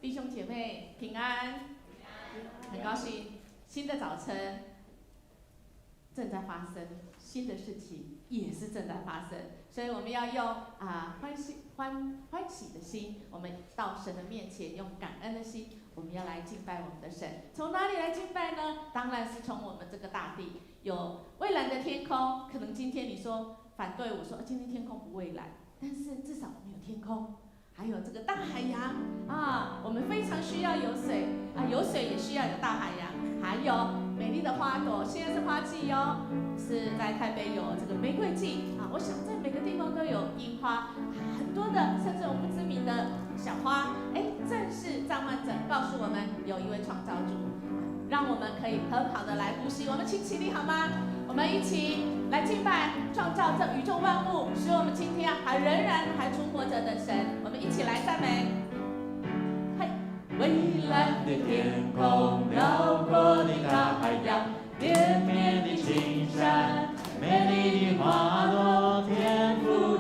弟兄姐妹平安，很高兴新的早晨正在发生，新的事情也是正在发生，所以我们要用欢喜的心，我们到神的面前，用感恩的心，我们要来敬拜我们的神。从哪里来敬拜呢？当然是从我们这个大地，有蔚蓝的天空。可能今天你说反对我说，今天天空不蔚蓝，但是至少我们有天空。还有这个大海洋我们非常需要有水有水也需要有大海洋，还有美丽的花朵，现在是花季是在台北有这个玫瑰季我想在每个地方都有樱花很多的，甚至我不知名的小花正是召唤者告诉我们有一位创造主让我们可以很好的来呼吸。我们请起立好吗？我们一起来敬拜创造这宇宙万物，使我们今天仍然还存活着的神。我们一起来赞美。蔚蓝的天空，辽阔的大海洋，连绵的青山，美丽的花朵，天赋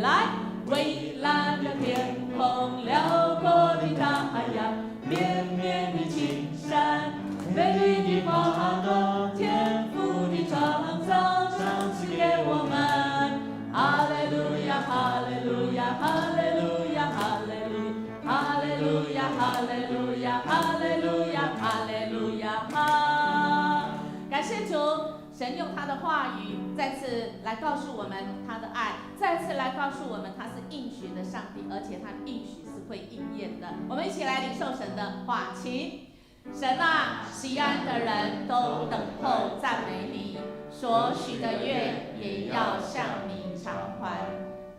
来，蔚蓝的天空，辽阔的大洋，绵绵的青山，美丽的花朵，天赋的创造，赏赐给我们。哈利路亚，哈利路亚，哈利路亚，哈利路亚，哈利路亚，哈利路亚，哈利路亚，哈！感谢主。神用他的话语再次来告诉我们他的爱，再次来告诉我们他是应许的上帝，而且他的应许是会应验的。我们一起来领受神的话，请神啊，西安的人都等候赞美你，所许的愿也要向你偿还。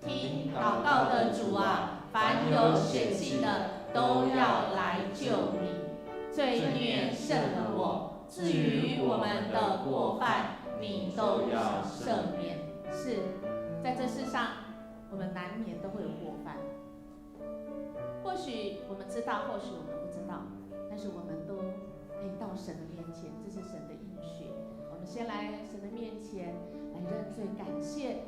听祷告的主啊，凡有血气的都要来救你，罪孽胜了我。至于我们的过犯，你都要赦免。是，在这世上，我们难免都会有过犯。或许我们知道，或许我们不知道，但是我们都可以到神的面前，这是神的应许。我们先来神的面前来认罪，感谢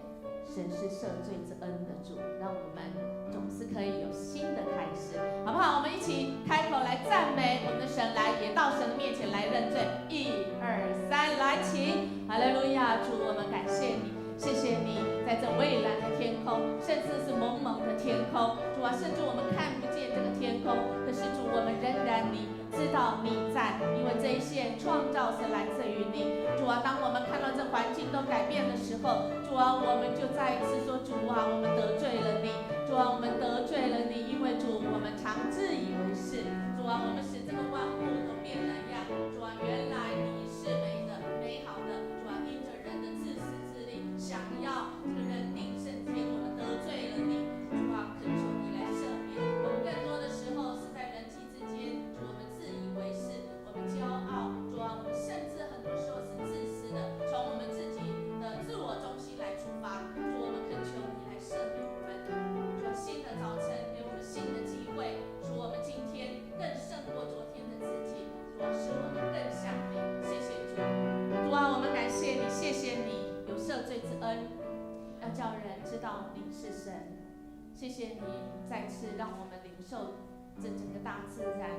神是赦罪之恩的主，让我们总是可以有新的开始，好不好？我们一起开口来赞美我们的神，来也到神的面前来认罪。1、2、3，来，请哈利路亚！主，我们感谢你，谢谢你在这蔚蓝的天空，甚至是蒙蒙的天空，主啊，甚至我们看不见这个天空，可是主，我们仍然你知道你在，因为这一切创造是来自于你。主啊，当我们看到这环境都改变的时候，主啊，我们就再一次说，主啊，我们得罪了你，主啊，我们得罪了你，因为主，我们常自以为是，主啊，我们使这个万物都变了样，主啊，原来你是美好的，主啊，因着人的自私自利，想要这个人定胜天，我们得罪了你，主啊，恳求你来赦免。我们更多的时候是在人际之间，主，我们自以为是，我们骄傲，主啊，我们甚至很多时候是自私的，从我们自己的自我中心来出发，主，我们恳求你来赦免我们。主啊，新的早晨给我们新的机会，主，我们今天更胜过昨天的自己，主啊，使我们更像你。谢谢主，主啊，我们感谢你，谢谢你有赦罪之恩，要叫人知道你是神。谢谢你再次让我们领受这整个大自然，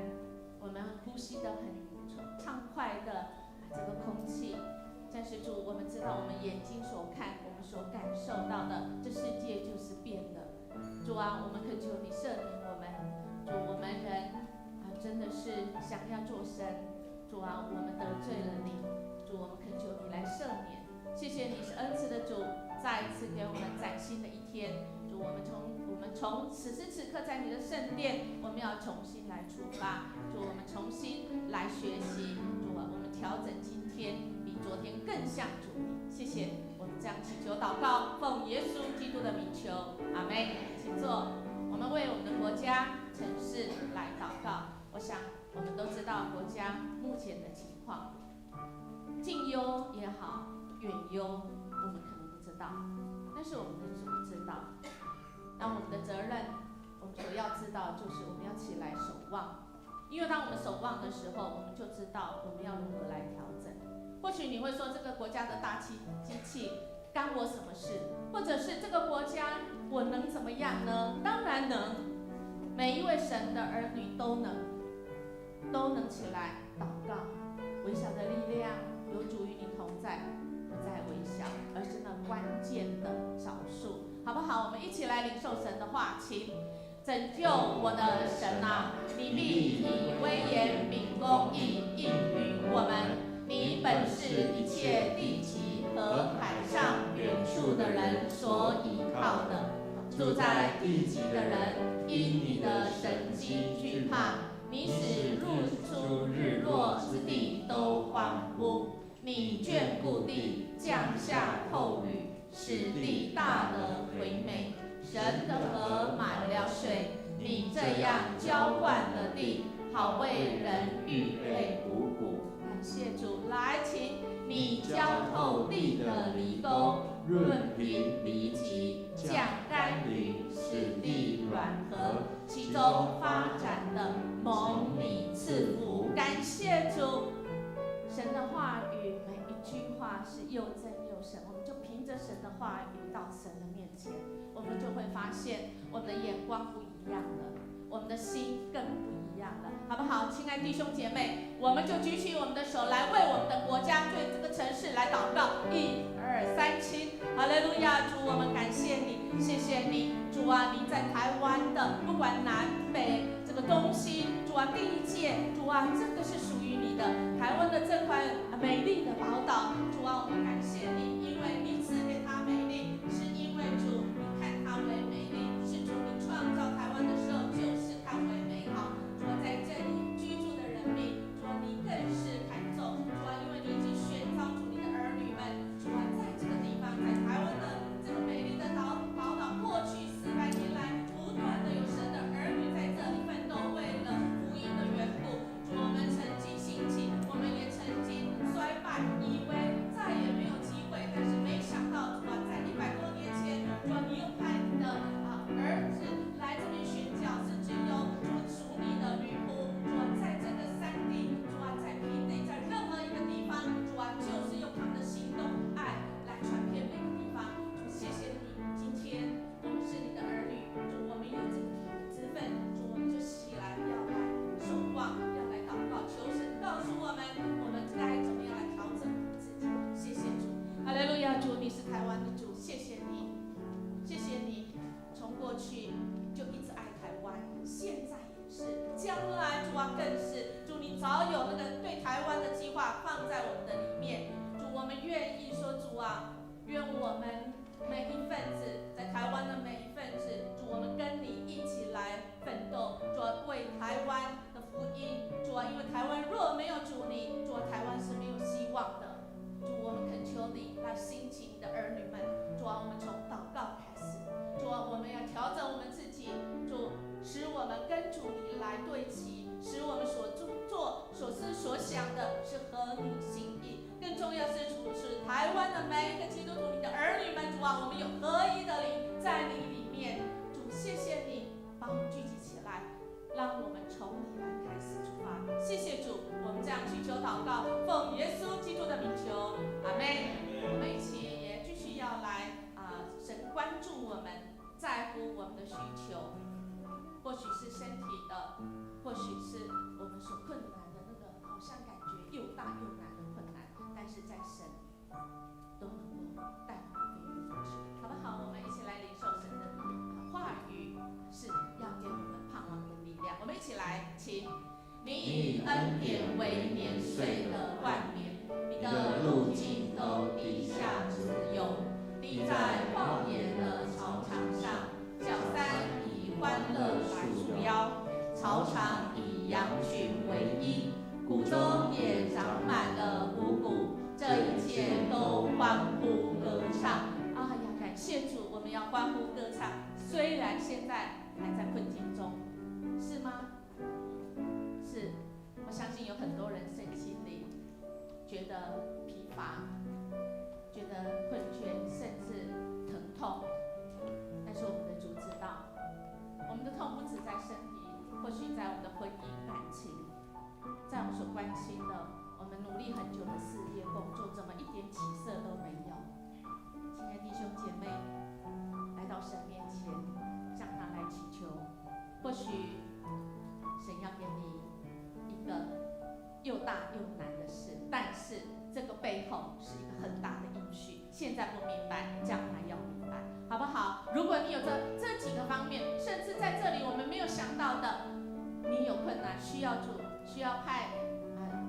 我们呼吸得很畅快的这个空气。但是主，我们知道我们眼睛所看，我们所感受到的，这世界就是变的。主啊，我们恳求你赦免我们。主，我们人真的是想要做神。主啊，我们得罪了你。主，我们恳求你来赦免。谢谢你是恩慈的主，再一次给我们崭新的一天。主，我们从此时此刻在你的圣殿，我们要重新来出发。主，我们重新来学习。主啊，我们调整今天比昨天更像主你。谢谢，我们这样祈求祷告，奉耶稣基督的名求，阿们。请坐。我们为我们的国家、城市来祷告。我想我们都知道国家目前的情况，近忧也好，远忧我们可能不知道，但是我们的主知道。那我们的责任，我们所要知道就是我们要起来守望，因为当我们守望的时候，我们就知道我们要如何来调整。或许你会说，这个国家的大机器干我什么事？或者是这个国家我能怎么样呢？当然能，每一位神的儿女都能起来祷告。微小的力量有主与你同在，不在微小，而是那关键的少数，好不好？我们一起来领受神的话，请拯救我的神啊！你必以威严秉公义应允我们。你本是一切地极和海上远处的人所倚靠的。住在地极的人因你的神迹惧怕，你使日出日落之地都欢呼。你眷顾地，降下透雨，使地大得肥美。神的河满了水，你这样浇灌了地，好为人预备五谷。感谢主，来，请你浇透地的犁沟，润平犁脊，降甘雨，使地软和，其中发展的蒙你赐福。感谢主，神的话语每一句话是又真又神，我们就凭着神的话语到神的面前，我们就会发现我们的眼光不一样了，我们的心更不一样了，好不好？亲爱弟兄姐妹，我们就举起我们的手来为我们的国家，对这个城市来祷告。1、2、3，亲，哈利路亚！主，我们感谢你，谢谢你，主啊，你在台湾的不管南北这个东西，主啊，第一届，主啊，这个是属于你的台湾的这块美丽的宝岛，主啊，我们感谢你，因为你赐给它美丽，是因为主你看它为美丽，是主你创造台湾的时候就是看为美好，主啊，在这里居住的人民，主啊，你更是看重，主啊，因为你已经选召出你的儿女们，主啊，在这个地方，在台湾的这个美丽的宝岛，过去400年来，不断的有神的儿女在这里奋斗，为了福音的缘故，主，我们曾经兴起，我们也曾经衰败，以为再也没有机会，但是没想到，主啊，在100多年前，主啊，你又派你的儿子来这边宣教，甚至有主你的女仆，主啊，在这个山地，主啊，在平地，在任何一个地方，主啊，就是用他们的行动、爱来传遍每个地方。主，谢谢你，今天我们是你的儿女，主，我们有这个职分，主，我们就起来要来守望，要来祷告，求神告诉我们该怎么样来调整自己。谢谢主，哈利路亚！主，你是台湾的主，谢谢你，谢谢你，从过去就一直爱台湾，现在也是，将来主啊更是，主你早有那个对台湾的计划放在我们的里面，主我们愿意说，主啊，愿我们每一份子在台湾的每一份子，主我们跟你一起来奋斗，主啊为台湾的福音，主啊，因为台湾若没有主你，主啊台湾是没有希望的，主我们恳求你来兴起你的儿女们，主啊我们从祷告开始，主啊我们要调整我们自己，主使我们跟主你来对齐，使我们所做所思所想的是合你心意，更重要是主是台湾的每一个基督徒你的儿女们，主啊我们有合一的灵在你里面，主谢谢你把我们聚集起来，让我们从你来开始出发，谢谢主，我们这样祈求祷告，奉耶稣基督的名求，阿们。我们一起也继续要来神关注我们，在乎我们的需求，或许是身体的，或许是我们所困难的那个，好像感觉又大又难的困难，但是在神都能够带我们飞越过去，好不好？我们一起来领受神的话语，是要给我们盼望跟力量。我们一起来，请。你以恩典为年岁的冠冕，你的路径都地下自由。你在旷野的草场上，小山以欢乐来束腰，草场以羊群为衣，谷中也长满了五谷，这一切都欢呼歌唱。啊呀，感谢主，我们要欢呼歌唱，虽然现在还在困境中，是吗？是，我相信有很多人身心里觉得疲乏，觉得困倦，甚至疼痛。但是我们的主知道，我们的痛不止在身体，或许在我们的婚姻感情，在我们所关心的，我们努力很久的事业工作，怎么一点起色都没有？亲爱的弟兄姐妹，来到神面前，向他来祈求，或许神要给你一个又大又难的事，但是这个背后是一个很大的应许，现在不明白，将来要明白，好不好？如果你有这几个方面，甚至在这里我们没有想到的，你有困难需要主，需要派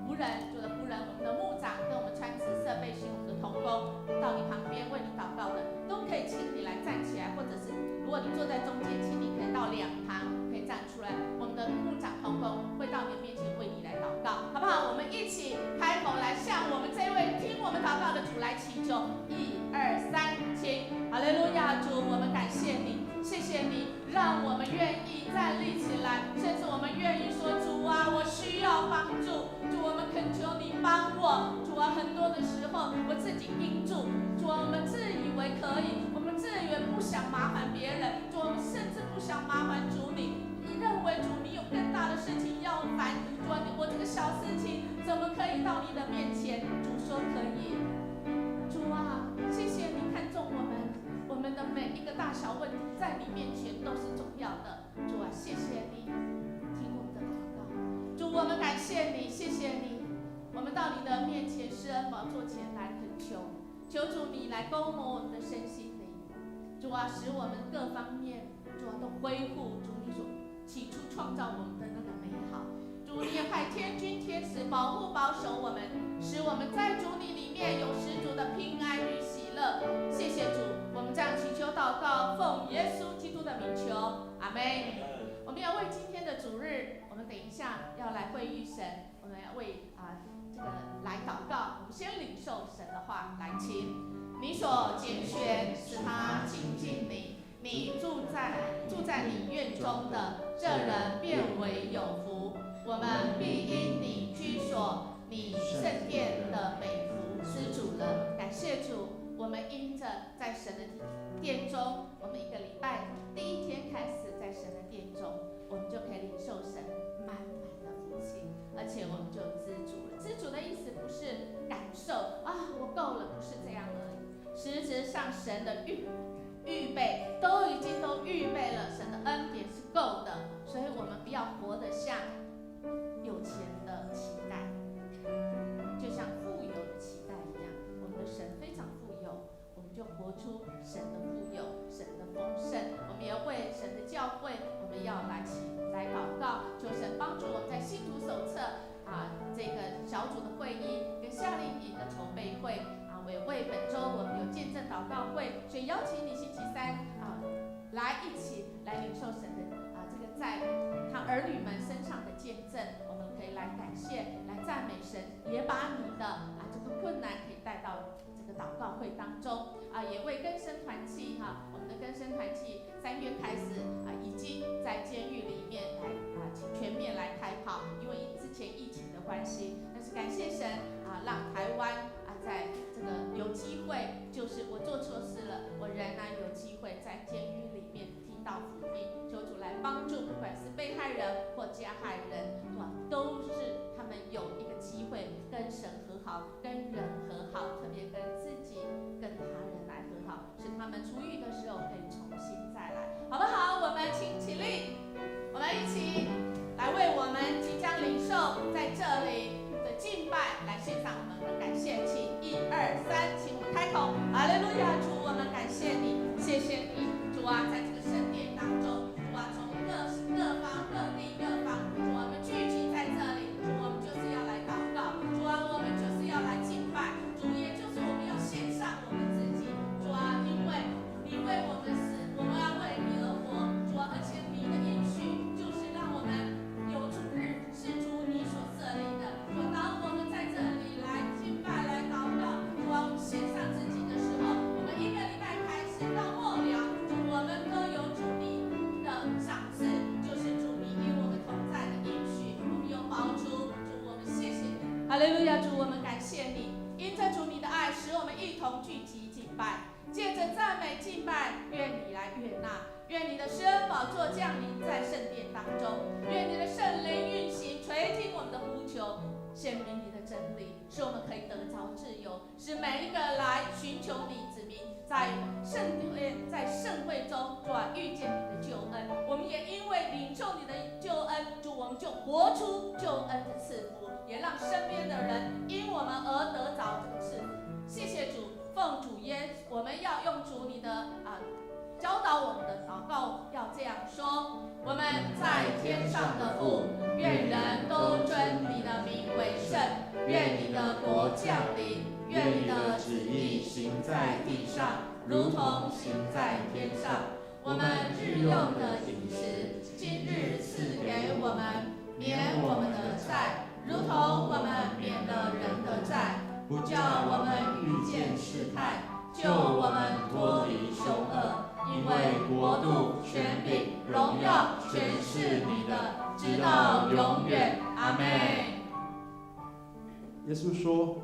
仆人，主的仆人，我们的牧长跟我们穿紫色背心，我们的同工到你旁边为你祷告的，都可以请你来站起来，或者是如果你坐在中间，请你可以到两旁可以站出来，我们的牧长同工会到你的面前为你来祷告，好不好？我们一起开口来向我们这位听我们祷告的主来祈求，1、2、3，请，哈利路亚！主，我们感谢你，谢谢你，让我们愿意站立起来，甚至我们愿意说，主啊，我需要帮助，主，我们恳求你帮我，主啊，很多的时候我自己盯住，主啊，我们自以为可以，我们自以为不想麻烦别人，主，我们甚至不想麻烦主你认为主你有更大的事情要烦，主主啊，我这个小事情怎么可以到你的面前？主说可以。主啊，谢谢你看中我们的每一个大小问题，在你面前都是重要的。主啊，谢谢你听我们的祷告。主，我们感谢你，谢谢你。我们到你的面前施恩宝座前来恳求，求主你来勾摸我们的身心灵。主啊，使我们各方面，主啊，都恢复主你所起初创造我们的那个美好。主，你也派天军天使保护保守我们，使我们在主你里面有十足的平安与喜乐。谢谢主，我们这样祈求祷告，奉耶稣基督的名求，阿们。我们要为今天的主日，我们等一下要来会遇神，我们要为这个来祷告。我们先领受神的话，来请你所拣选，使他亲近你。你住在你院中的这人变为有福，我们必因你居所，你圣殿的美福知足了。感谢主，我们因着在神的殿中，我们一个礼拜第一天开始在神的殿中，我们就可以领受神满满的福气，而且我们就知足了。知足的意思不是感受啊，我够了，不是这样而已。实质上神的预备都已经预备了，神的恩典是够的，所以我们不要活得像有钱的乞丐，就像富有的乞丐一样。我们的神非常富有，我们就活出神的富有，神的丰盛。我们也为神的教会，我们要来祷告，求神帮助我们在信徒手册这个小组的会议跟夏令营的筹备会。我也为本周我们有见证祷告会，所以邀请你星期三来一起来领受神的这个在他儿女们身上的见证，我们可以来感谢，来赞美神，也把你的这个困难可以带到这个祷告会当中也为更生团契我们的更生团契3月开始已经在监狱里面来全面来开跑，因为之前疫情的关系，但是感谢神让台湾在这个有机会，就是我做错事了，我仍然有机会在监狱里面听到福音，求主来帮助，不管是被害人或加害人，都是他们有一个机会跟神和好，跟人和好，特别跟自己、跟他人来和好，使他们出狱的时候可以重新再来，好不好？我们请起立，我们一起来为我们即将领受在这里的敬拜来献上我们的感谢，请1、2、3，请我们开口，哈利路亚！主，我们感谢你，谢谢你，主啊，在这个圣殿当中，主啊，从各方各地各方，主啊，我们聚集在这里，主，我们就是要来祷告，主啊，我们就是要来敬拜，主，也就是我们要献上我们自己，主啊，因为你为我们死，我们要为你而活，主啊，而且你的应许就是让我们有主日是主你所设立的。当我们在这里来敬拜、来祷告，主啊，我们献上自己的时候，我们一个礼拜开始到末了，主，我们都有主你的赏赐，就是主你与我们同在的应许，我们有保主，主，我们谢谢你，哈利路亚！主，我们感谢你，因着主你的爱，使我们一同聚集敬拜，借着赞美敬拜，愿你来悦纳。愿你的施恩宝座降临在圣殿当中，愿你的圣灵运行，垂听我们的呼求，显明你的真理，使我们可以得着自由，使每一个来寻求你子民在圣会中，主啊，遇见你的救恩。我们也因为领受你的救恩，主，我们就活出救恩的赐福，也让身边的人因我们而得着这个赐福。谢谢主，奉主耶，我们要用主你的教导我们的祷告要这样说：我们在天上的父，愿人都尊你的名为圣，愿你的国降临，愿你的旨意行在地上，如同行在天上。我们日用的饮食，今日赐给我们，免我们的债，如同我们免了人的债，不叫我们遇见试探，救我们脱离凶恶。因为国度、权柄、荣耀，全是你的，直到永远。阿们。耶稣说：“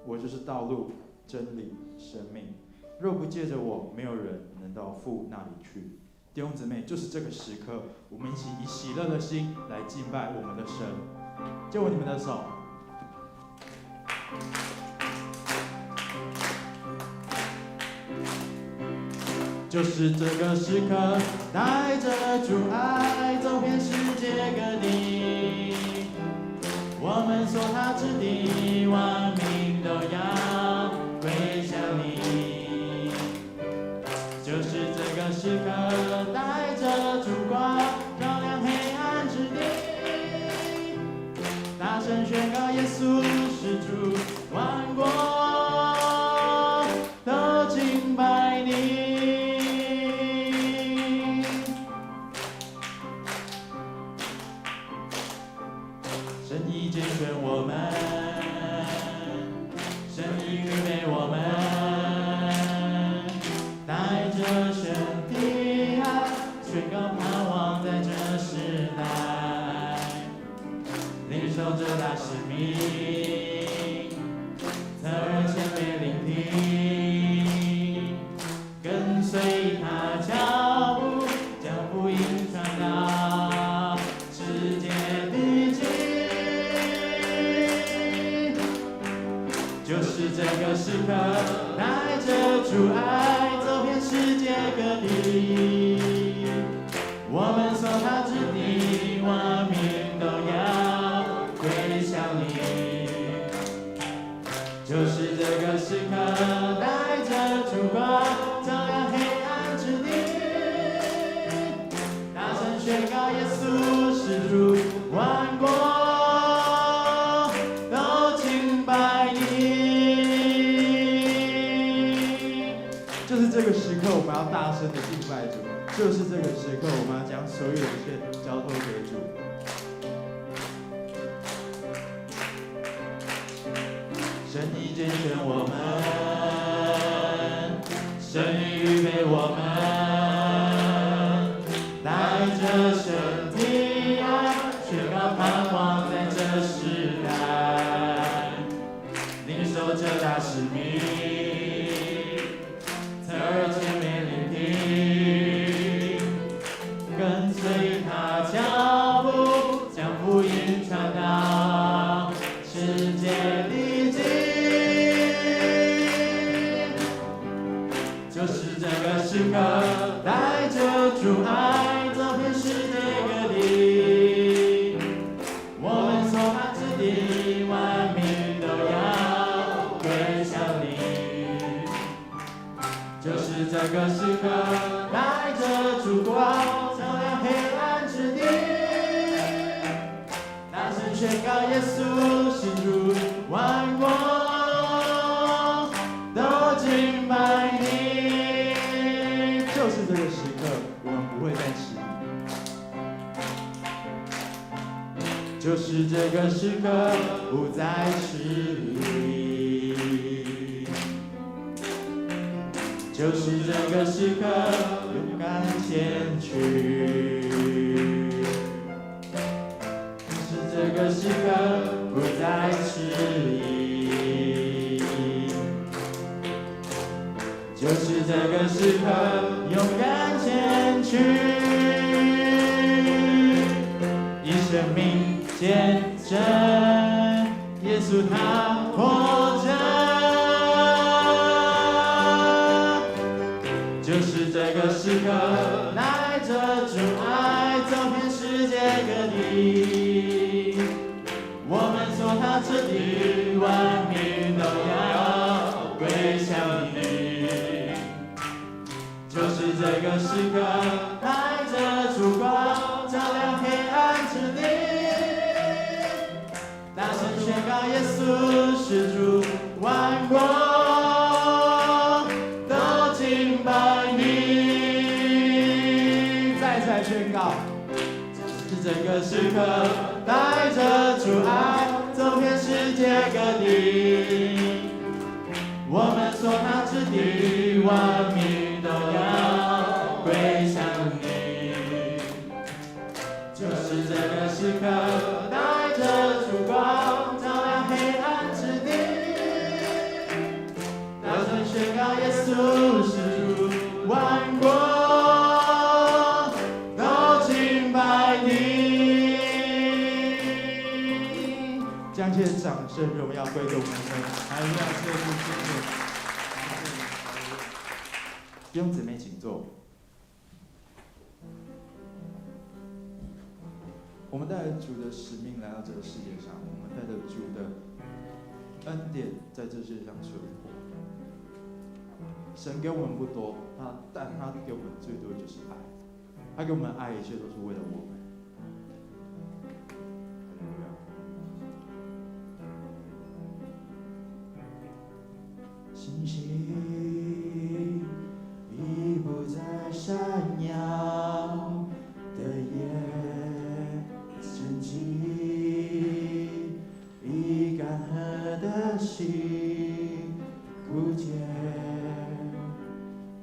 我就是道路、真理、生命。若不借着我，没有人能到父那里去。”弟兄姊妹，就是这个时刻，我们一起以喜乐的心来敬拜我们的神。借我你们的手。就是这个时刻，带着主爱走遍世界各地。我们所他之地，万民都要归向你。就是这个时刻，带着烛光照亮黑暗之地，大声宣告耶稣是主，万国都敬拜你。神已拣选我们，神已预备我们，带着神的爱，宣告盼望在这时代，领受这大使命，侧耳谦卑聆听，跟随他脚步，将福音传到世界的尽。就是这个时刻，带着主爱走遍世界各地。我们所他之地，万民都要归向你。就是这个时刻，带着烛光照亮黑暗之地，大声宣告耶稣是主，万国都敬拜你。就是这个时刻，我们要大声的敬拜主。就是这个时刻，我们要将所有的一切交托给主。神已拣选我们，神已预备我们，带着神的爱，宣告盼望在这时代，领受这大使命，侧耳谦卑聆听，跟随他脚步，将福音传到世界的尽。就是这个时刻，带着主爱走遍世界各地。我们所他之地，万民都要归向你。就是这个时刻，带着烛光照亮黑暗之地，大声宣告耶稣是主，万国都敬拜你。就是这个时刻，我们不会再迟疑。就是这个时刻，不再迟疑。就是这个时刻，勇敢前去。就是这个时刻，不再迟疑。就是这个时刻，勇敢前去，以生命见证耶稣他活着。就是这个时刻，带着主爱走遍世界各地。我们所他之地，万民都要归向你。就是这个时刻，带着烛光照亮黑暗之地，大声宣告耶稣是主，万国都敬拜你。再次来宣告，就是这个时刻，带着主爱走遍世界各地。我们所他之地，万民都要归向你。就是这个时刻，带着烛光照亮黑暗之地，大声宣告耶稣是主，万国都敬拜你。将一切掌声荣耀归给我们的神。还有谢谢谢谢。弟兄姊妹，请坐。我们带着主的使命来到这个世界上，我们带着主的恩典在这世界上存活。神给我们不多，但他给我们最多的就是爱。他给我们爱，一切都是为了我们。星星已不再闪耀的夜，沉寂已干涸的心，枯竭，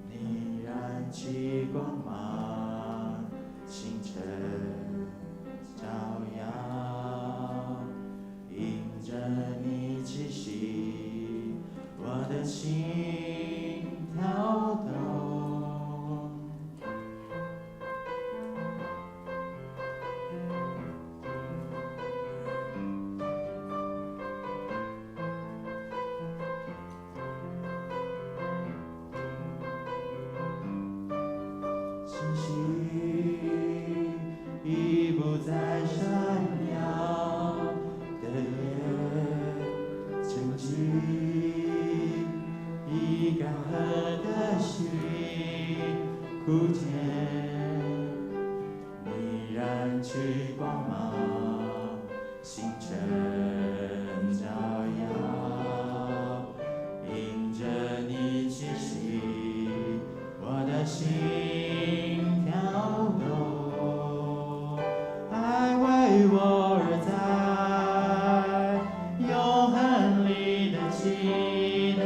你燃起光芒，星辰照耀，迎着你气息，我的心跳动。星星已不再闪耀的夜，沉寂已干涸的心，枯竭，你燃起光芒，星辰照耀，迎着你气息，我的心跳动，爱为我而在，永恒里的期待，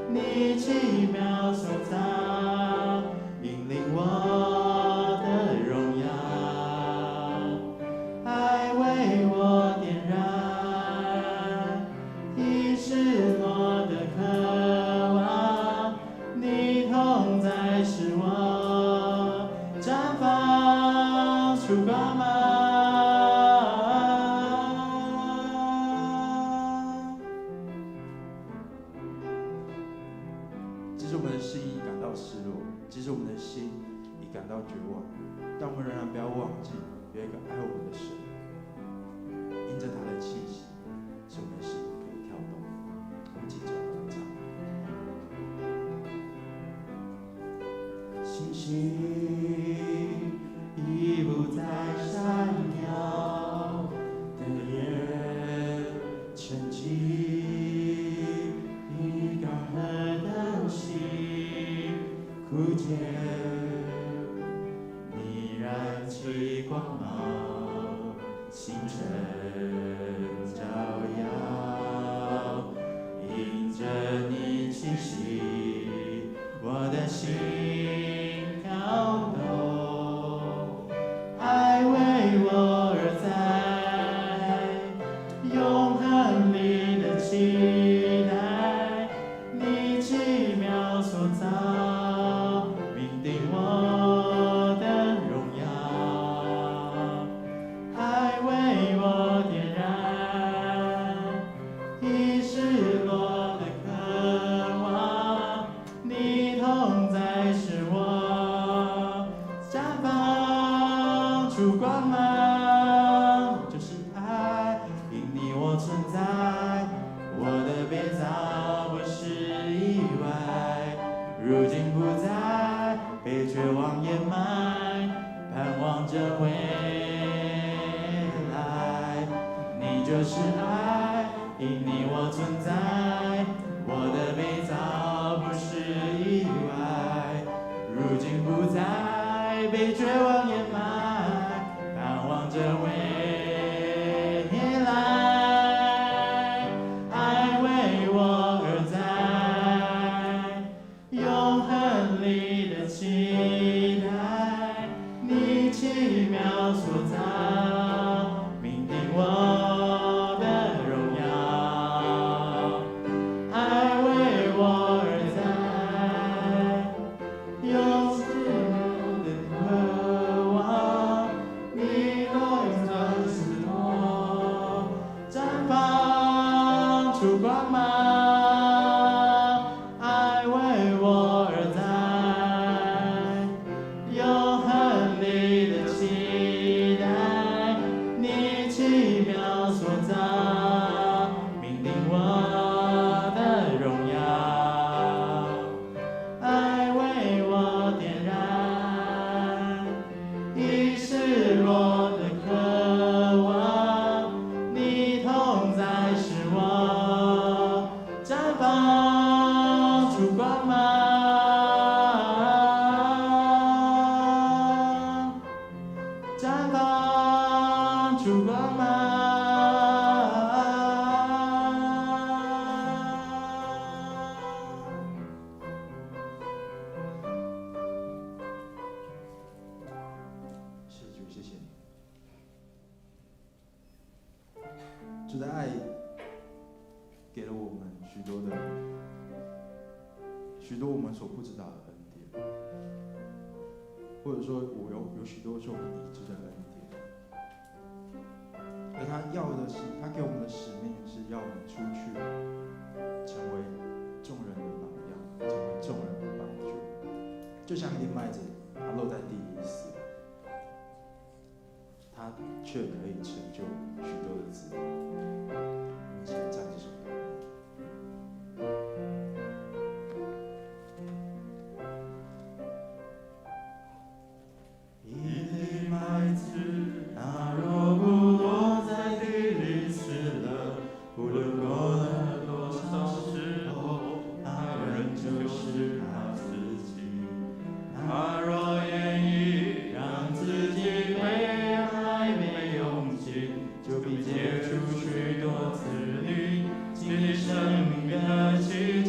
你奇妙所造，引领我的荣耀，爱为我点燃已失落的渴望，你同在使我绽放出光芒。即使我们的心已感到失落，即使我们的心已感到绝望，但我们仍然不要忘记，有一个爱我们的神，因着他的气息，使我们的心可以跳动。我们一起唱来唱。星星已不再闪耀的夜，沉寂已干涸的心，枯竭，你燃起光芒，星辰照耀，迎着你气息，我的心跳动，爱为我而在，永恒里的期待，你奇妙所造，命定我的荣耀，爱为我点燃已失落的渴望，你同在使我绽放出光芒，就是爱，因你我存在，我的被造不是意外，如今不再被绝望掩埋，盼望着未来，你就是爱，因你我存在，我的被造不是意外，如今不再被绝望掩埋，盼望着未来，爱为我而在，永恒里的期待，你奇妙所造，命定我的荣耀，爱为我而在，有自由的渴望，主的爱给了我们许多我们所不知道的恩典，或者说有许多是我们已知的恩典。而他要的是，他给我们的使命是要我们出去，成为众人的榜样，成为众人的帮助。就像一粒麦子，它落在地里死了，它却可以成就许多的子民。一起来唱这首歌。一粒麦子，它若不落在地里死了，无论过了多少时候，它仍旧是它自己。它若愿意让自己被爱被用尽，就必结出许多子女，经历生命的奇迹。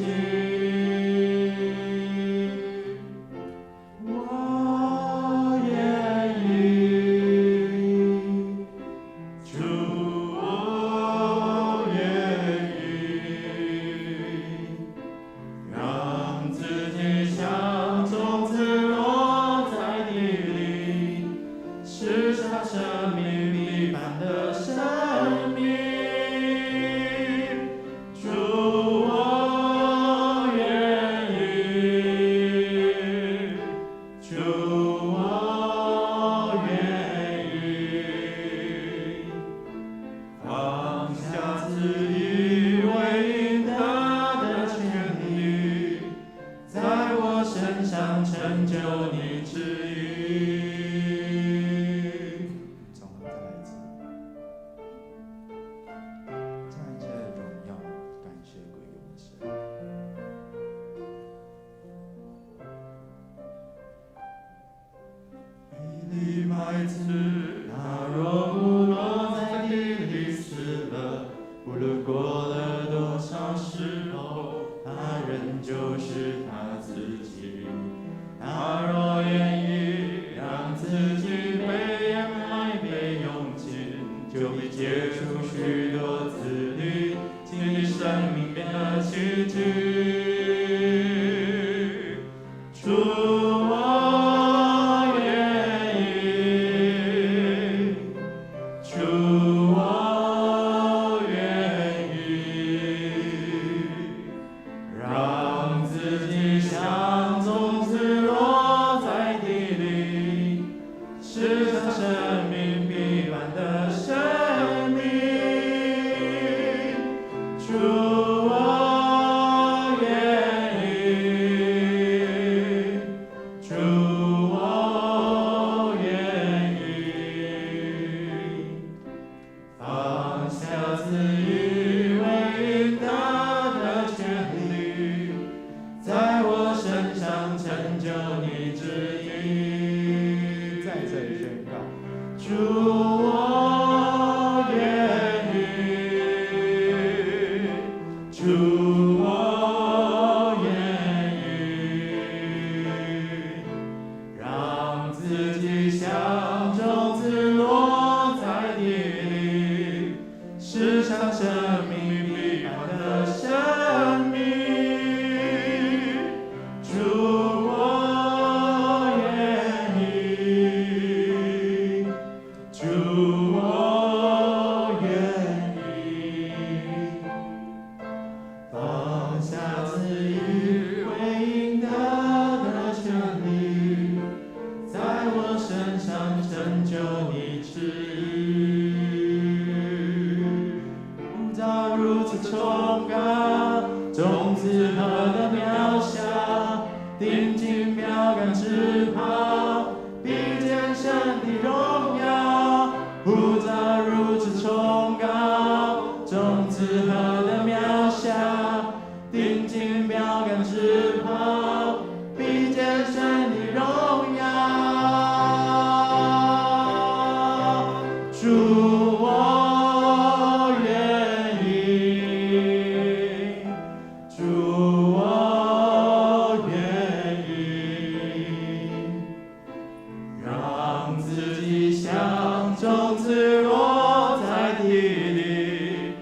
让自己像种子落在地里，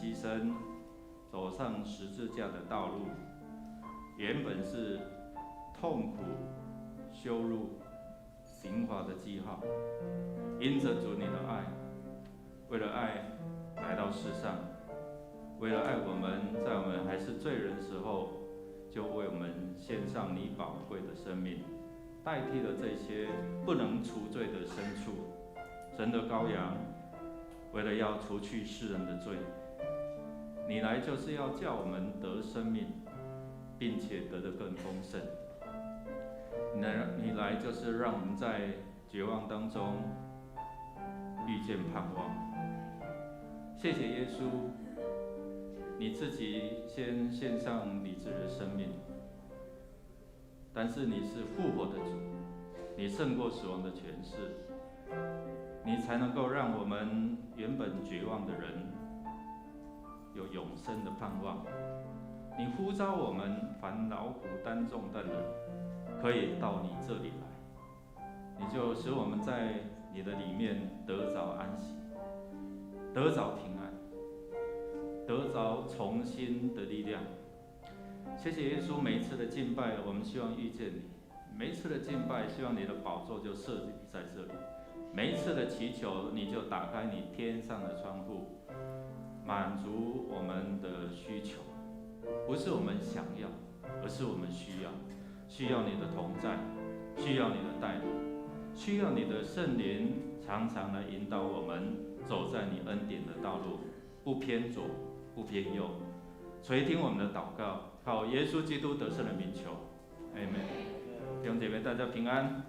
牺牲，走上十字架的道路，原本是痛苦、羞辱、刑罚的记号。因着主你的爱，为了爱来到世上，为了爱我们，在我们还是罪人的时候，就为我们献上你宝贵的生命，代替了这些不能除罪的牲畜。神的羔羊，为了要除去世人的罪，你来就是要叫我们得生命，并且得得更丰盛。你来就是让我们在绝望当中遇见盼望。谢谢耶稣，你自己先献上你自己的生命，但是你是复活的主，你胜过死亡的权势，你才能够让我们原本绝望的人有永生的盼望。你呼召我们凡劳苦担重担的人，可以到你这里来，你就使我们在你的里面得着安息，得着平安，得着重新的力量。谢谢耶稣，每一次的敬拜，我们希望遇见你；每一次的敬拜，希望你的宝座就设立在这里；每一次的祈求，你就打开你天上的窗户，满足我们的需求。不是我们想要，而是我们需要。需要你的同在，需要你的带领，需要你的圣灵常常来引导我们走在你恩典的道路，不偏左，不偏右。垂听我们的祷告，靠耶稣基督得胜的名求，阿们。弟兄姐妹，大家平安。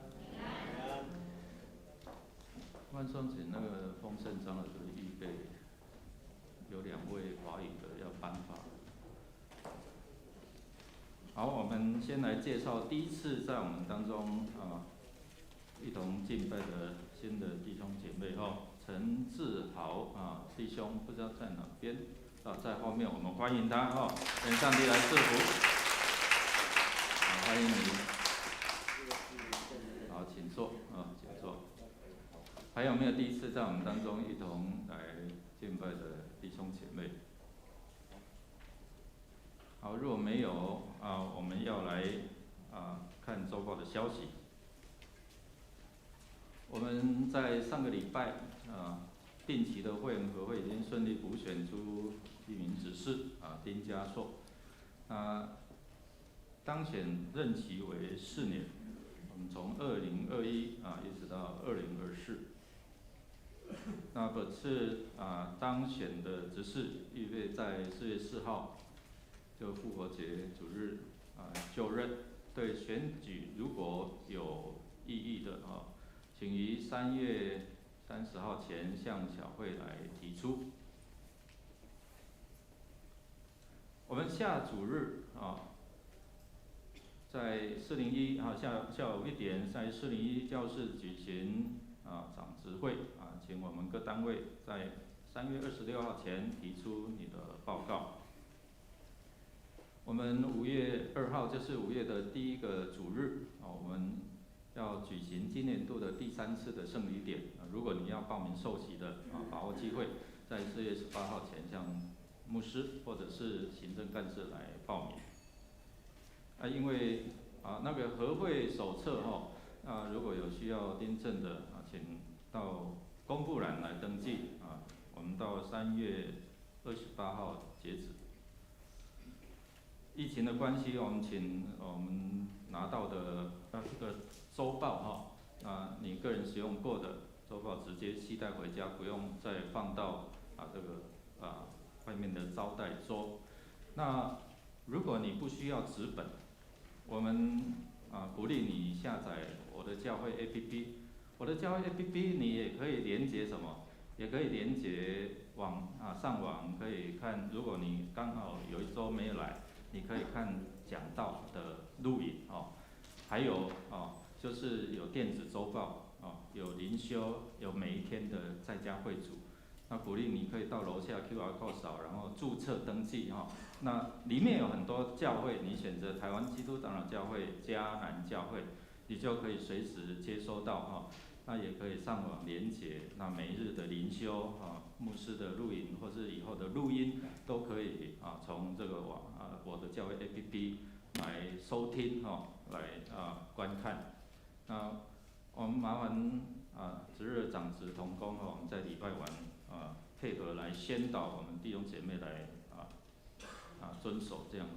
万双姐那个丰盛章的这个预备，有2位华语的要颁发。好，我们先来介绍第一次在我们当中一同敬拜的新的弟兄姐妹陈志豪弟兄不知道在哪边在后面，我们欢迎他愿上帝来赐福。欢迎你。好，请坐请坐。还有没有第一次在我们当中一同来敬拜的弟兄姐妹？好，如果没有我们要来看周报的消息。我们在上个礼拜定期的会员和会已经顺利补选出一名执事丁家硕，当选任期为4年，我们从2021一直到2024。那本次当选的执事预备在4月4号。就复活节主日就任。对选举如果有异议的请于3月30号前向小会来提出。我们下主日在401下午1点，在401教室举行长执会请我们各单位在3月26号前提出你的报告。我们5月2号就是5月的第1个主日我们要举行今年度的第3次的圣礼典如果你要报名受洗的把握机会，在4月18号前向牧师或者是行政干事来报名。因为那个和会手册如果有需要订正的请到公布栏来登记我们到3月28号截止。疫情的关系，我们拿到的这个周报你个人使用过的周报直接携带回家，不用再放到这个外面的招待桌。那如果你不需要纸本，我们鼓励你下载我的教会 APP。我的教会 APP 你也可以连接什么？也可以连接上网可以看。如果你刚好有一周没有来，你可以看讲道的录影还有就是有电子周报有灵修，有每一天的在家会主。那鼓励你可以到楼下 QR code 扫，然后注册登记那里面有很多教会，你选择台湾基督长老教会、迦南教会，你就可以随时接收到那也可以上网连结，那每日的灵修牧师的录影或是以后的录音都可以从这个我的教会 APP 来收听来观看。那我们麻烦值日长子同工我们在礼拜晚配合来宣导我们弟兄姐妹来遵守这样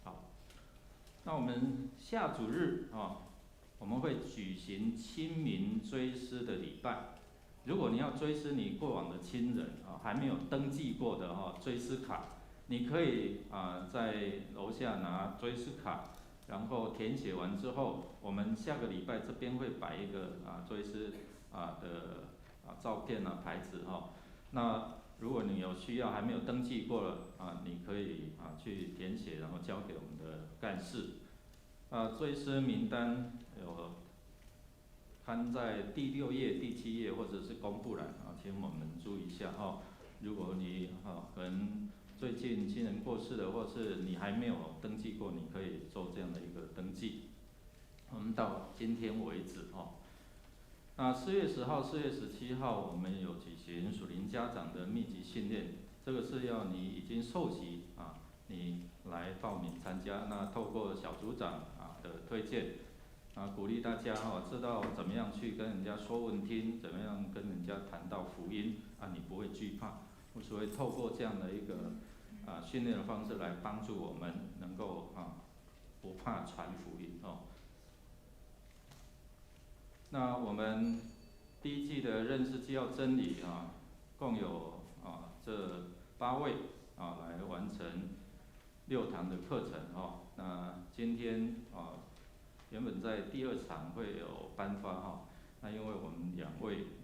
好，那我们下主日我们会举行清明追思的礼拜。如果你要追思你过往的亲人还没有登记过的追思卡，你可以在楼下拿追思卡，然后填写完之后，我们下个礼拜这边会摆一个追思的照片牌子那如果你有需要还没有登记过了你可以去填写，然后交给我们的干事。追思名单有刊在第6页、第7页或者是公布栏请我们注意一下如果你可能最近亲人过世了，或是你还没有登记过，你可以做这样的一个登记。我们到今天为止那4月10号、4月17号我们有举行属灵家长的密集训练，这个是要你已经受洗你来报名参加。那透过小组长的推荐鼓励大家知道怎么样去跟人家说问听，怎么样跟人家谈到福音你不会惧怕。所以透过这样的一个训练的方式来帮助我们能够不怕传福音那我们第1季的认识基要真理共有这8位来完成6堂的课程那今天原本在第2场会有颁发那因为我们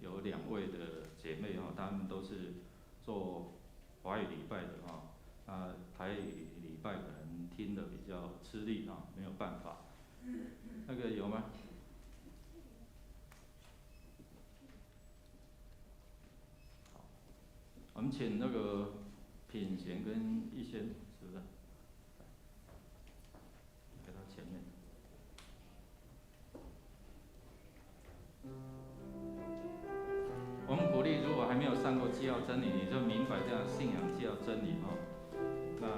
有2位的姐妹她们都是做华语礼拜的台语礼拜可能听得比较吃力没有办法。那个有吗？我们请那个品贤跟逸仙，是不是？给他前面。我们鼓励，如果还没有上过基要真理，你就明白这样信仰基要真理那。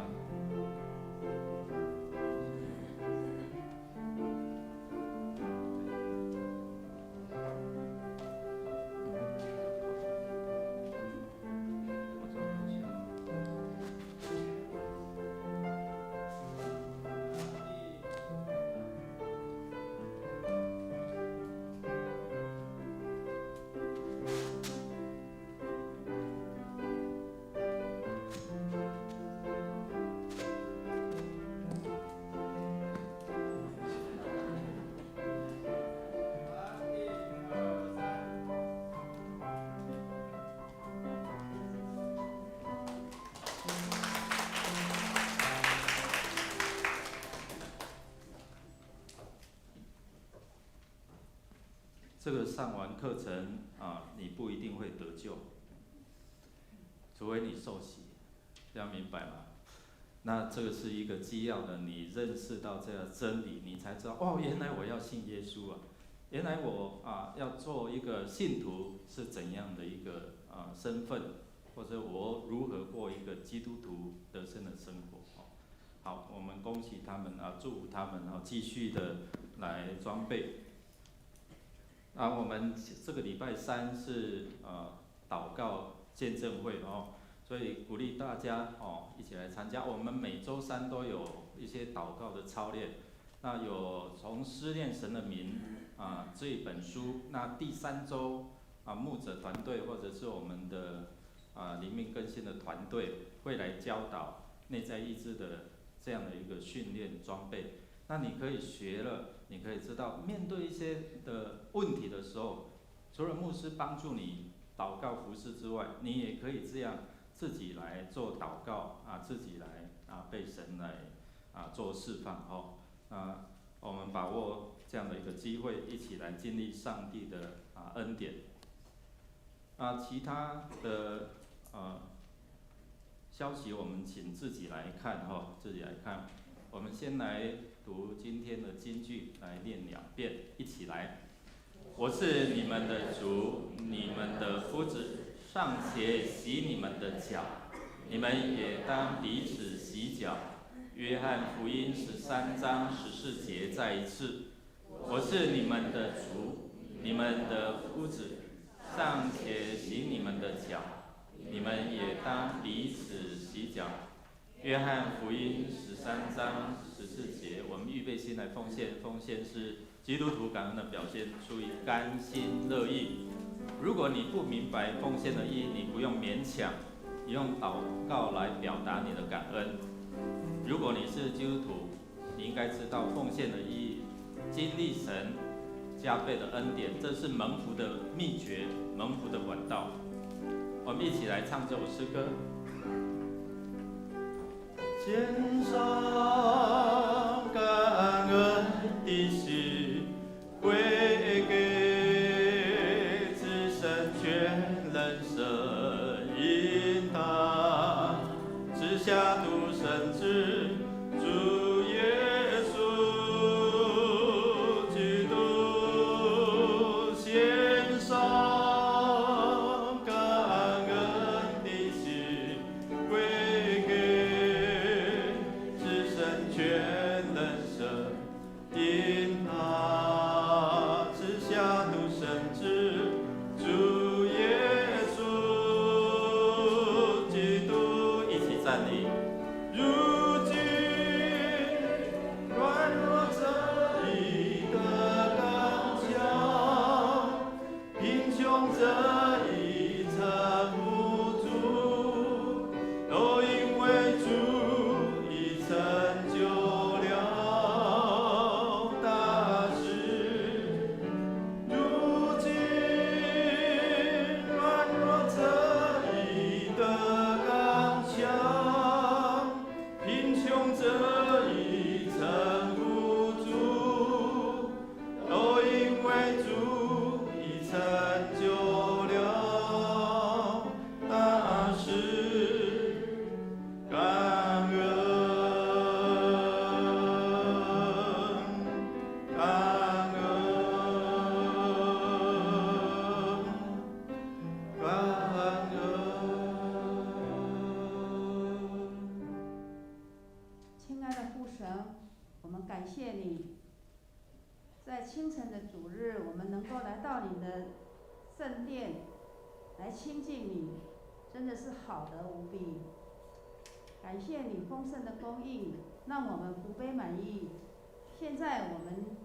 这个上完课程你不一定会得救，除非你受洗，这样明白吗？那这个是一个基要的，你认识到这个真理，你才知道原来我要信耶稣原来我要做一个信徒是怎样的一个身份，或者我如何过一个基督徒得胜的生活好，我们恭喜他们祝福他们继续的来装备。我们这个礼拜3是祷告见证会所以鼓励大家一起来参加。我们每周3都有一些祷告的操练，那有从思念神的名这一本书，那第3周牧者团队或者是我们的灵命更新的团队会来教导内在意志的这样的一个训练装备。那你可以学了，你可以知道面对一些的问题的时候，除了牧师帮助你祷告服事之外，你也可以这样自己来做祷告自己来被神来做释放我们把握这样的一个机会，一起来经历上帝的恩典。其他的消息我们请自己来看自己来看。我们先来读今天的金句，来念2遍，一起来。我是你们的主，你们的夫子，尚且洗你们的脚，你们也当彼此洗脚。约翰福音13章14节再一次，我是你们的主，你们的夫子，尚且洗你们的脚，你们也当彼此洗脚。约翰福音13章14节，我们预备心来奉献，奉献是基督徒感恩的表现，出于甘心乐意。如果你不明白奉献的意义，你不用勉强，你用祷告来表达你的感恩。如果你是基督徒，你应该知道奉献的意义，经历神加倍的恩典，这是蒙福的秘诀，蒙福的管道。我们一起来唱这首诗歌。献上感恩的心，归给至神全能神引导，赐下独生子主耶稣基督，献上感恩的心，归给至神全能神引导，赐下独生子主耶稣基督，一起站立。如今软弱者已得刚强，贫穷者已成富足，都因为主已成就了大事。如今软弱者已得刚强，贫穷者已成富足，都因为主已成就了大事。感恩，感恩，感恩。亲爱的父神，我们感谢你，在清晨的主日，我们能够来到你的圣殿，来亲近你，真的是好得无比。感谢你丰盛的供应，让我们福杯满溢。现在我们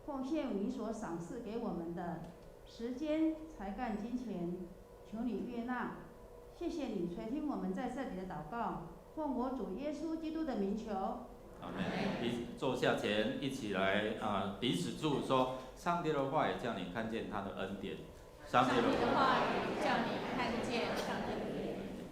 奉献你所赏赐给我们的时间、才干、金钱，求你悦纳。谢谢你垂听我们在这里的祷告，奉我主耶稣基督的名求。阿门。坐下前，一起来彼此祝说：上帝的话也叫你看见他的恩典。上帝的话语叫你看见上帝的恩典。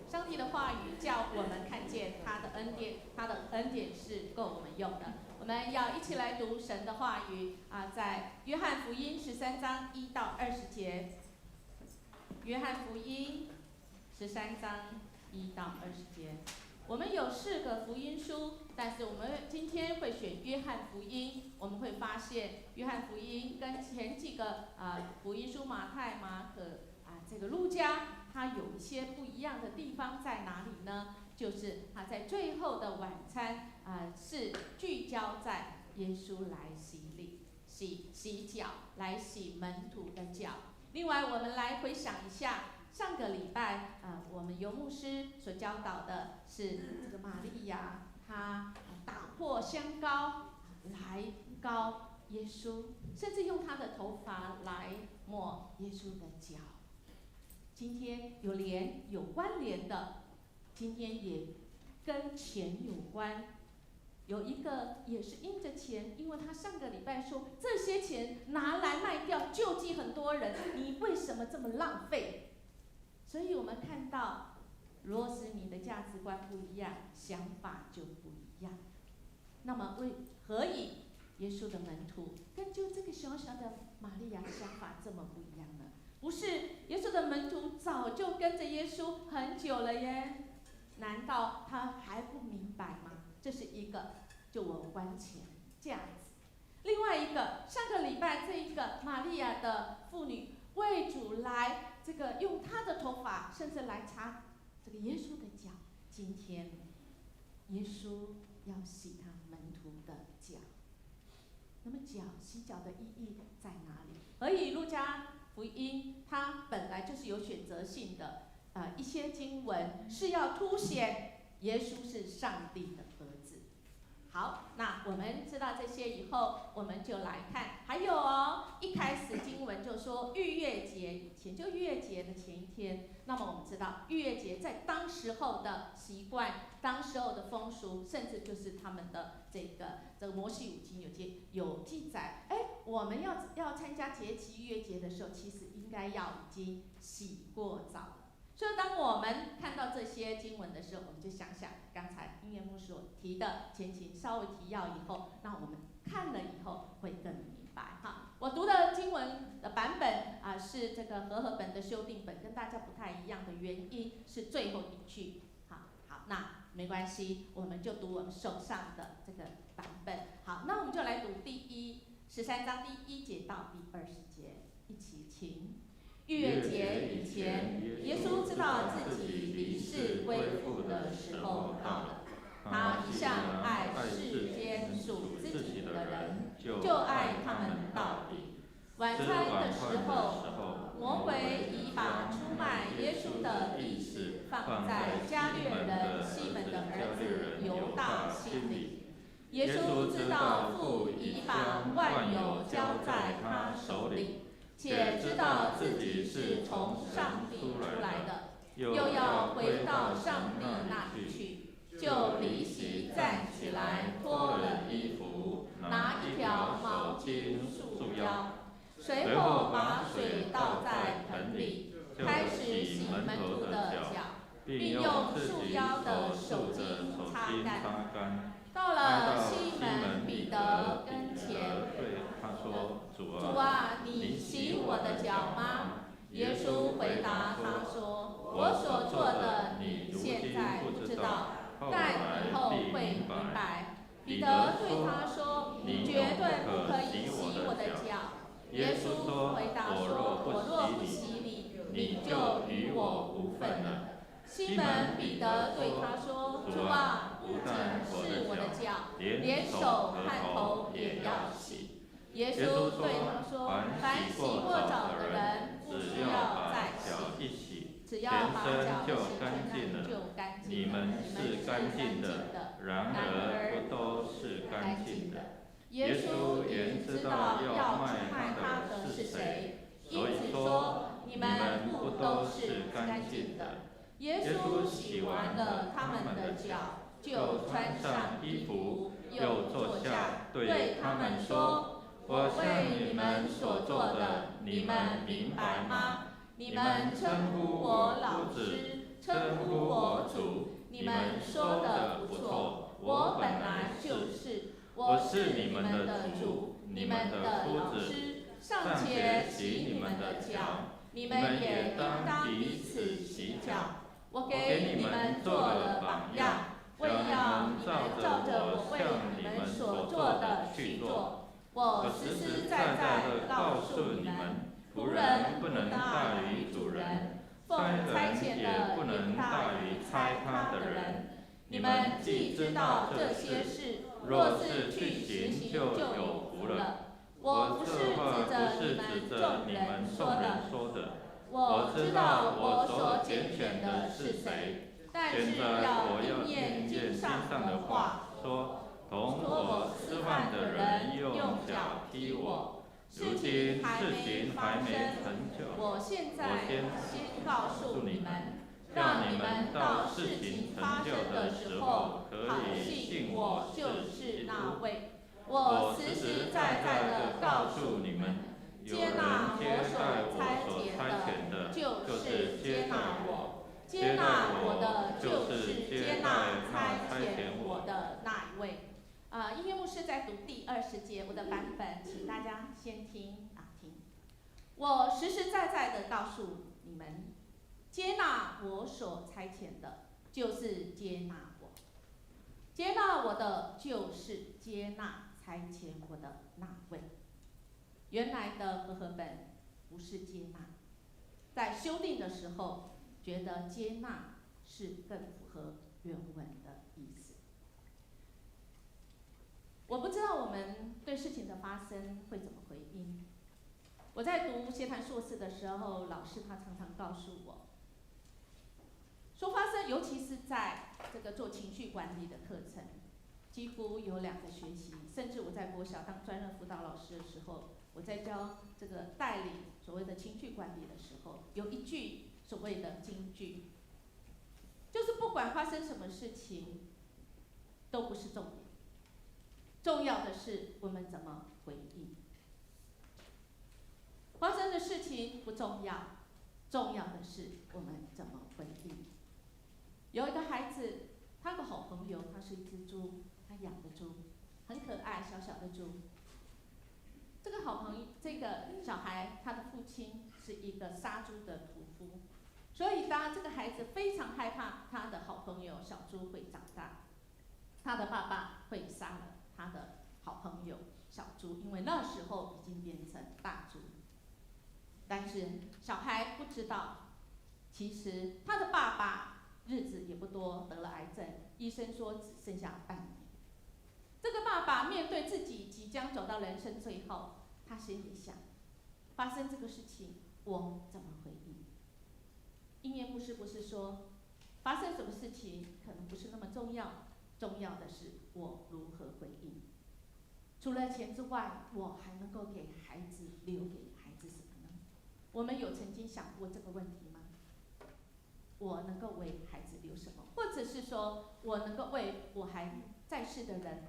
上帝的话语叫我们看见他的恩典，他的恩典是够我们用的。我们要一起来读神的话语在约翰福音13章1到20节。约翰福音13章1到20节。我们有4个福音书，但是我们今天会选约翰福音。我们会发现约翰福音跟前几个福音书马太、马可这个路加，它有一些不一样的地方在哪里呢？就是它在最后的晚餐是聚焦在耶稣来洗脚，来洗门徒的脚。另外，我们来回想一下。上个礼拜我们游牧师所教导的是这个玛利亚，她打破香膏来膏耶稣，甚至用她的头发来抹耶稣的脚。今天有关联的，今天也跟钱有关。有一个也是因着钱，因为他上个礼拜说这些钱拿来卖掉救济很多人，你为什么这么浪费？所以我们看到，若是你的价值观不一样，想法就不一样。那么何以耶稣的门徒跟就这个小小的玛利亚的想法这么不一样呢？不是耶稣的门徒早就跟着耶稣很久了耶，难道他还不明白吗？这是一个就我观钱价值。另外一个，上个礼拜这一个玛利亚的妇女为主来这个用她的头发，甚至来擦这个耶稣的脚。今天，耶稣要洗他门徒的脚。那么洗脚的意义在哪里？所以路加福音它本来就是有选择性的，一些经文是要凸显耶稣是上帝的儿子。好，那我们知道这些以后，我们就来看，还有一开始经文就说逾越节以前，就逾越节的前一天。那么我们知道逾越节在当时候的习惯、当时候的风俗，甚至就是他们的这个摩西五经有记载。我们要参加节期逾越节的时候，其实应该要已经洗过澡了。所以当我们看到这些经文的时候，我们就想想刚才音乐牧师所提的前情，稍微提要以后，那我们看了以后会更明白哈。我读的经文的版本是这个和合本的修订本，跟大家不太一样的原因是最后一句。好，那没关系，我们就读我们手上的这个版本。好，那我们就来读13章第1节到第20节，一起请。逾越节以前，耶稣知道自己离世归父的时候到了。他一向爱世间属自己的人，就爱他们到底。晚餐的时候，魔鬼已把出卖耶稣的意思放在加略人西门的儿子犹大心里。耶稣知道父已把万有交在他手里，且知道自己是从上帝出来的，又要回到上帝那里去，就离席站起来，脱了衣服，拿一条毛巾束腰，随后把水倒在盆里，开始洗门徒的脚，并用束腰的手巾擦干。到了西门彼得跟前，对他说：“主啊，你洗我的脚吗？”耶稣回答他说：“我所做的你现在不知道，但以后会明白。”彼得对他说：“你绝对不可以洗我的脚。”耶稣回答说：“我若不洗你，你就与我无分了。”西门彼得对他说：“主啊，不仅是我的脚，连手和头也要洗。”耶稣对他说：“凡洗过澡的人，不需要再洗，只要把脚洗干净了，就干净了。你们是干净的，然而不都是干净的。”耶稣也知道要出卖他的是谁，因此说：“你们不都是干净的。”耶稣洗完了他们的脚，就穿上衣服，又坐下，对他们说：“我为你们所做的，你们明白吗？你们称呼我老师，称呼我主，你们说的不错，我本来就是。我是你们的主，你们的老师，尚且洗你们的脚，你们也应当彼此洗脚。我给你们做了榜样，为要你们照着我为你们所做的去做。我实实在在地告诉你们，仆人不能大于主人，奉差遣的也大于差他的人。你们既知道这些事，若是去行，就有福了。我不是指着你们众人说的。我知道我所拣选的是谁，但是要应验经上的话，说：“同我吃饭的人用脚踢我。”如今事情还没成就，我现在先告诉你们，让你们到事情发生的时候，好信我就是那位。我实实在在地告诉你们。接纳我所差遣的，就是接纳我；接纳我的，就是接纳差遣我的那一位。音乐牧师在读第20节，我的版本，请大家先听。我实实在在地告诉你们，接纳我所差遣的，就是接纳我；接纳我的，就是接纳差遣我的那位。原来的和合本不是接纳，在修订的时候觉得接纳是更符合原文的意思。我不知道我们对事情的发生会怎么回应。我在读协谈硕士的时候，老师他常常告诉我，说发生，尤其是在这个做情绪管理的课程，几乎有2个学期，甚至我在国小当专任辅导老师的时候，我在教这个带领所谓的情绪管理的时候，有一句所谓的金句，就是不管发生什么事情，都不是重点，重要的是我们怎么回应。发生的事情不重要，重要的是我们怎么回应。有一个孩子，他的好朋友，他是一只猪，他养的猪，很可爱，小小的猪。这个好朋友，这个小孩，他的父亲是一个杀猪的屠夫，所以当这个孩子非常害怕他的好朋友小猪会长大，他的爸爸会杀了他的好朋友小猪，因为那时候已经变成大猪。但是小孩不知道，其实他的爸爸日子也不多，得了癌症，医生说只剩下半年。这个爸爸面对自己即将走到人生最后，他心里想：发生这个事情，我怎么回应？应验牧师不是说，发生什么事情可能不是那么重要，重要的是我如何回应。除了钱之外，我还能够给孩子留给孩子什么呢？我们有曾经想过这个问题吗？我能够为孩子留什么，或者是说我能够为我还在世的人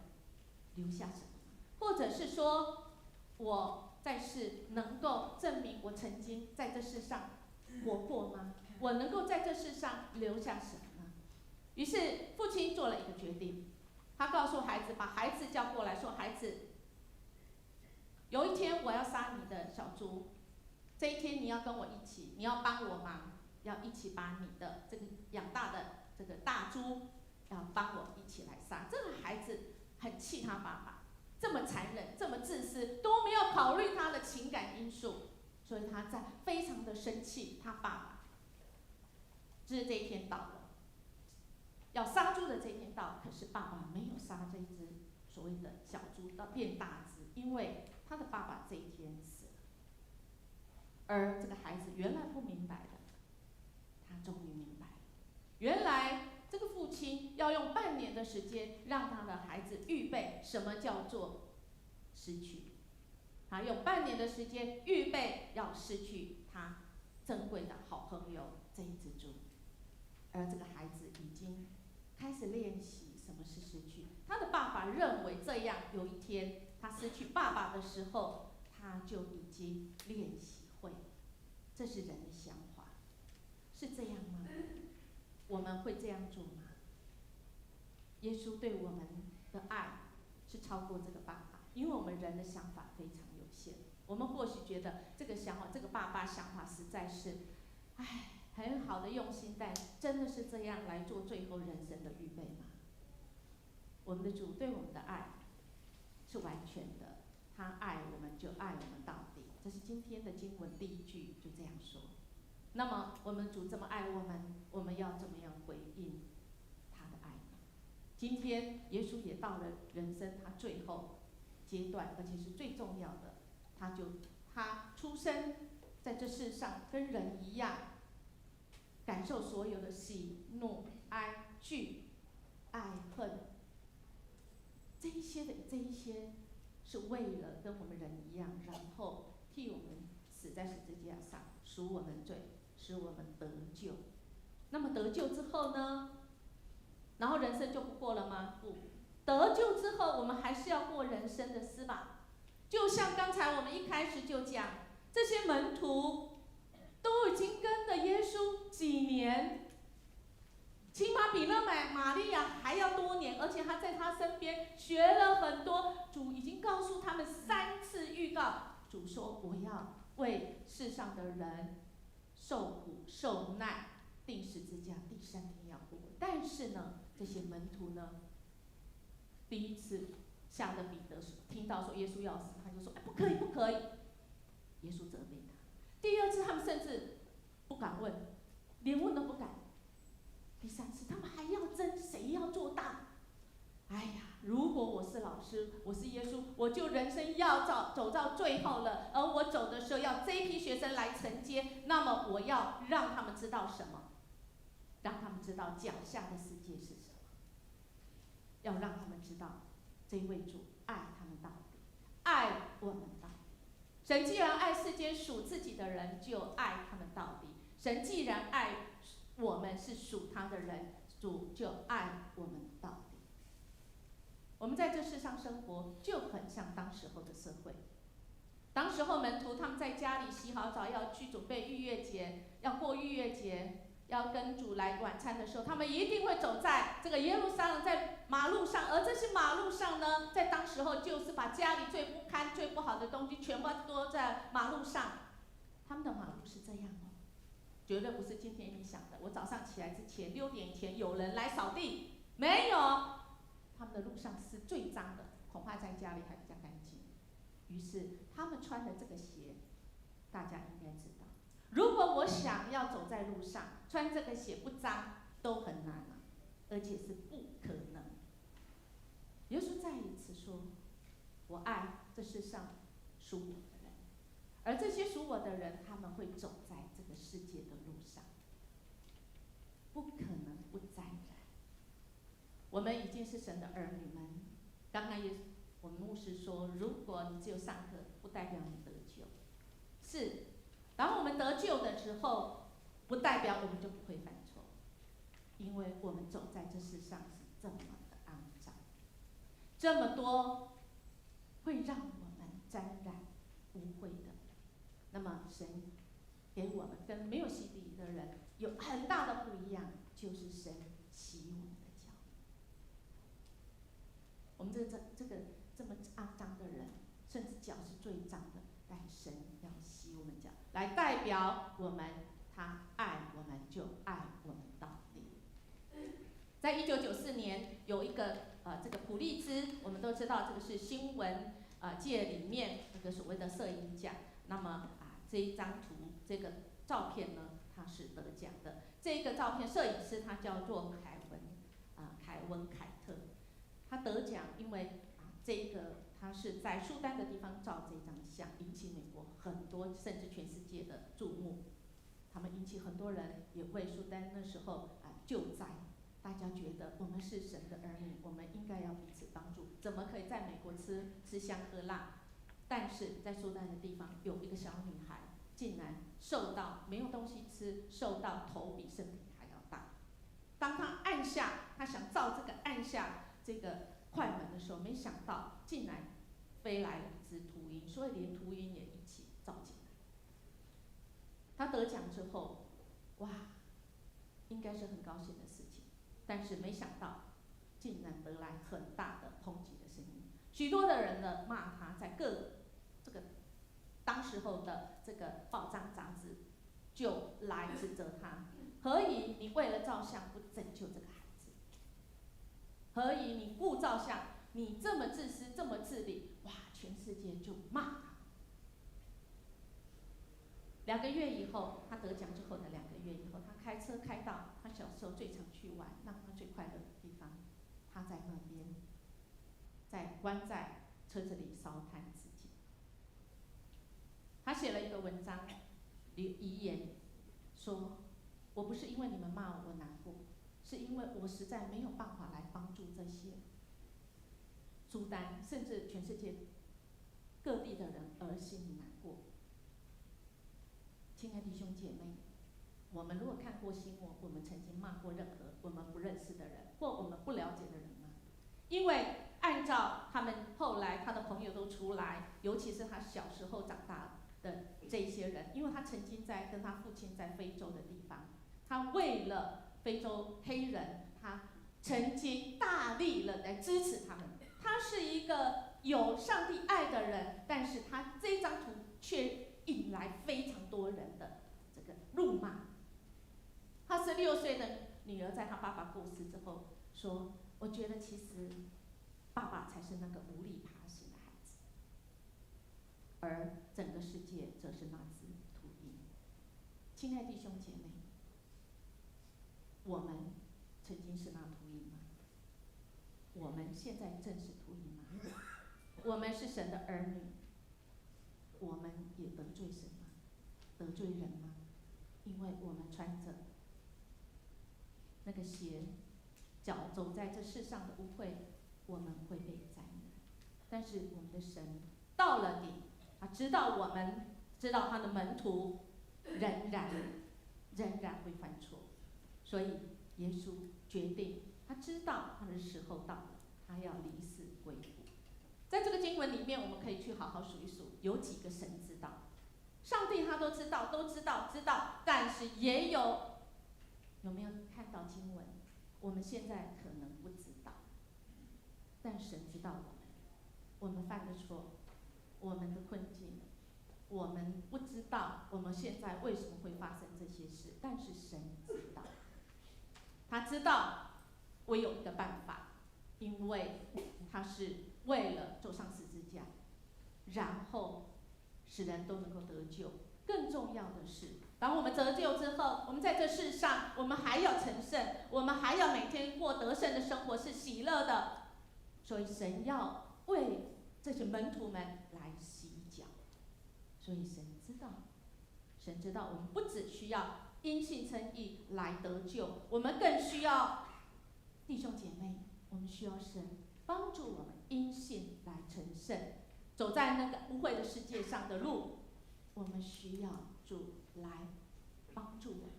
留下什么，或者是说我在世能够证明我曾经在这世上活过吗？我能够在这世上留下什么呢？于是父亲做了一个决定，他告诉孩子，把孩子叫过来说：孩子，有一天我要杀你的小猪，这一天你要跟我一起，你要帮我忙，要一起把你的这个养大的这个大猪，要帮我一起来杀。这个孩子很气他爸爸，这么残忍，这么自私，都没有考虑他的情感因素，所以他在非常的生气他爸爸。只是这一天到了，要杀猪的这一天到了，可是爸爸没有杀这一只所谓的小猪到变大只，因为他的爸爸这一天死了。而这个孩子原来不明白的，他终于明白了，原来这个父亲要用半年的时间让他的孩子预备什么叫做失去，他用半年的时间预备要失去他珍贵的好朋友这一只猪。而这个孩子已经开始练习什么是失去。他的爸爸认为这样有一天他失去爸爸的时候，他就已经练习会了。这是人的想法，是这样吗？我们会这样做吗？耶稣对我们的爱是超过这个爸爸，因为我们人的想法非常有限。我们或许觉得这个想法，这个爸爸想法实在是，很好的用心，但真的是这样来做最后人生的预备吗？我们的主对我们的爱是完全的，他爱我们就爱我们到底。这是今天的经文第一句就这样说。那么我们主这么爱我们，我们要怎么样回应他的爱呢？今天耶稣也到了人生他最后阶段，而且是最重要的，他出生在这世上跟人一样，感受所有的喜怒哀惧爱恨，这一些是为了跟我们人一样，然后替我们死在十字架上，赎我们罪，使我们得救。那么得救之后呢？然后人生就不过了吗？不，得救之后我们还是要过人生的诗吧。就像刚才我们一开始就讲，这些门徒都已经跟了耶稣几年，起码比那玛利亚还要多年，而且他在他身边学了很多。主已经告诉他们3次预告，主说我要为世上的人受苦受难，钉十字架，第3天要复活。但是呢，这些门徒呢，第一次吓得彼得听到说耶稣要死，他就说：“哎，不可以，不可以！”耶稣责备他。第二次，他们甚至不敢问，连问都不敢。第三次，他们还要争谁要做大。哎呀，如果我是老师，我是耶稣，我就人生要走到最后了，而我走的时候要这一批学生来承接，那么我要让他们知道什么？让他们知道脚下的世界是什么？要让他们知道，这位主爱他们到底，爱我们到底。神既然爱世间属自己的人，就爱他们到底。神既然爱我们是属他的人，主就爱我们到底。我们在这世上生活，就很像当时候的社会。当时候门徒他们在家里洗好澡，要去准备逾越节，要过逾越节，要跟主来晚餐的时候，他们一定会走在这个耶路撒冷，在马路上。而这些马路上呢，在当时候就是把家里最不堪、最不好的东西全部都在马路上。他们的马路是这样哦，绝对不是今天你想的。我早上起来之前6点以前有人来扫地，没有。他们的路上是最脏的，恐怕在家里还比较干净。于是他们穿的这个鞋，大家应该知道。如果我想要走在路上，穿这个鞋不脏都很难啊，而且是不可能。耶稣再一次说：“我爱这世上属我的人，而这些属我的人，他们会走在这个世界的路上，不可能不沾染。”我们已经是神的儿女们。刚刚我们牧师说，如果你只有上课，不代表你得救。是，当我们得救的时候，不代表我们就不会犯错，因为我们走在这世上是这么的肮脏，这么多会让我们沾染污秽的。那么神给我们跟没有洗礼的人有很大的不一样，就是神洗我们的脚。我们这个这么肮脏的人，甚至脚是最脏的，但神要洗我们脚，来代表我们，他爱我们就爱我们到底。在1994年有一个这个普利兹，我们都知道这个是新闻界里面这个所谓的摄影奖。那么这一张图这个照片呢，它是得奖的。这个照片摄影师他叫做凯文凯特。他得奖，因为这个他是在苏丹的地方照这张相，引起美国很多甚至全世界的注目。他们引起很多人也为苏丹那时候救灾，大家觉得我们是神的儿女，我们应该要彼此帮助，怎么可以在美国吃香喝辣？但是在苏丹的地方有一个小女孩，竟然瘦到没有东西吃，瘦到头比身体还要大。当他按下，他想照这个按下这个快门的时候，没想到竟然飞来了一只秃鹰，所以连秃鹰也一起照进来。他得奖之后，哇，应该是很高兴的事情，但是没想到竟然得来很大的抨击的声音。许多的人呢骂他，在这个当时候的这个报章杂志就来指责他：何以你为了照相不拯救这个孩子？何以你不照相？你这么自私，这么自利，哇！全世界就骂他。2个月以后，他得奖之后的2个月以后，他开车开到他小时候最常去玩、让他最快乐的地方，他在那边，关在车子里烧炭自己。他写了一个文章，遗言说：“我不是因为你们骂我难过，是因为我实在没有办法来帮助这些苏丹，甚至全世界各地的人而心里难过。”亲爱的弟兄姐妹，我们如果看过新闻，我们曾经骂过任何我们不认识的人或我们不了解的人吗？因为按照他们后来他的朋友都出来，尤其是他小时候长大的这些人，因为他曾经跟他父亲在非洲的地方，他为了非洲黑人，他曾经大力的来支持他们。他是一个有上帝爱的人，但是他这张图却引来非常多人的这个辱骂。他16岁的女儿在他爸爸过世之后说：“我觉得其实爸爸才是那个无力爬行的孩子，而整个世界则是那只秃鹰。亲爱的弟兄姐妹，我们曾经是那秃鹰吗？我们现在正是秃鹰吗？我们是神的儿女，我们也得罪神吗？得罪人吗？因为我们穿着那个鞋，脚走在这世上的污秽，我们会被沾染。但是我们的神到了底，他知道我们，知道他的门徒仍然会犯错，所以耶稣决定，他知道他的时候到了，他要离世归父。在这个经文里面，我们可以去好好数一数，有几个神知道？上帝他都知道，但是也有没有看到经文？我们现在可能不知道，但神知道我们犯的错，我们的困境，我们不知道我们现在为什么会发生这些事，但是神知道，他知道唯有一个办法，因为他是为了走上十字架，然后使人都能够得救。更重要的是，当我们得救之后，我们在这世上，我们还要成圣，我们还要每天过得胜的生活，是喜乐的。所以神要为这些门徒们来洗脚，所以神知道我们不只需要因信称义来得救，我们更需要弟兄姐妹，我们需要神帮助我们因信来成圣，走在那个污秽的世界上的路，我们需要主来帮助我们，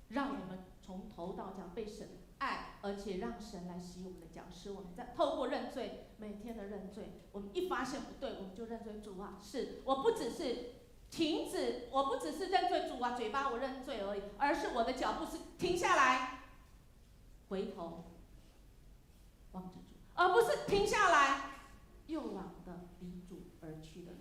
让我们从头到脚被神爱，而且让神来洗我们的脚，使我们在透过认罪，每天的认罪，我们一发现不对，我们就认罪，主啊，是我不只是停止，我不只是认罪，主啊，嘴巴我认罪而已，而是我的脚步是停下来，回头望着主，而不是停下来又往的离主而去的路。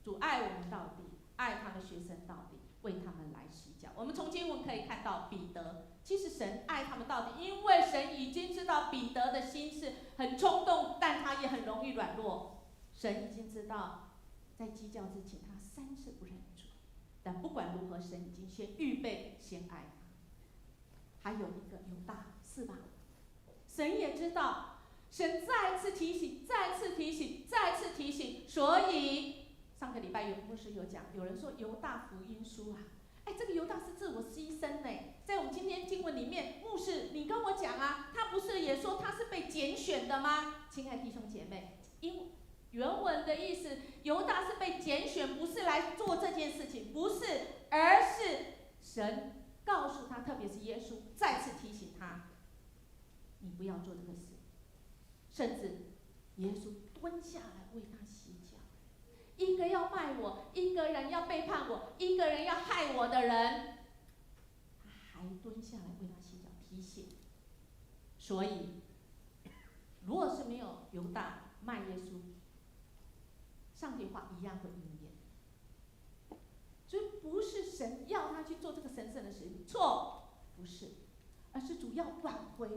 主爱我们到底，爱他的学生到底，为他们来洗脚。我们从经文可以看到彼得，其实神爱他们到底，因为神已经知道彼得的心是很冲动，但他也很容易软弱。神已经知道，在鸡叫之前他3次不认主，但不管如何，神已经先预备，先爱他。还有一个犹大，是吧？神也知道，神再次提醒，所以上个礼拜有牧师有讲，有人说犹大福音书啊，这个犹大是自我牺牲呢。在我们今天经文里面，牧师你跟我讲啊，他不是也说他是被拣选的吗？亲爱的弟兄姐妹，因原文的意思，犹大是被拣选，不是来做这件事情，不是，而是神告诉他，特别是耶稣再次提醒他，你不要做这个事，甚至耶稣蹲下来为他洗脚。一个要卖我，一个人要背叛我，一个人要害我的人，他还蹲下来为他洗脚，提醒。所以，如果是没有犹大卖耶稣，上帝话一样会应验。所以不是神要他去做这个神圣的事情，错，不是，而是主要挽回。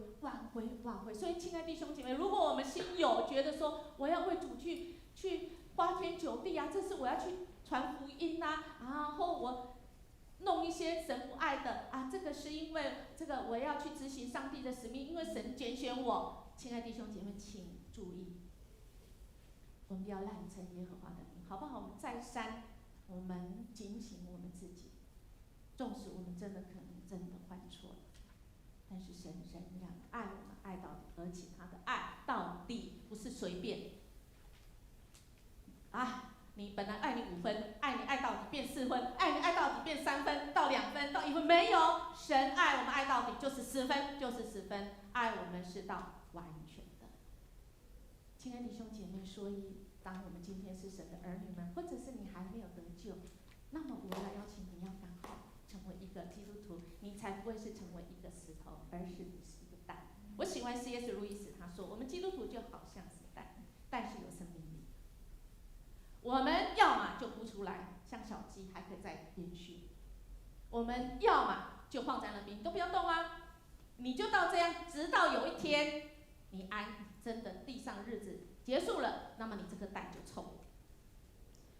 所以，亲爱的弟兄姐妹，如果我们心有觉得说，我要为主去花天酒地啊，这是我要去传福音啊，然后我弄一些神不爱的啊，这个是因为这个我要去执行上帝的使命，因为神拣选我。亲爱的弟兄姐妹，请注意，我们不要滥称耶和华的名，好不好？我们再三，我们警醒我们自己，纵使我们真的可能真的犯错了，但是神仍然爱我们，爱到底，而且他的爱到底不是随便。你本来爱你5分，爱你爱到底变4分，爱你爱到底变3分到2分到1分，没有，神爱我们爱到底就是10分，爱我们是到完全的。亲爱的弟兄姐妹，所以当我们今天是神的儿女们，或者是你还没有得救，那么我要邀请你要赶快成为一个基督徒，你才不会是成为一个石头，而是你是一个蛋。我喜欢 C.S. 路易斯他说，我们基督徒就好像是蛋，但是有生命力。我们要么就孵出来，像小鸡还可以再延续；我们要么就放在那边，你都不要动啊，你就到这样，直到有一天你真的地上日子结束了，那么你这颗蛋就臭了。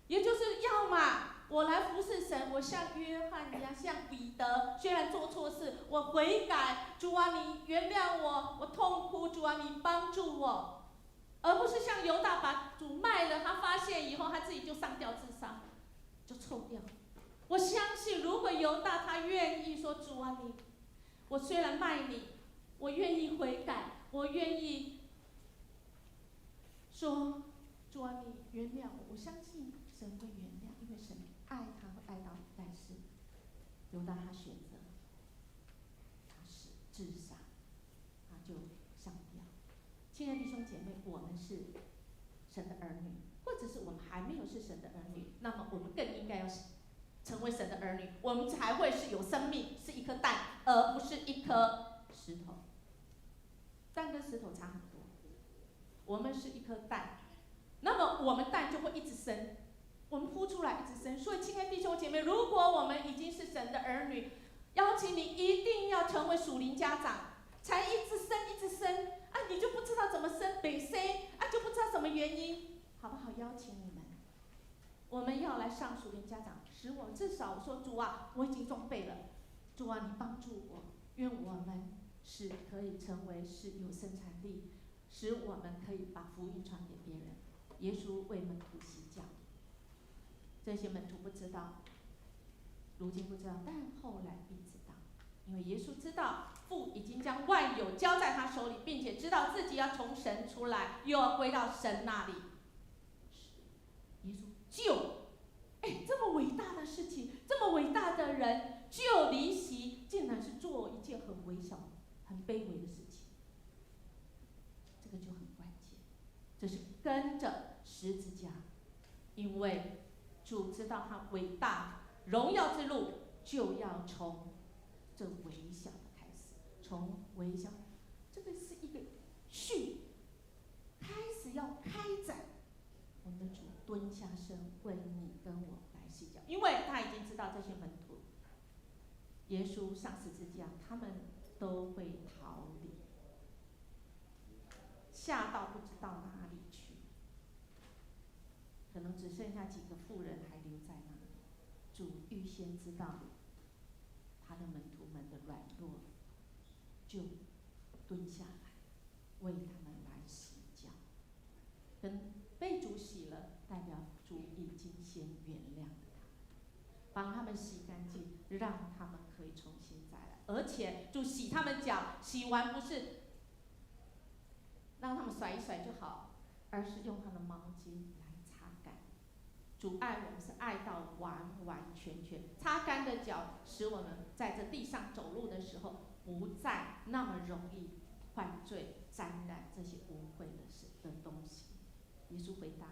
也就是要嘛，我来服侍神，我像约翰一样，像彼得，虽然做错事，我悔改，主啊，你原谅我，我痛哭，主啊，你帮助我，而不是像犹大把主卖了，他发现以后，他自己就上吊自杀，就臭掉。我相信，如果犹大他愿意说，主啊，我虽然卖你，我愿意悔改，我愿意说，主啊，你原谅我，我相信神会原谅，因为神爱他会爱到底。但是犹大他选择，他是自杀，他就上吊。亲爱的弟兄姐妹，我们是神的儿女，或者是我们还没有是神的儿女，那么我们更应该要成为神的儿女，我们才会是有生命，是一颗蛋，而不是一颗石头。蛋跟石头差很多，我们是一颗蛋，那么我们蛋就会一直生，我们孵出来一直生。所以，亲爱的弟兄姐妹，如果我们已经是神的儿女，邀请你一定要成为属灵家长，才一直生一直生啊，你就不知道怎么生，北生啊就不知道什么原因，好不好？邀请你们，我们要来上属灵家长，使我至少我说主啊，我已经装备了，主啊，你帮助我，愿我们是可以成为是有生产力，使我们可以把福音传给别人。耶稣为门徒洗脚，这些门徒不知道，如今不知道，但后来必知道，因为耶稣知道父已经将万有交在他手里，并且知道自己要从神出来，又要归到神那里。耶稣这么伟大的事情，这么伟大的人，就离席，竟然是做一件很微小、很卑微的事情，这个就很关键。这是跟着十字架，因为主知道他伟大荣耀之路就要从这微小的开始，从微小，这个是一个序，开始要开展。我们的主蹲下身为你跟我来洗脚，因为他已经知道这些门徒，耶稣上十字架，他们都会逃离，吓到不知道哪里去，可能只剩下几个妇人还留在那里。主预先知道他的门徒们的软弱，就蹲下来为他们来洗脚，跟被主洗了，代表主已经先原谅了他们，帮他们洗干净，让他们可以重新再来。而且主洗他们脚，洗完不是让他们甩一甩就好，而是用他的毛巾来擦干。主爱我们是爱到完完全全，擦干的脚，使我们在这地上走路的时候，不再那么容易犯罪、沾染这些污秽的东西。耶稣回答：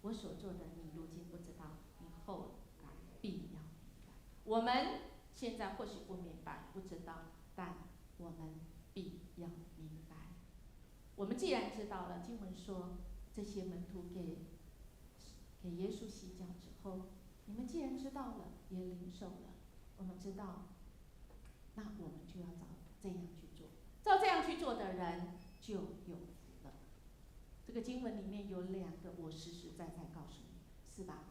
我所做的，你如今不知道，你后来必要明白。我们现在或许不明白、不知道，但我们必要明白。我们既然知道了，经文说这些门徒给耶稣洗脚之后，你们既然知道了，也领受了，我们知道，那我们就要照这样去做。照这样去做的人就有福了。这个经文里面有两个，我实实在在告诉你，是吧？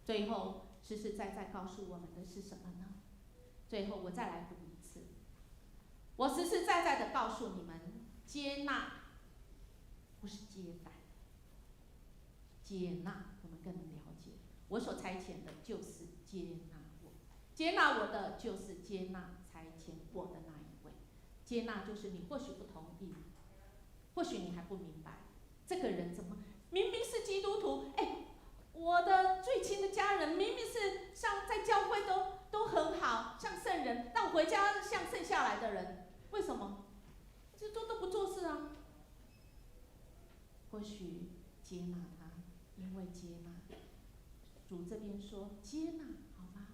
最后实实在在告诉我们的是什么呢？最后我再来读一次，我实实在在的告诉你们，接纳不是接待，接纳我们更能了解，我所差遣的就是接纳我，接纳我的就是接纳差遣我的那一位。接纳就是你或许不同意，或许你还不明白，这个人怎么明明是基督徒，我的最亲的家人明明是像在教会都很好，像圣人，但我回家像剩下来的人，为什么？这都不做事啊。或许接纳他，因为接纳，主这边说接纳，好吗？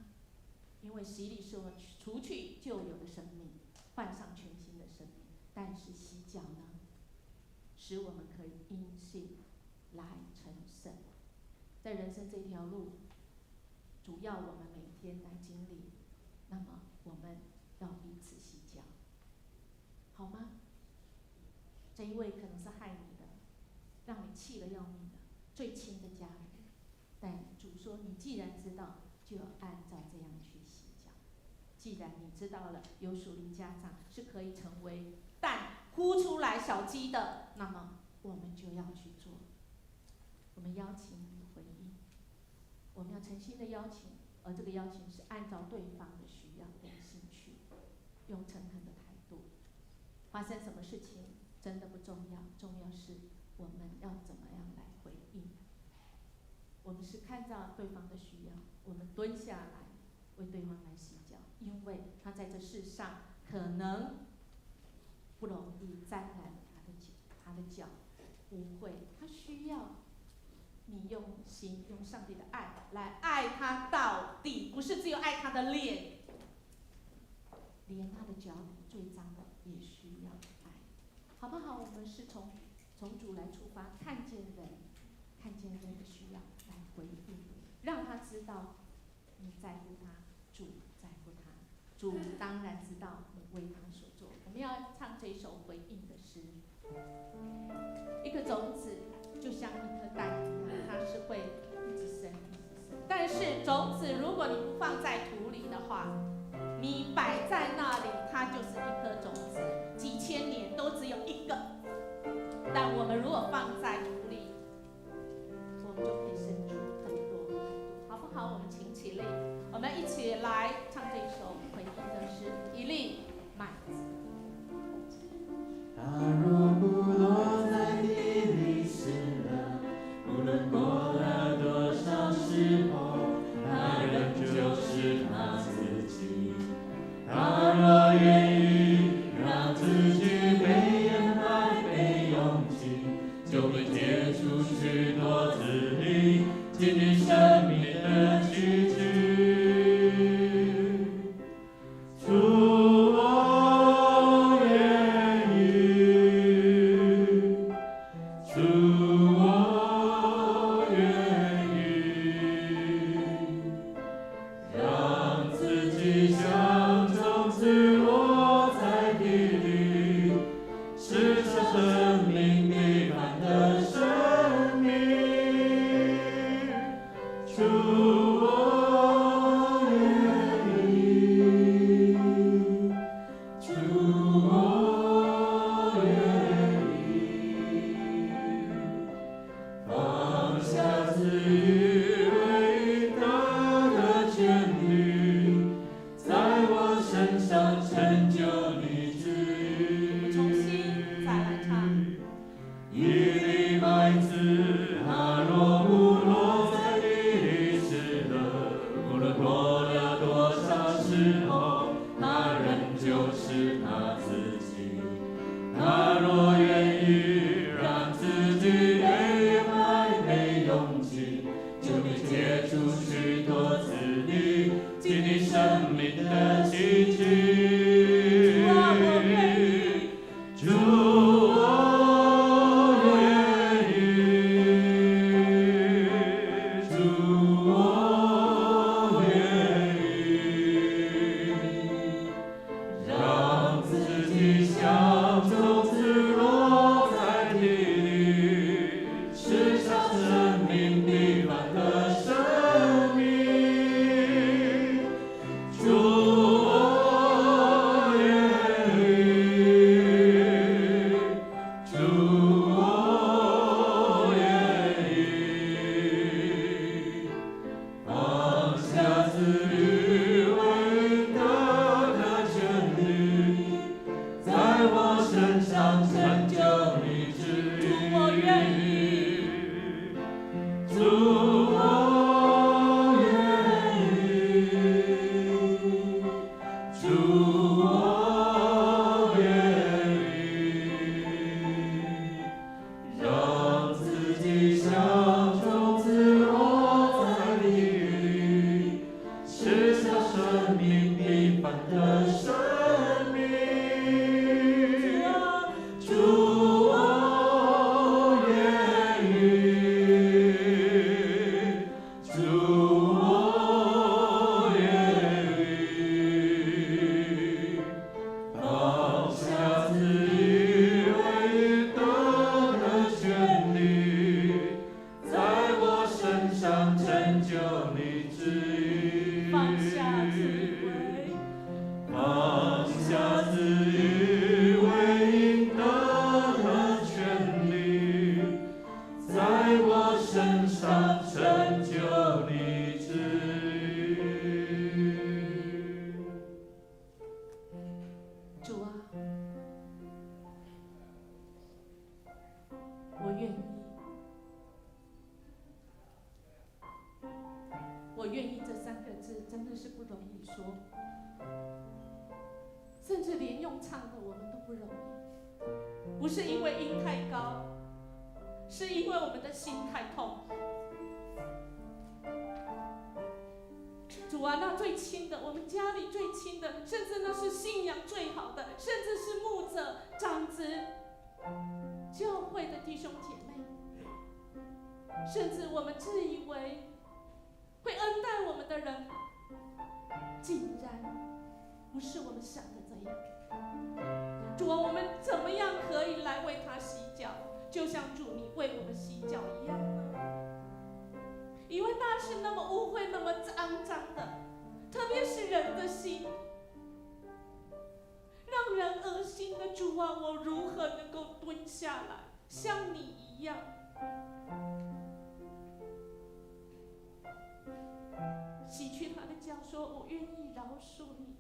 因为洗礼是我们除去旧有的生命，换上全新的生命。但是洗脚呢，使我们可以因信来成圣。在人生这条路，主要我们每天来经历，那么我们要彼此洗脚，好吗？这一位可能是气了要命的最亲的家人。但主说，你既然知道，就要按照这样去洗脚。既然你知道了有属灵家长是可以成为蛋孵出来小鸡的，那么我们就要去做。我们邀请你回应，我们要诚心的邀请，而这个邀请是按照对方的需要跟兴趣，用诚恳的态度。发生什么事情真的不重要，重要是我们要怎么样来回应。我们是看到对方的需要，我们蹲下来为对方来洗脚，因为他在这世上可能不容易沾染他的脚污秽，他需要你用心用上帝的爱来爱他到底，不是只有爱他的脸，连他的脚最脏的也需要爱，好不好？我们是从主来出发，看见人的需要来回应，让他知道你在乎他，主在乎他，主当然知道你为他所做。我们要唱这首回应的诗。一颗种子就像一颗蛋一样，它是会一直生一直生。但是种子如果你不放在土里的话，你摆在那里，它就是一颗种子，几千年都只有一个。但我们如果放在土里，我们就可以生出很多很多，好不好？我们请起立，我们一起来唱这首回应的诗，一粒麦子。它若不落在地里死了，无论过了多少时候，它仍旧是它自己。它若愿意让自己被掩埋、被拥挤，就会结出许多子粒，经历生命的奇迹。是不容易说，甚至连用唱的我们都不容易。不是因为音太高，是因为我们的心太痛。主啊，那最亲的，我们家里最亲的，甚至那是信仰最好的，甚至是牧者、长子、教会的弟兄姐妹，甚至我们自以为会恩待我们的人，竟然不是我们想的这样。主啊，我们怎么样可以来为他洗脚，就像主你为我们洗脚一样呢？因为那是那么污秽、那么肮脏的，特别是人的心，让人恶心的。主啊，我如何能够蹲下来，像你一样？洗去他的脚，说我愿意饶恕你，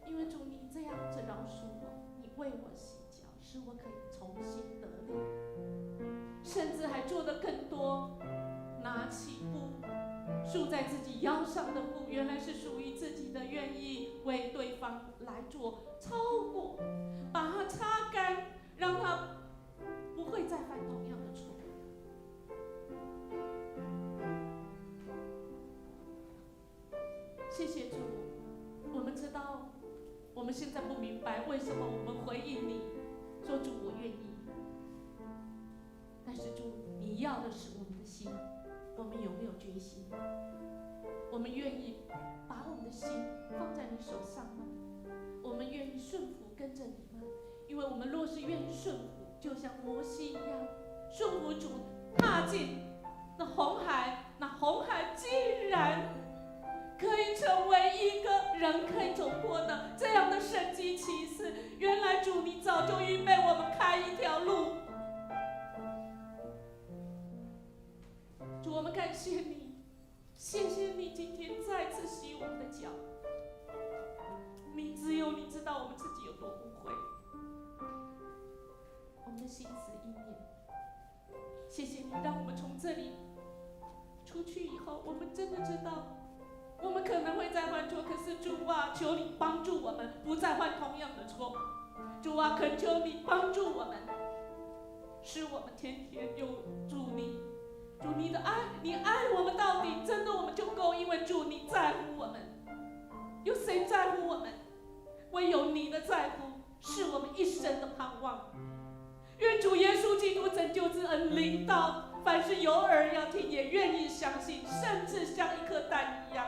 因为主你这样子饶恕我，你为我洗脚，使我可以重新得力，甚至还做得更多，拿起布束在自己腰上的布，原来是属于自己的，愿意为对方来做超过，把它擦干，让他不会再犯同样的错。谢谢主，我们知道，我们现在不明白为什么我们回应你，说主我愿意。但是主，你要的是我们的心，我们有没有决心？我们愿意把我们的心放在你手上吗？我们愿意顺服跟着你吗？因为我们若是愿意顺服，就像摩西一样，顺服主，踏进那红海，那红海竟然可以成为一个人可以走过的这样的神迹奇事。原来主你早就预备我们开一条路。主，我们感谢你，谢谢你今天再次洗我们的脚。只有你知道我们自己有多污秽，我们的心思意念。谢谢你让我们从这里出去以后，我们真的知道我们可能会再犯错，可是主啊，求你帮助我们不再犯同样的错。主啊，恳求你帮助我们，使我们天天有主你的爱，你爱我们到底，真的我们就够，因为主你在乎我们。有谁在乎我们？唯有你的在乎是我们一生的盼望。愿主耶稣基督拯救之恩临到凡是有耳要听也愿意相信，甚至像一颗蛋一样，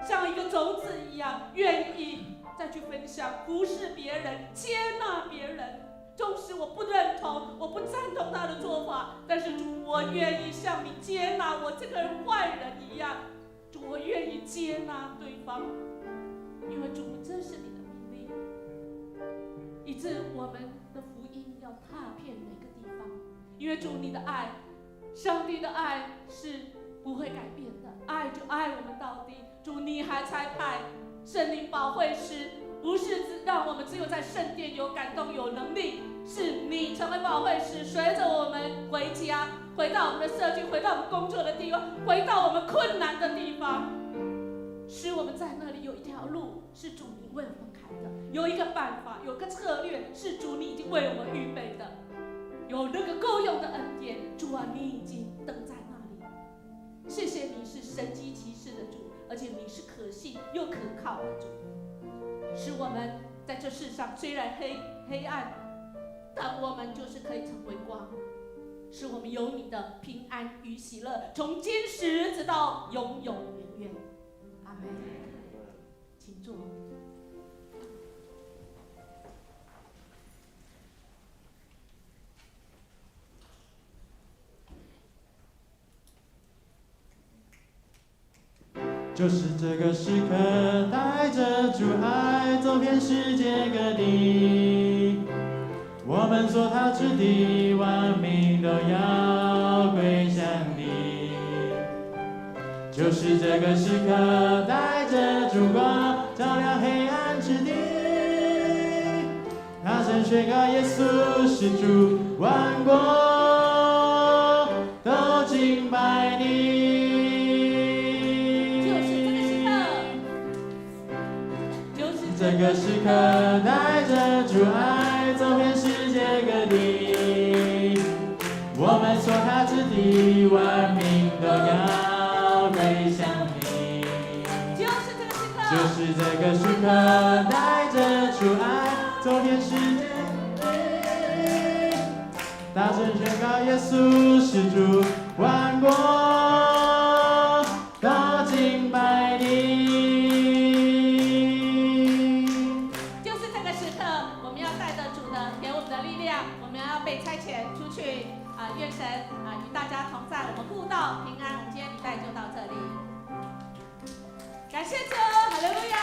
像一个种子一样，愿意再去分享，服侍别人，接纳别人。纵使我不认同，我不赞同他的做法，但是主，我愿意像你接纳我这个坏人一样。主，我愿意接纳对方，因为主，这是你的命令，以致我们的福音要踏遍每个地方。因为主，你的爱，上帝的爱是不会改变的，爱就爱我们到底。主，你还差派圣灵保惠师，不是让我们只有在圣殿有感动有能力，是你成为保惠师，随着我们回家，回到我们的社区，回到我们工作的地方，回到我们困难的地方，使我们在那里有一条路是主你为我们开的，有一个办法，有个策略是主你已经为我们预备的，有那个够用的恩典。主啊，你已经等在那里。谢谢你是神迹奇事的主，而且你是可信又可靠的主，使我们在这世上虽然黑暗，但我们就是可以成为光，使我们有你的平安与喜乐，从今时直到永永远远。阿门。请坐。就是这个时刻，带着主爱走遍世界各地。我们所踏之地，万民都要归向你。就是这个时刻，带着烛光照亮黑暗之地。大声宣告耶稣是主，万国都敬拜你。个时刻，带着主爱走遍世界各地。我们所他之地，万民都要归向你。就是这个时刻，带着主爱走遍世界各地。大声宣告耶稣是主，万国都敬拜你。就是这个时刻，我们要带着主的给我们的力量，我们要被差遣出去愿神与大家同在，我们互道平安。我们今天礼拜就到这里，感谢主，哈利路亚。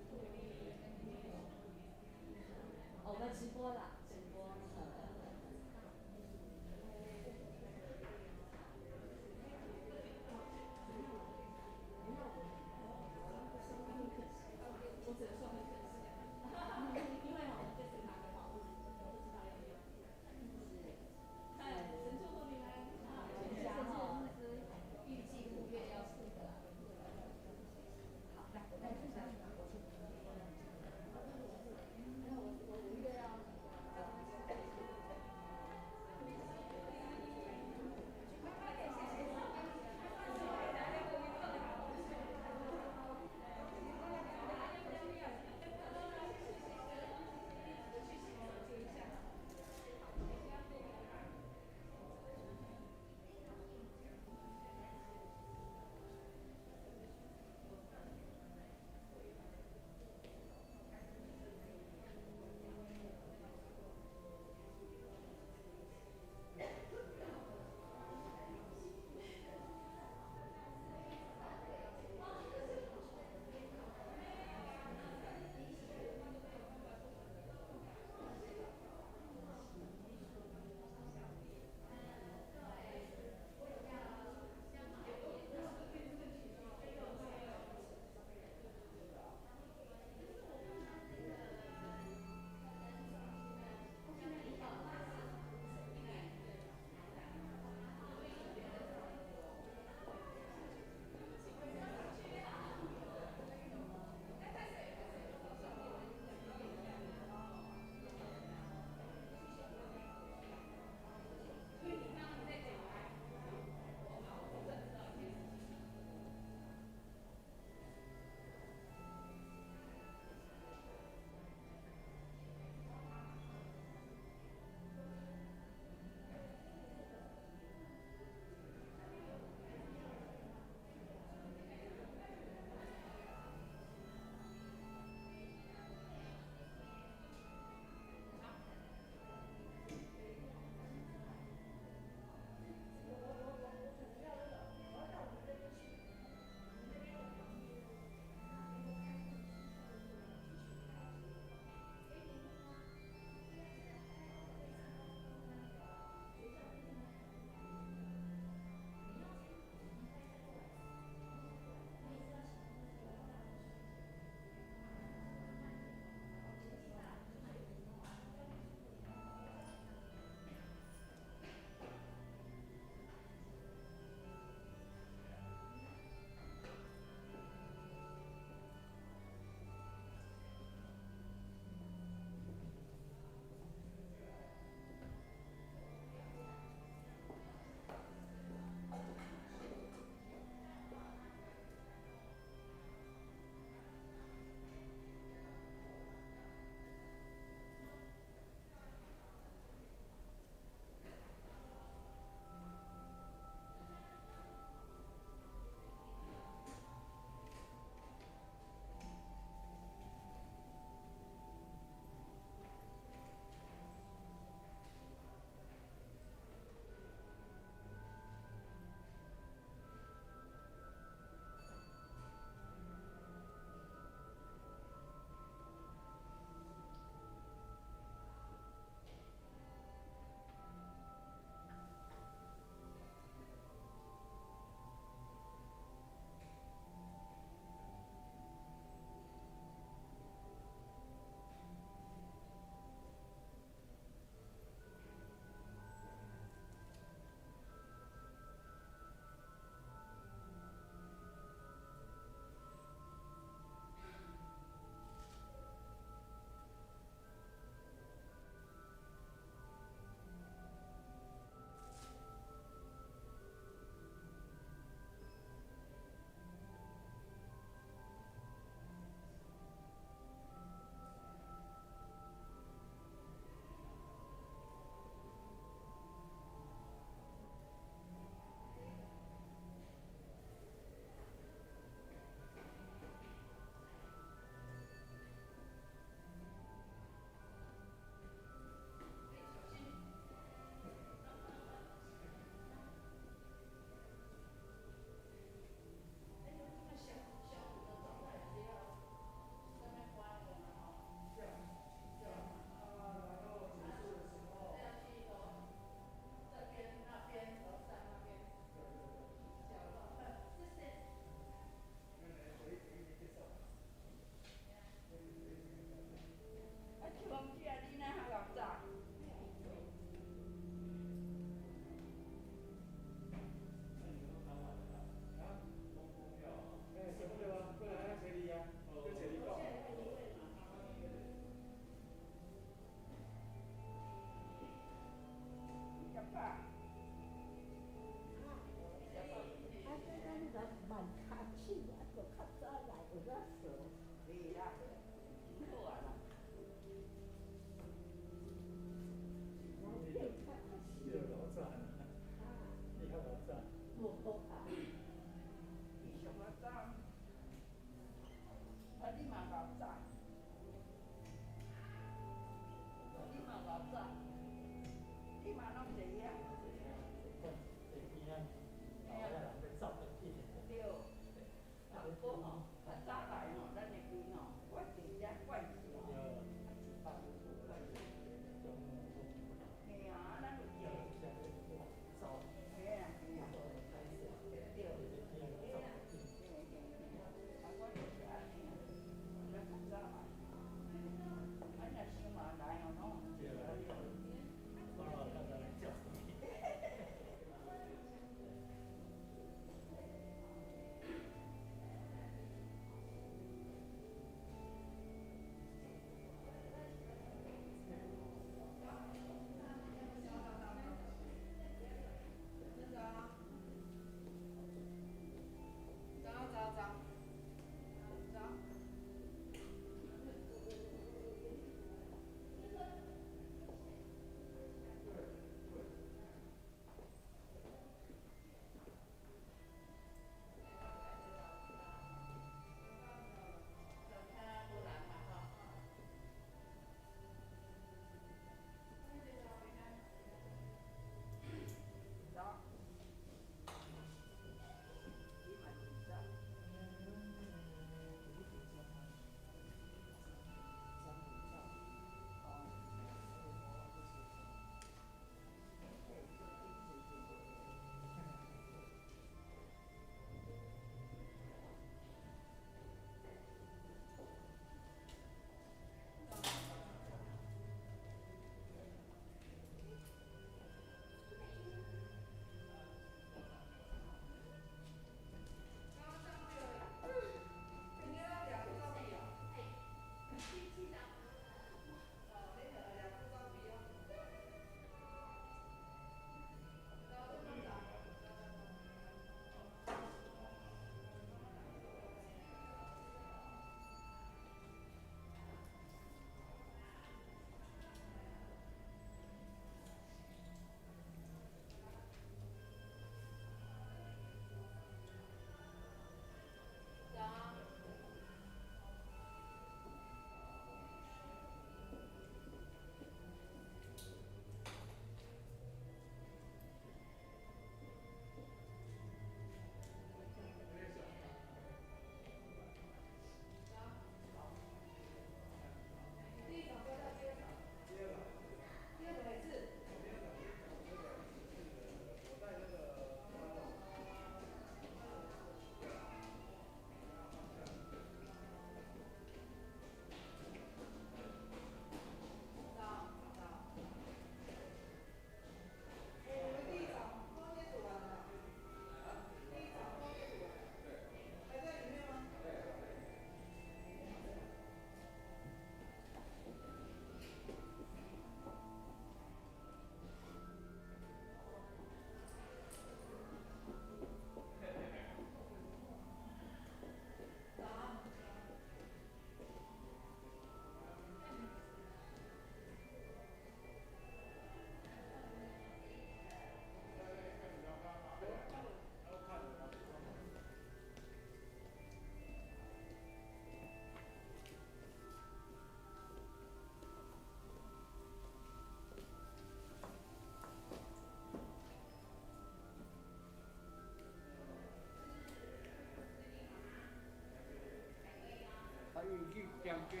去点检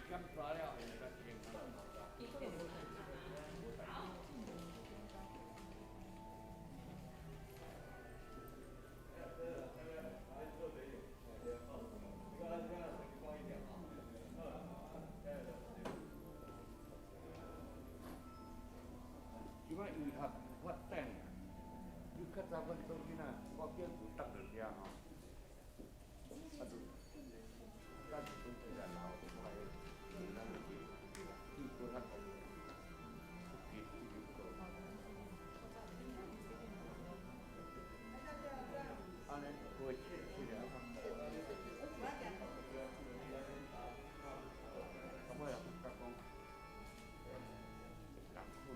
检查了，会较健康。即摆医学发展，你较早阮做囡仔，我叫有搭着遐吼，啊就，咱就做这个老快，咱就去，去过较多，去做。安尼过去了。到尾也甲讲，人困。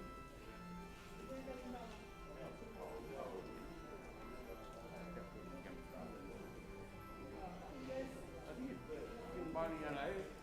18年来。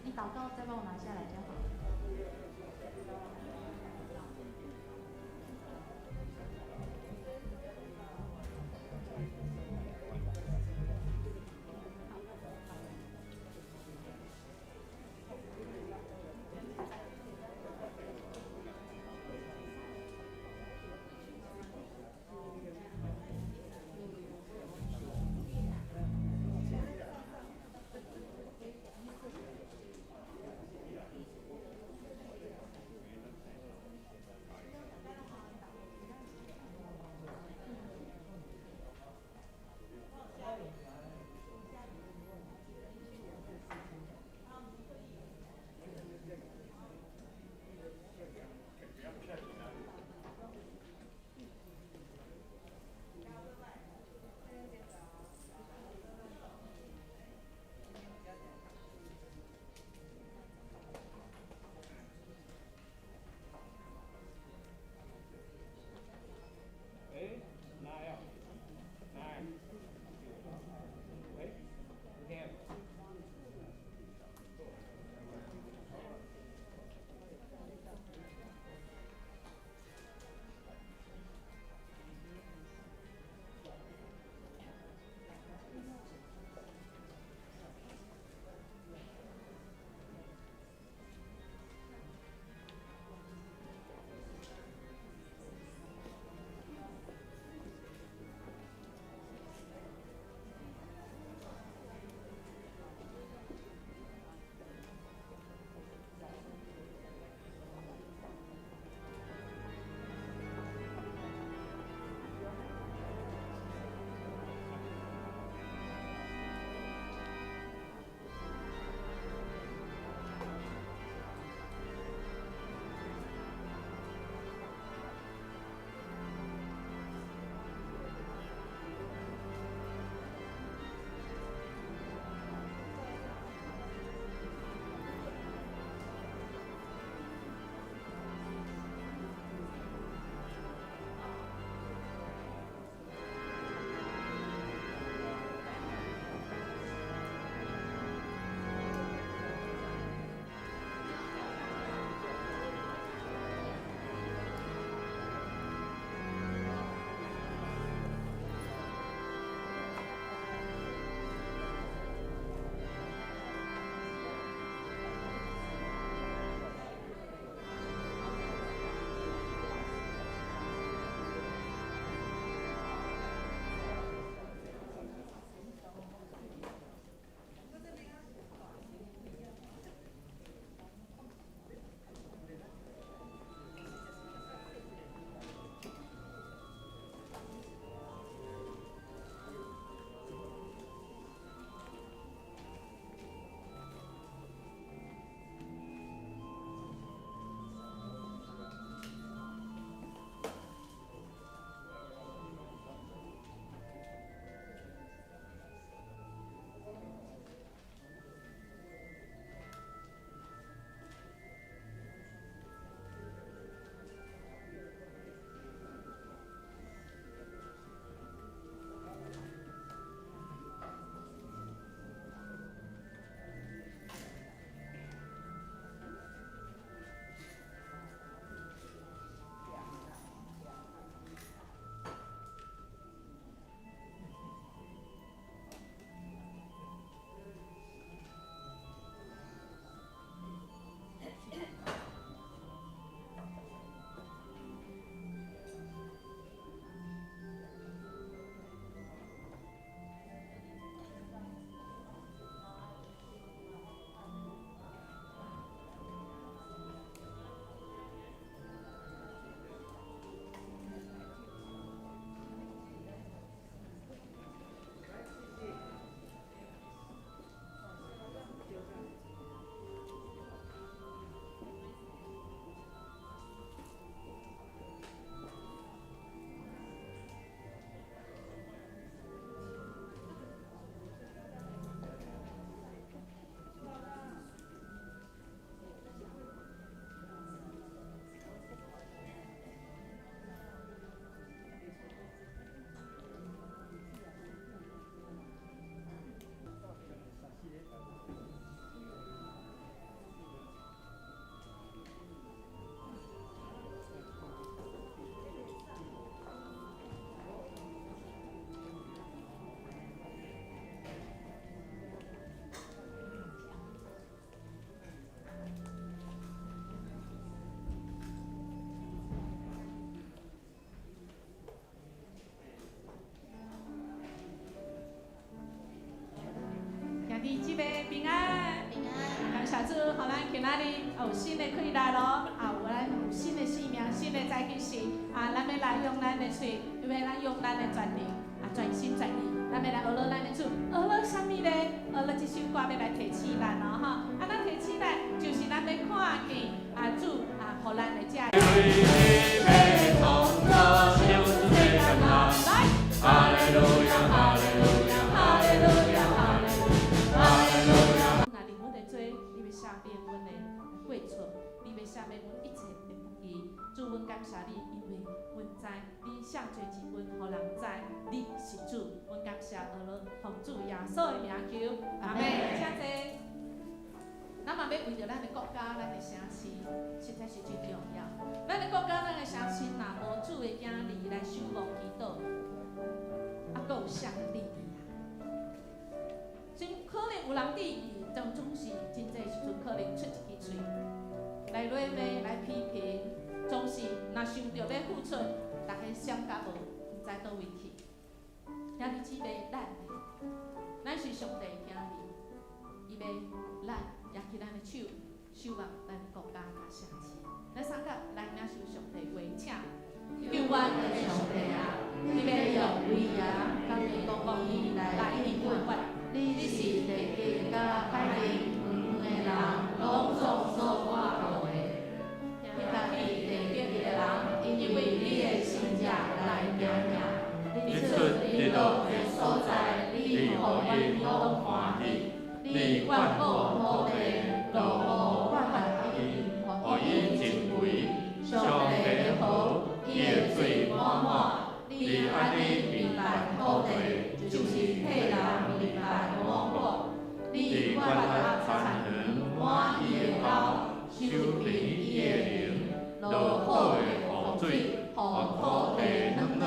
你祷告再帮我拿下来就好。你姊妹平安，平安，感谢主，互咱今仔日有新的开来咯，有咱有新的生命，新的再开始，咱要来用咱的嘴，因为咱用咱的全力，全心全意，咱要来学了咱的主，学了啥物呢？学了这首歌要来提起咱咯吼，咱提起来就是咱要看见主互咱的这。哈利路亚，哈利路亚，哈利路亚，哈利路亚，哈利路亚。那灵阮的做，你要赦免阮的过错，你要赦免阮一切的不义。主，阮感谢你，因为阮知你上罪之恩，互人知你是主。阮感谢阿罗奉主耶稣的名求，阿门。请坐。咱嘛要为着咱的国家、咱的城市，实在是最重要。咱的国家、咱的城市，若无主的囝儿来守望祈祷。阁有啥个利益真可能有人利益，但总是真济时阵可能出一支嘴来骂骂、来批评，总是若想着要付出，大家闪甲无，毋知倒位去。兄弟姊妹，咱是上帝的囝儿，伊要咱举起咱的手，守望咱的国家甲城市。咱三甲来领受上帝话，请。救阮的上帝啊！你要用威严、甲你公义来应允我。你是地基甲海里远远的人，拢总所我路的。听你地基的人，因为你的心者来行行。你出你落的所在，你互因拢欢喜。你眷顾土地，落雨万因，互因真肥。上帝的好。伊的水满满，你安尼明白土地，就是替人明白满满。你管他残痕满伊的口，修平伊的灵，落好的雨水，互土地软软，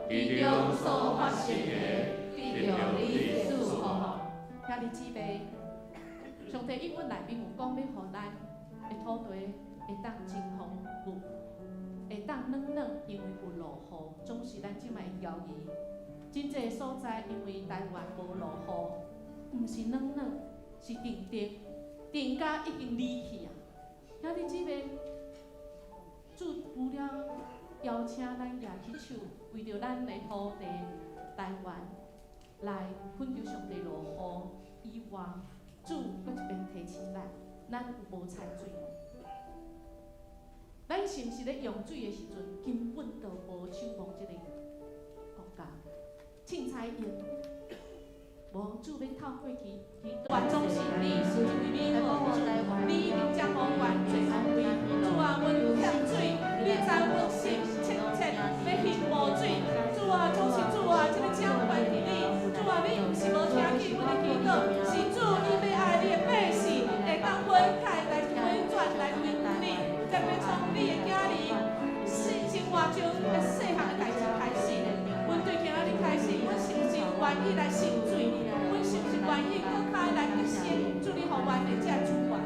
其中所发生的，得着你的祝福。兄弟姊妹，上帝伊本内面有讲要互咱的土地会当真丰富。会当软软，因为有落雨，总是咱即摆谣言。真济所在因为台湾无落雨，毋是软软，是定定，定甲已经离去啊！兄弟姊妹，主除了邀请咱举起手，为着咱的土地台湾来恳求上帝落雨以外，主搁一边提醒咱有无采水。咱是毋是咧用水的时阵，根本就无守望即个国家？凊彩用，无主要透过去，原总是你是因为你无主，你已经将无原做安慰。主啊，阮欠水，你知阮心切切要翕无水。主啊，总是主啊，即个请还伫你。主啊，你毋是无听见阮的祈祷，是主你要爱你的百姓，会当悔改来回转来归你。特别从你的囝儿生活中的细项的代志开始，阮对今仔日开始，阮是毋是愿意来信水？阮是毋是愿意搁开来决心？主你予阮的这主权，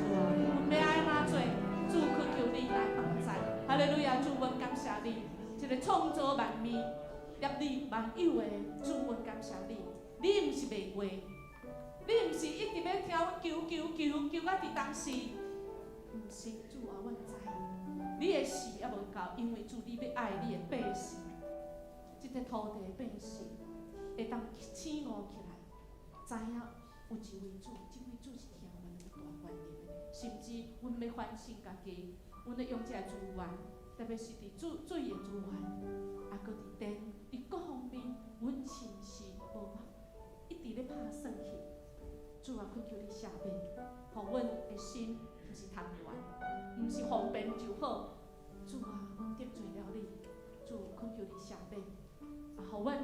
阮要安怎做？主恳求你来帮助。哈利路亚，主阮感谢你，一个创造万物、立你万有的主，阮感谢你。你毋是袂话，你毋是一直要听阮求到伫当时，毋是主啊，阮知。你的事还无够，因为主你要爱你的百姓，即个土地的百姓会当醒悟起来，知影有一位主，这位主是听阮的大愿力的，甚至阮要反省家己，阮要用这资源，特别是伫水的资源，还搁伫电，伫各方面，阮是毋是无一直咧拍算去？主啊，恳求你赦免，互阮的心毋是贪恋，毋是方便就好。主啊，阮得罪了你，主恳求你赦免，互阮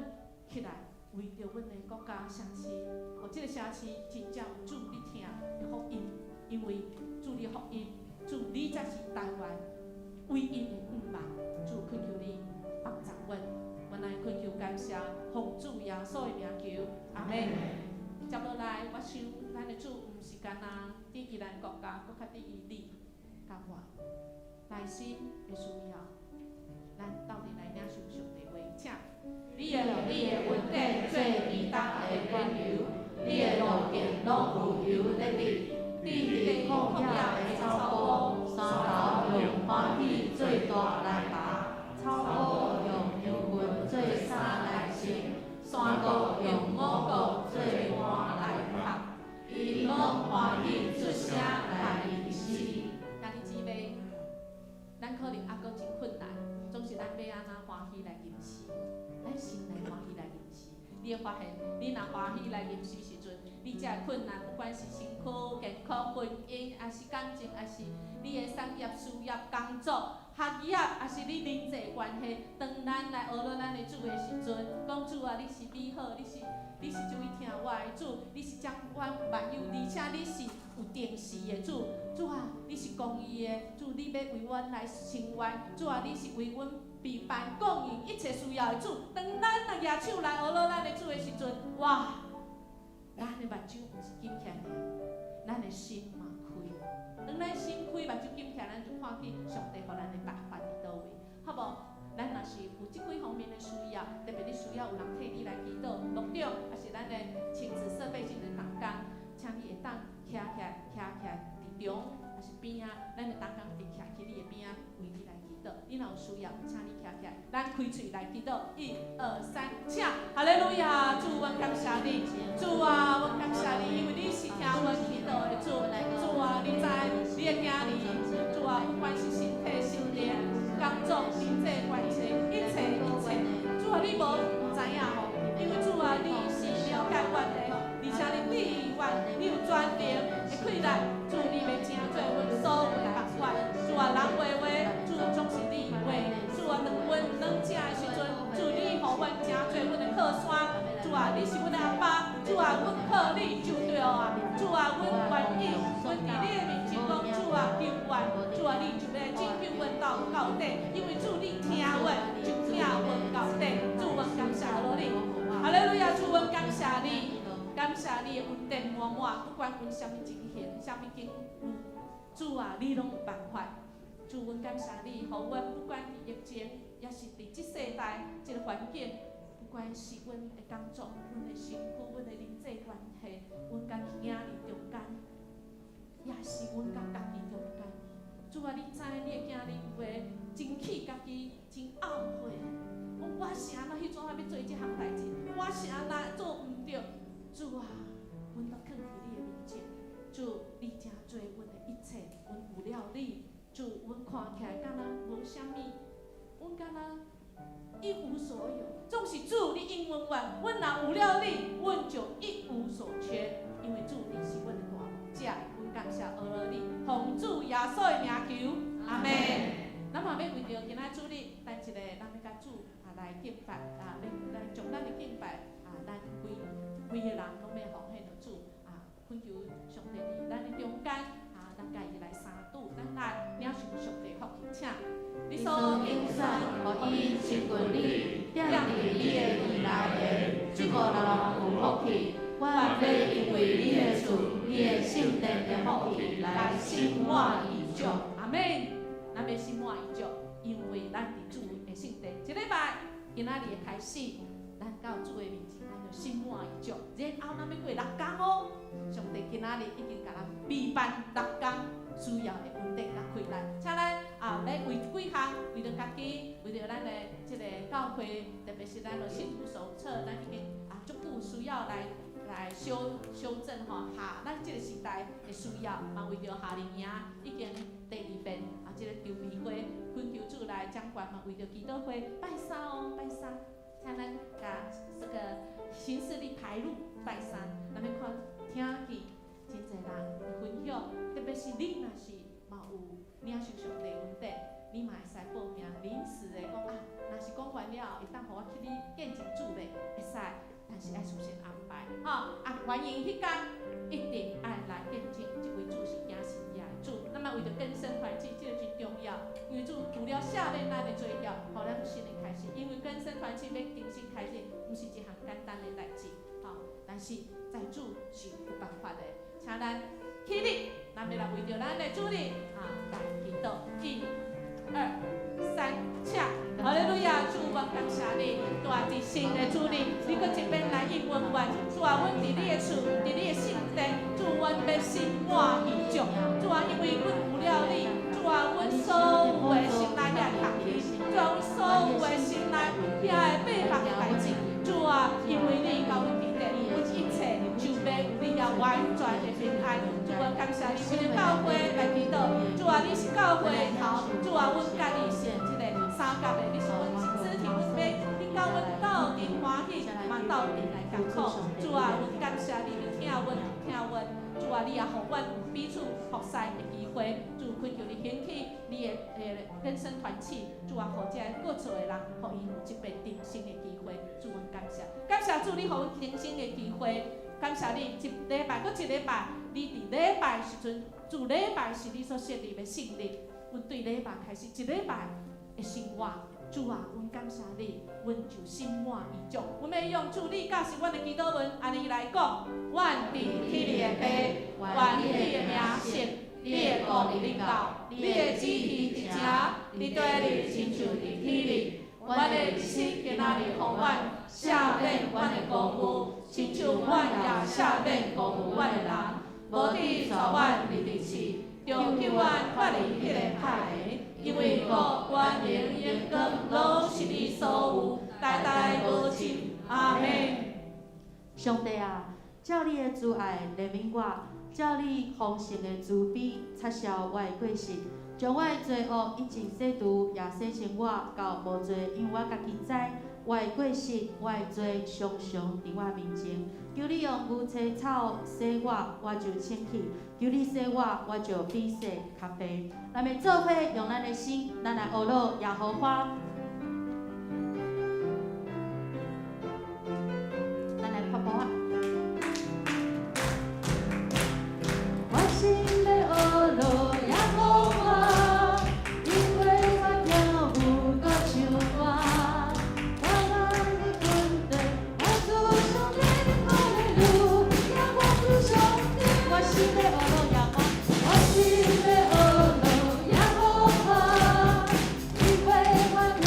起来为着阮的国家城市，互即个城市真正有主你听的福音，因为主你福音，主你才是台湾唯一的盼望。主恳求你帮助阮，阮来恳求感谢，奉主耶稣的名求，阿门。接落来，我想咱的主毋是干那伫伊咱国家，搁较伫伊你甲我。内心的需要，咱到底来领受上帝话，请。你的温暖做宜当的温柔，你的路径拢有个用我个做碗来拍，因拢欢喜出声来吟诗。兄弟姊妹，咱可能还阁真困难，总是咱要安怎欢喜来吟诗，咱心内欢喜来吟诗。你会发现，你若欢喜来吟诗时阵，你这困难，不管是身躯、健康、婚姻，还是感情，还是你的产业、事业、工作、学业，还是你人际关系，当咱来学了咱的主的时阵，讲主啊，你是美好，你是最会听我的主，你是掌管万有，而且你是有定时的主。主啊，你是公义的主，你要为阮来伸冤。主啊，你是为阮备办供应一切需要的主。当咱若举手来学了咱的主的时阵，哇！咱的目睭毋是紧起来，咱的心嘛开。当咱心开，目睭紧起来，咱就看见上帝予咱的办法伫倒位，好无？咱若是有即几方面的需要，特别你需要有人替你来祈祷、牧长，还是咱的亲子设备性的同工，请你会当徛起来伫中，还是边啊？咱的同工会徛去你的边啊，为你来祈祷。你若有需要，请你徛起来，咱开嘴来祈祷。1、2、3，请！哈利路亚！主，阮感谢你，主啊，阮感谢你，因为你是听阮祈祷的主。主啊，你知你的囝儿，主啊，不管是身体、心灵、工作、人际关系，一切。主啊，你无知影吼，因为主啊，你是了解阮的，而且你理阮，你有全能的气力。主，你要成做阮所有的办法。主啊，人话话，主总是你话。主啊，当阮软正的时阵，主你予阮成做阮的靠山。主啊，你是阮的阿爸。主啊，阮靠你就对啊。主啊，阮愿意，阮伫你的面前讲，主啊，求愿。主啊，你就要拯救阮到底，因为主你听阮，就听阮到底。主，阮感谢你。哈利路亚！主，阮感谢你，感谢你的恩典满满，不管阮啥物情形、啥物境遇，主啊，你拢有办法。主，阮感谢你，予阮不管伫疫情，也是伫即世代即个环境，不管是阮的工作、阮的身躯、阮的人际关系，阮甲囝儿中间，也是阮甲家己中间。主啊，你知你的囝儿有诶争气家己真懊悔，我是安怎迄阵啊要做即项代志，我是安怎做毋对。主啊，阮都囥伫你的面前。主，你正做阮的一切，阮有了你。主，阮看起来敢若无啥物，阮敢若一无所有。总是主，你应允阮，阮若有了你，阮就一无所缺。因为主，你是阮的大牧者，阮感谢学了你，奉主耶稣的名求，阿门。咱嘛要为着今仔主日，咱一个咱要甲主来敬拜要来将咱的敬拜咱规个人拢要奉献着主恳求上帝伫咱的中间咱家己来相拄，咱来领受上帝福气，请。你所应许，互伊亲近你，踮伫你的院内的，即个人有福气。我要因为你的厝、你的圣殿的福气来心满意足。阿门。咱要心满意足，因为咱伫主的圣殿。一礼拜今仔日的开始，咱到主的面前，咱就心满意足。然后咱要过6天哦。上帝今仔日已经甲咱备办6天需要的稳定甲困难，请咱要为几项，为着家己，为着咱的即个教会，特别是咱的信徒手册，咱已经足久需要来修正吼，咱即个时代的需要，嘛为着夏令营已经第2遍即个筹备会，恳求主来掌管嘛，为着祈祷会拜三哦，拜三，请咱甲这个行事历排入拜三，咱要看听见真侪人的分享，特别是你若是嘛有领受上帝恩典，你嘛会使报名临时的讲若是讲完了后，会当互我去你见证主的，会使。但是要事先安排，欢迎迄天一定爱来见证，这位主是惊神也的主。那么为着更生团契，这个真重要，因为主除了下面咱的做了，互咱有新的开始。因为更生团契要重新开始，不是一项简单的代志，但是在主是有办法的，请咱起立，咱要来为着咱的主日来祈祷。1、2、3，请。哈利路亚！主，我感谢你，大伫新的主日，你搁一遍来应允阮。主啊，阮伫你的厝，伫你的圣殿，主，阮要心满意足。主啊，因为阮有了你，主啊，阮所有的心内遐空虚，主啊，阮所有的心内遐的背叛的代志，主啊，因为你完全的平安。主啊，感谢你为了教会来祈祷。主啊，你是教会的头。主啊，阮家己是这个三角的，你是阮肢体，阮要你教阮斗阵欢喜，嘛斗阵来艰苦。主啊，阮感谢你，你听阮。主啊，你也互阮彼此服侍的机会。主，恳求你兴起你的人生团契。主啊，互这各处的人，互伊有一个定心的机会。主，阮感谢，感谢主，你互阮定心的机会。感谢你一礼拜，搁一礼拜，你伫礼拜时阵，主礼拜是你所设立的圣日。阮对礼拜开始一礼拜的生活。主啊，阮感谢你，阮就心满意足。阮要用主你教示阮的祈祷文，安尼来讲：阮伫天你的爸，愿你的名圣，你的国领导，你的旨意伫遮，你对你亲像伫天里。阮的日子今仔日互阮赦免阮的过误，亲像阮也赦免过误阮的人，无伫带阮入地市，就救阮脱离迄个歹的。因为国、权、能、荣光，拢是你所有，代代无尽。阿门。上帝啊，照你的慈爱怜悯我，照你丰盛的慈悲擦消我的过失，将我的罪恶一尽洗除，也洗清我到无罪，因为我家己知，我的过失、我的罪常常伫我面前。求你用牛青草洗我，我就清气；求你洗我，我就比洗较白。咱要做伙用咱的心，咱来学乐耶和华。咱来拍步啊！我心要学乐耶和华，因为我跳舞搁唱歌。我爱你困顿，我主上帝的哈利路亚，我主上帝，我心要学乐耶和华，我心要学乐耶和华，因为我跳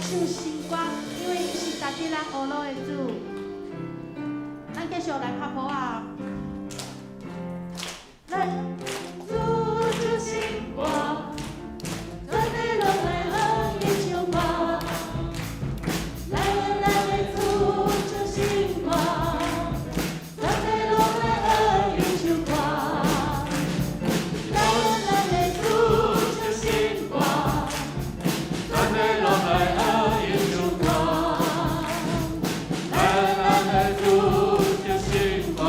主星光，因为伊是值得咱学乐的主。咱继续来拍鼓啊！来，主星光，咱的拢来向伊唱歌。来，咱的主星光，咱的拢来向伊唱歌。来，咱的主星光，咱的拢来向伊唱歌。来，咱的主星光。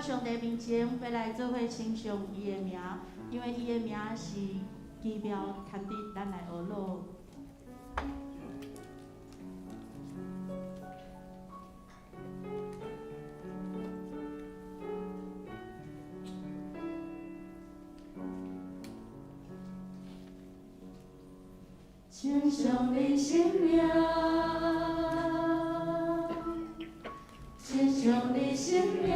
上帝面前，要来做伙称颂伊的名，因为伊的名是奇妙，牵伫咱来学乐。称颂你生命，称颂你生命。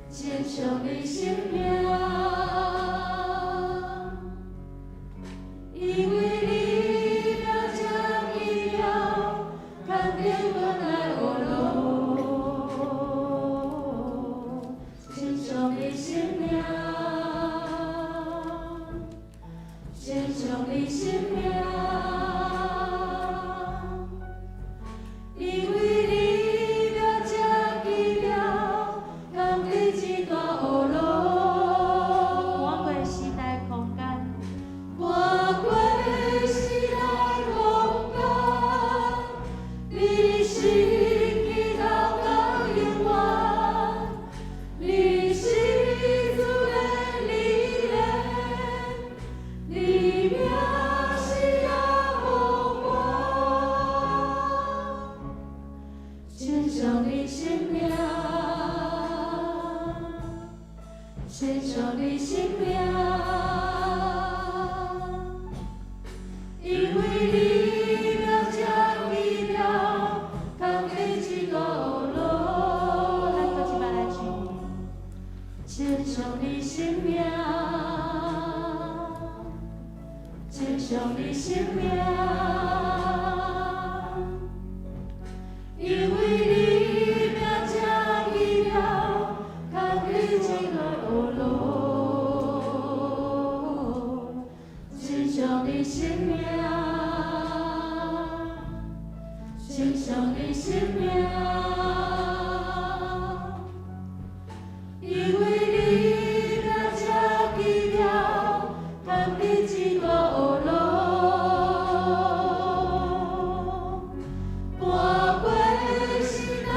牵手你生命，亲像你生命，因为你名这奇妙，扛起一个路。咱搁一摆来唱，亲像你生命，亲像你生命，因为你名这奇妙，扛起一个路。亲像你生命，亲像你生命，因为你名这奇妙，扛起一个路。跨过时代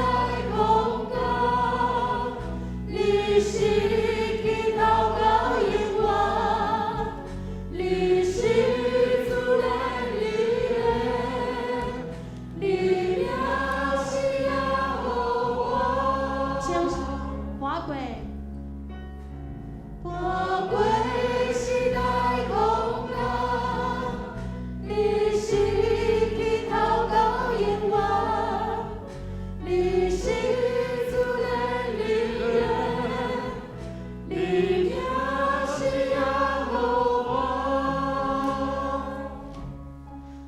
空间，你是起头到永远，你是主的力量，你名是耶和华。跨过时代空间，你是起头到永远，你是主的力量，你名是耶和华。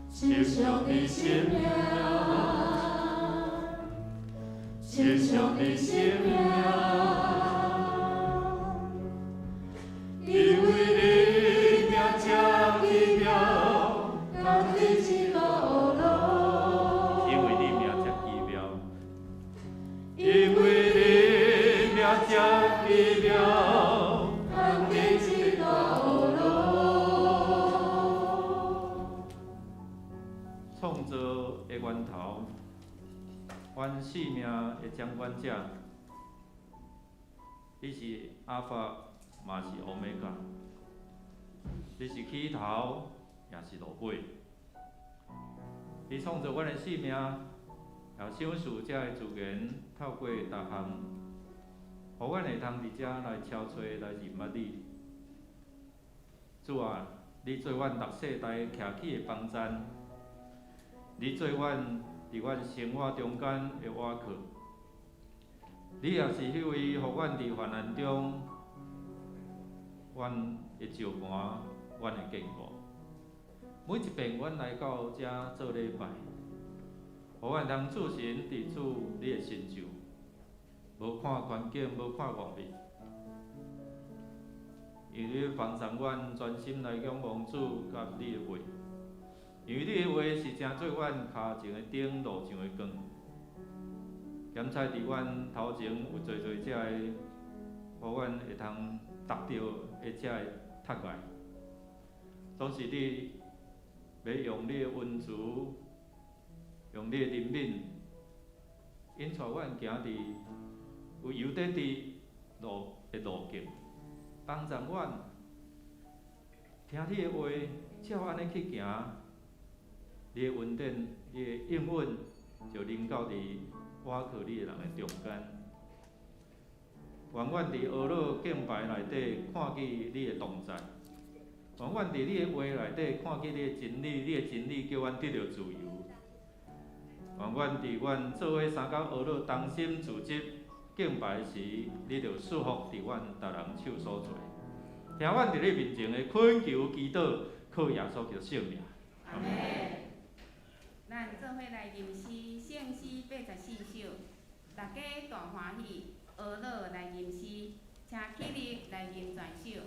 亲像你生命，亲像你生命。因为你名这奇妙，扛起一个路。因为你名这奇妙，因为你名这奇妙，扛起一个路。创造的源头，阮生命的掌管者，你是阿法，嘛是欧米伽，你是起头，也是落尾。你创造阮的生命，也享受这个资源，透过逐项，互阮会通伫遮来超找来认捌你。主啊，你做阮逐世代徛起的帮站，你做阮伫阮生活中间的倚靠。你也是迄位，互阮伫患难中，阮会照盘，阮会坚固。每一遍阮来到遮做礼拜，互阮通注神伫主你的身上，无看环境，无看外面，因为你放松阮专心来仰望主甲你的话，因为你的话是正做阮骹前的灯，路上的光。检采伫阮头前有做遮个，互阮会通达到的遮个塔来，总是你要用你的温慈，用你的怜悯，引带阮行伫有油得伫路径，帮助阮听你的话，照安尼去行，你的恩典，你的应允，就临到伫倚靠你的人的中间。愿阮伫懊恼敬拜内底看见你的同在，愿阮伫你的话内底看见你的真理，你的真理叫阮得到自由。愿阮伫阮做伙相交懊恼、担心、自责、敬拜时，你就束缚伫阮逐人手所做。听阮伫你面前的恳求祈祷，靠耶稣基督圣名。阿门。咱做伙来吟诗，圣诗84首，大家大欢喜，懊恼来吟诗，请起立来吟全首。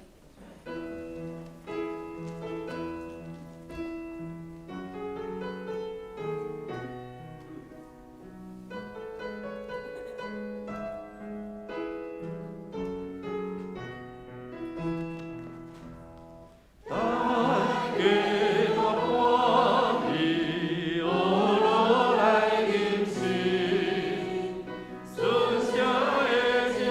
顺声的情。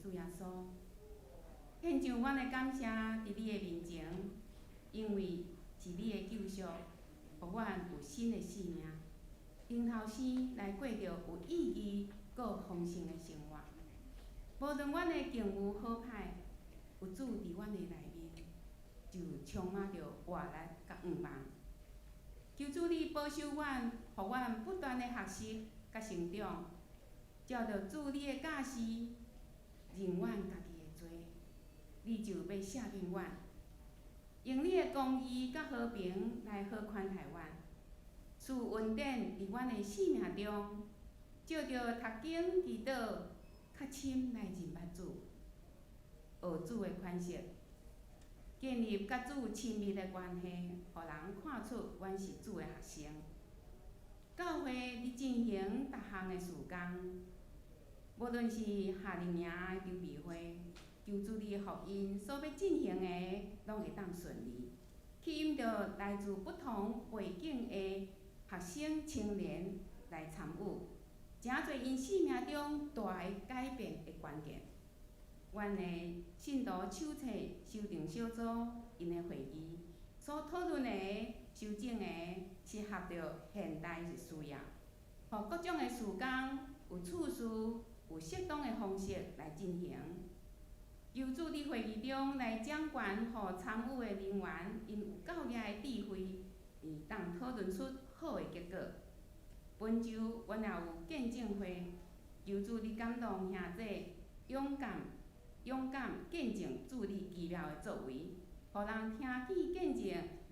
主耶稣，献上阮的感谢伫你的面前，因为是你的救赎，互阮有新的生命，从头生来过着有意义、佮有丰盛的生活。无论阮的境遇好歹，有主伫阮的内面，就充满着活力甲盼望。求主你保守阮，互阮不断的学习甲成长，照着主你的教示，认阮家己的罪，你就要赦免阮，用你的公义甲和平来好款待阮，赐恩典伫阮的生命中，照着读经祈祷，较深来认捌主，学主的款式。建立甲主亲密的关系，互人看出阮是主的学生。教会伫进行逐项的事工，无论是夏令营的筹备会，求主你福音所要进行的，拢会当顺利，吸引着来自不同背景的学生青年来参与，诚侪因生命中大的改变的关键。阮的信徒手册修订小组因的会议所讨论的、修正的，是合着现代的需要，互各种的事工有次序、有适当的方式来进行。求主伫会议中来掌权，互参与的人员因有够额的智慧，当讨论出好的结果。本周阮也有见证会，求主你感动兄弟勇敢见证主你奇妙的作为，互人听见见证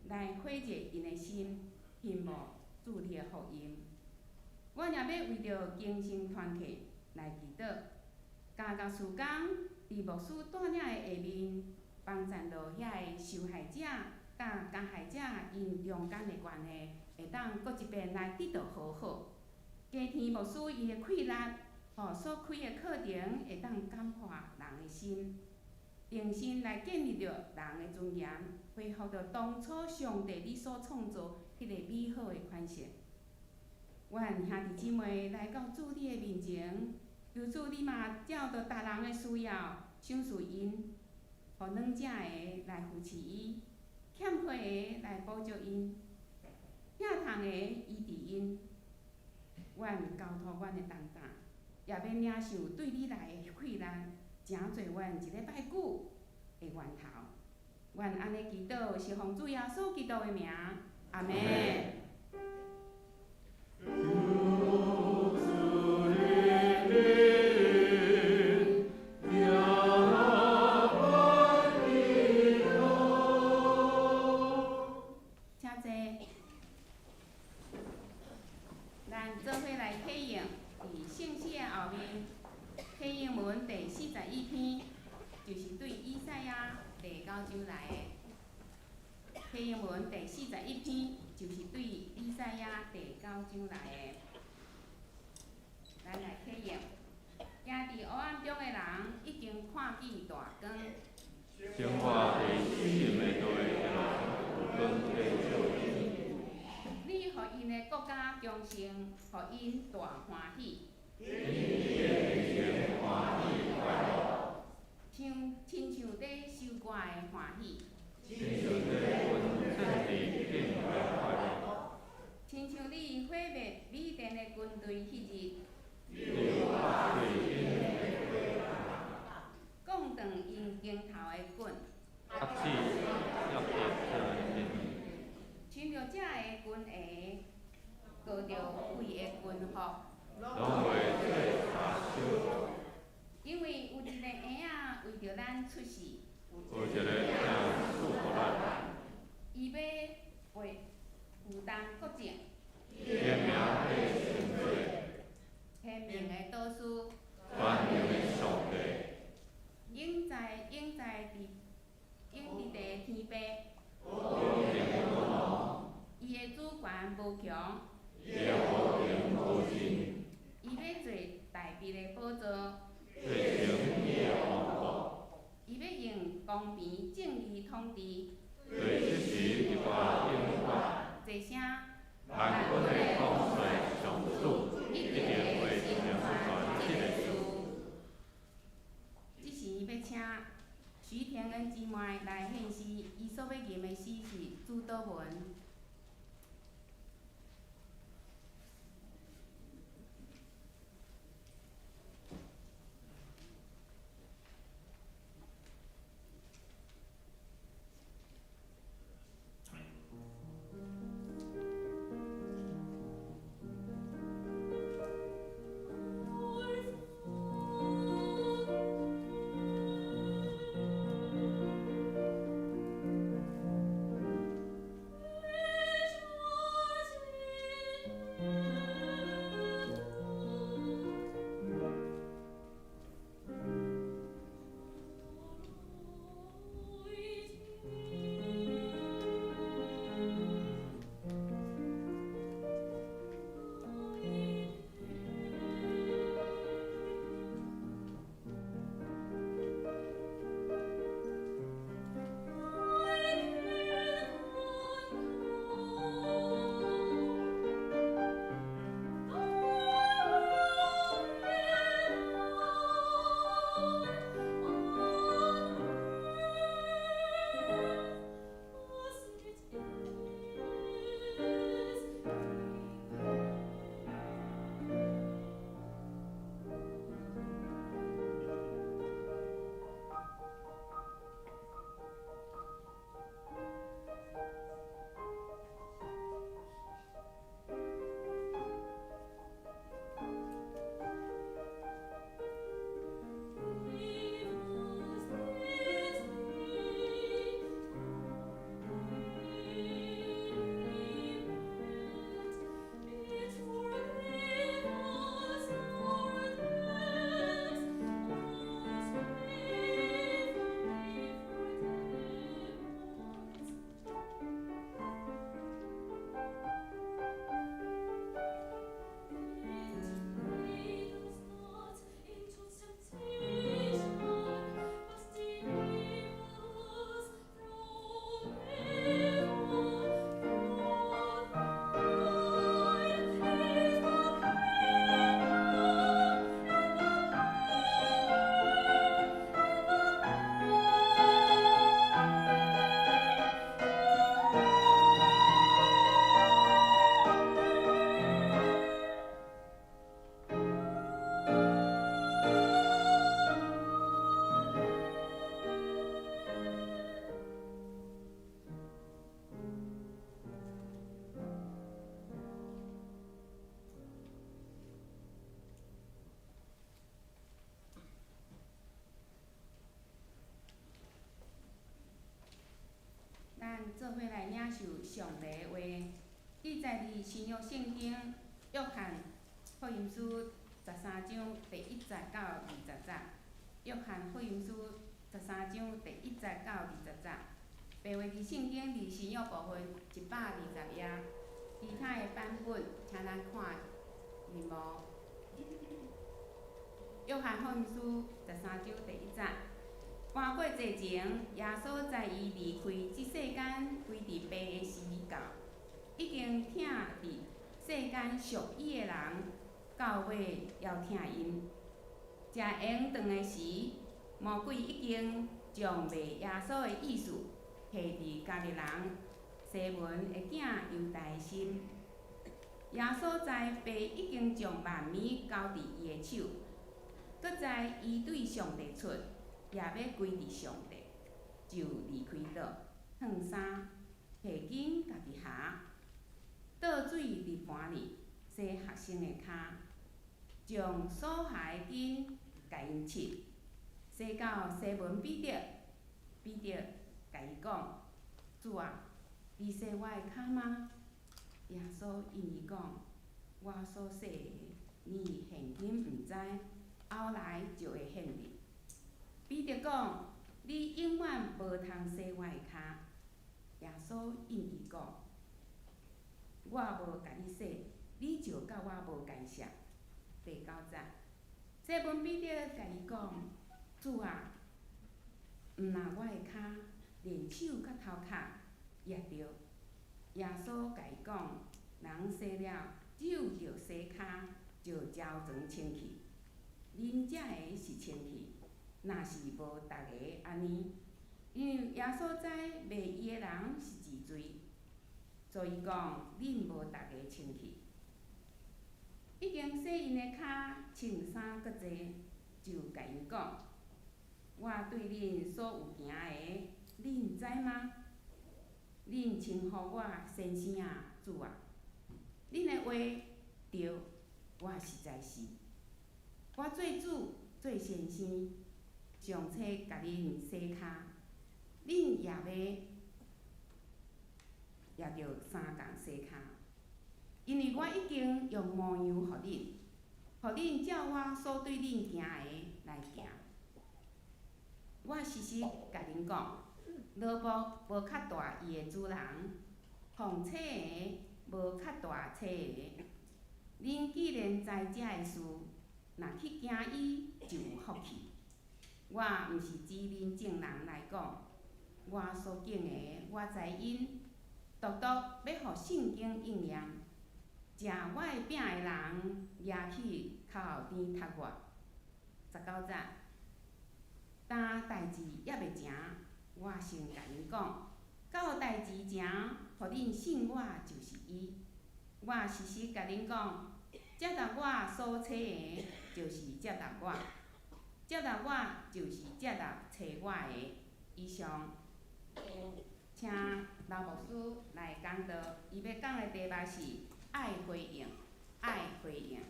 来火热因的心，羡慕主你的福音。阮也要为着精神团体来祈祷，加甲事工伫牧师带领的下面，帮助到遐个受害者甲加害者因中间的关系，会当搁一遍来得到和好。加添牧师伊的气力，互所开的课程会当感化人的心，重新来建立着人的尊严，恢复着当初上帝你所创造迄个美好的款式。阮兄弟姊妹来到主你的面前，求主你嘛照着逐人的需要，赏赐因，互软者的来扶持伊，欠缺的来补助因，疼痛的医治因。阮交托阮的重担，也要领受对你来的气力，诚做阮一礼拜久的源头。阮安尼祈祷是奉主耶稣基督的名，阿门。咱做伙来启用伫圣诗的后面，启用文第41篇，就是对以赛亚第9章来的。启用文第41篇，就是对以赛亚第9章来的。咱来启用。行伫黑暗中的人，已经看见大光。生活伫死人的道路上，有光在照引。你互因的国家强盛，互因大欢喜。亲像在收割的欢喜。亲像你毁灭米甸的军队迄日。讲断因肩头的棍。亲着这个军鞋，过着贵的军服。因为有一个婴仔为着咱出世。伊要为负担国政。天命的导师。永在伫天边。伊的主权无强。伊要做大笔的宝座。伊要用公平正义统治。这声万军的统帅上主一定会成全这个事。这徐天恩姊妹来献诗，伊所要吟的诗是主祷文。咱做伙来领受上帝的话，记载伫新约圣经约翰福音书13章第1节到20节。约翰福音书13章第1节到20节，白话伫圣经伫新约部分120页，其他的版本请咱看字幕。约翰福音书13章第1节。搬过节前，耶稣在伊离开即世间归伫爸的时到，已经听伫世间属伊的人，到尾要听因。食圆顿的时，魔鬼已经将卖耶稣的意思下伫家己人西门的囝犹大的心。耶稣在爸已经将万物交伫伊的手，搁在伊对上帝出。也要归伫上帝，就离开倒，脱衫，下紧家己下，倒水伫盘里，洗学生的骹，将所下的紧甲因拭，洗到西门彼得，彼得甲伊讲：主啊，你洗我的骹吗？耶稣因伊讲：我所洗的，你现今毋知，后来就会显明。彼得讲：你永远无通洗我的骹。耶稣应伊讲：我无甲你洗，你就甲我无干涉。第9节，西门彼得甲伊讲：主啊，毋若我的骹，连手甲头壳也着。耶稣甲伊讲：人洗了，手着洗骹，就照全清气。恁才会是清气。若是无逐个安尼，因为耶稣知卖伊的人是治罪，所以讲恁无逐个清气。已经洗因的骹，穿衫搁坐，就甲因讲：我对恁所有行的，恁知吗？恁称呼我先生啊，主啊，恁的话对，我实在是。我做主做先生，上车甲恁洗骹，恁也着相共洗骹，因为我已经用模样互恁，互恁照我所对恁行的来行。我时时甲恁讲，萝卜无较大伊的主人，风车的无较大车的。恁既然知遮个事，若去行伊，就有福气。我毋是指恁众人来讲，我所敬的，我知因，独独要互圣经应验。食我的饼的人，也去靠后边踢我。19节，当代志还袂成，我先甲因讲，到代志成，互恁信我就是伊。我时时甲恁讲，接纳我所找的，就是接纳我；接纳我就是接纳找我的。以上，请老牧师来讲道，伊要讲的题目是爱回应，爱回应。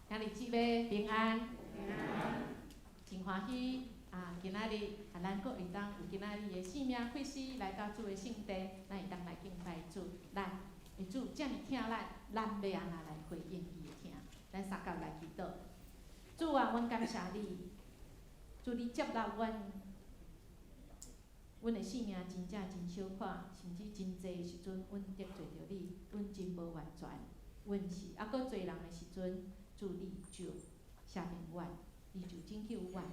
兄弟姊妹平安，平安。真欢喜今仔日咱阁会当有今仔日的性命开始来到主的圣地，咱会当来敬拜主。咱的主遮尔疼咱，咱要安那来回应伊的疼？咱三角来祈祷。主啊，阮感谢你，主你接纳阮的性命真正真小可，甚至真济时阵，阮得罪着你，阮真无完全。阮是阁侪人的时阵，主你就赦免阮，你就拯救阮。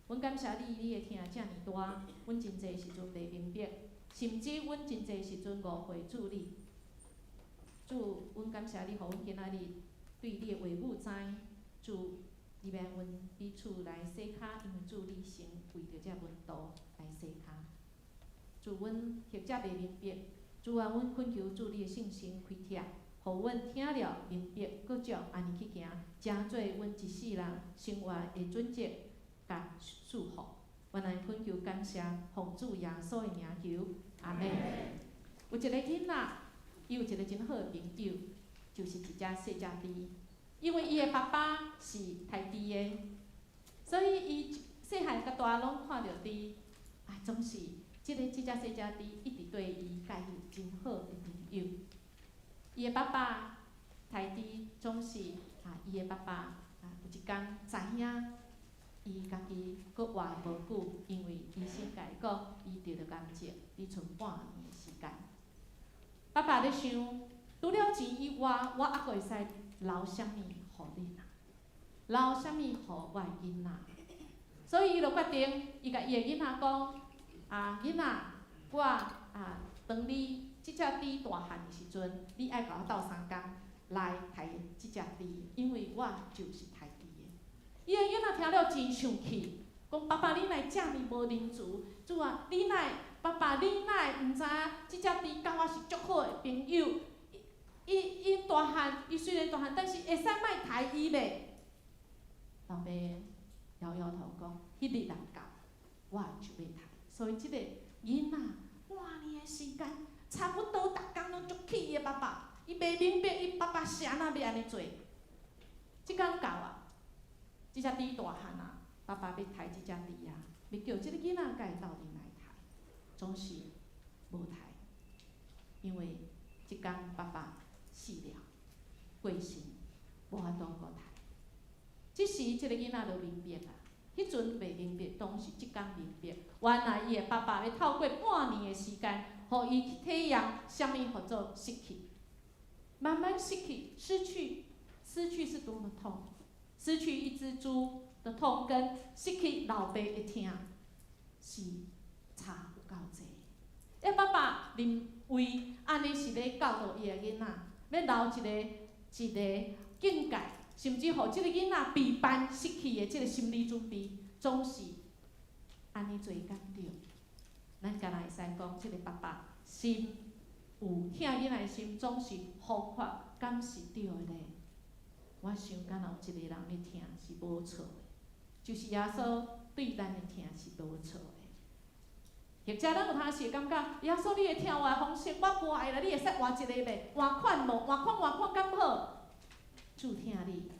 阮感谢你，你的疼遮尔大，阮真济时阵袂明白，甚至阮真济时阵误会主你。主，阮感谢你，互阮今仔日对你的话语知。主，你免阮彼此来洗骹，因为主你先为着遮温度来洗骹。主，阮或者袂明白，主啊，阮恳求主你的圣心开拆，互阮听了明白，搁将安尼去行，成做阮一世人生活的准则甲束缚。阮来恳求感谢，奉主耶稣的名求，阿门。有一个囡仔，伊有一个真好的朋友，就是一只细只猪。因为伊的爸爸是刣猪的，所以伊细汉甲大拢看着猪，总是即只细只猪一直对伊介有真好的朋友。伊的爸爸刣猪总是伊的爸爸有一天知影伊家己搁活无久，因为医生甲伊讲伊得着癌症，只剩半年的时间。爸爸咧想，除了钱以外，我还阁会使留啥物互恁啊？留啥物互我的囡仔？所以伊就决定，伊甲伊的囡仔讲：囡仔，我当你即只猪大汉的时阵，你爱甲我斗3工来刣即只猪，因为我就是刣猪的。伊的囡仔听了真生气，讲：爸爸，你哪遮尔无仁慈？主啊，你哪爸爸，你哪毋知影即只猪甲我是足好的朋友？伊大汉，伊虽然大汉，但是会使莫刣伊咧。老爸摇摇头讲：迄日人到，我就要刣。所以即个囡仔半年的时间，差不多逐工拢足气伊的爸爸，伊袂明白伊爸爸是安怎要安尼做。即工到即只猪大汉爸爸要刣即只猪要叫即个囡仔甲伊斗阵来刣，总是无刣，因为即工爸爸死了，过身，无法度搁刣。即时即个囡仔就明白啦，迄阵袂明白，当时即工明白，原来伊的爸爸要透过半年的时间，互伊去体验啥物叫做失去，慢慢失去，失去是多么痛，失去一只猪的痛，跟失去老爸的疼是差有够济。爸爸认为安尼是咧教导伊的囡仔，要留一个境界，甚至互即个囡仔避办失去的即个心理准备，总是安尼做敢对？咱敢若会使讲，即个爸爸心有疼囡仔的心，总是方法敢是对的咧？我想敢若有一个人咧疼是无错的，就是耶稣对咱的疼是无错的。或者咱有当时会感觉，耶稣你的疼我的方式，我换了，你会使换一个袂？换款无？换款敢好？主疼你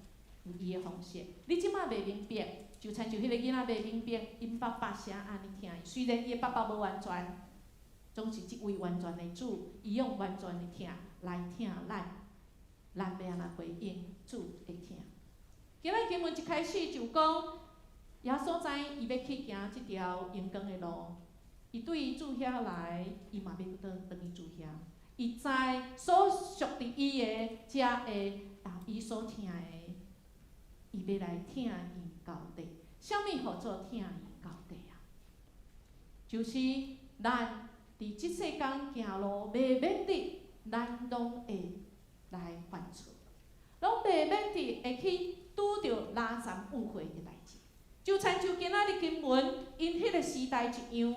有伊的方式，你即摆袂明白，就亲像迄个囡仔袂明白，因爸爸啥安尼疼伊。虽然伊的爸爸无完全，总是即位完全的主，伊用完全的疼来疼咱，咱要安怎回应主的疼？今仔经文一开始就讲，耶稣知伊要去行即条阳光的路。伊对主遐来，伊嘛要倒转去主遐。伊知所属伫伊的，才会伊所听的，伊要来听伊到底。啥物互做听伊到底啊？就是咱伫即世间行路，袂免得咱拢会来犯错，拢袂免得会去拄着拉残误会的代志。就亲像今仔日经文，因迄个时代一样。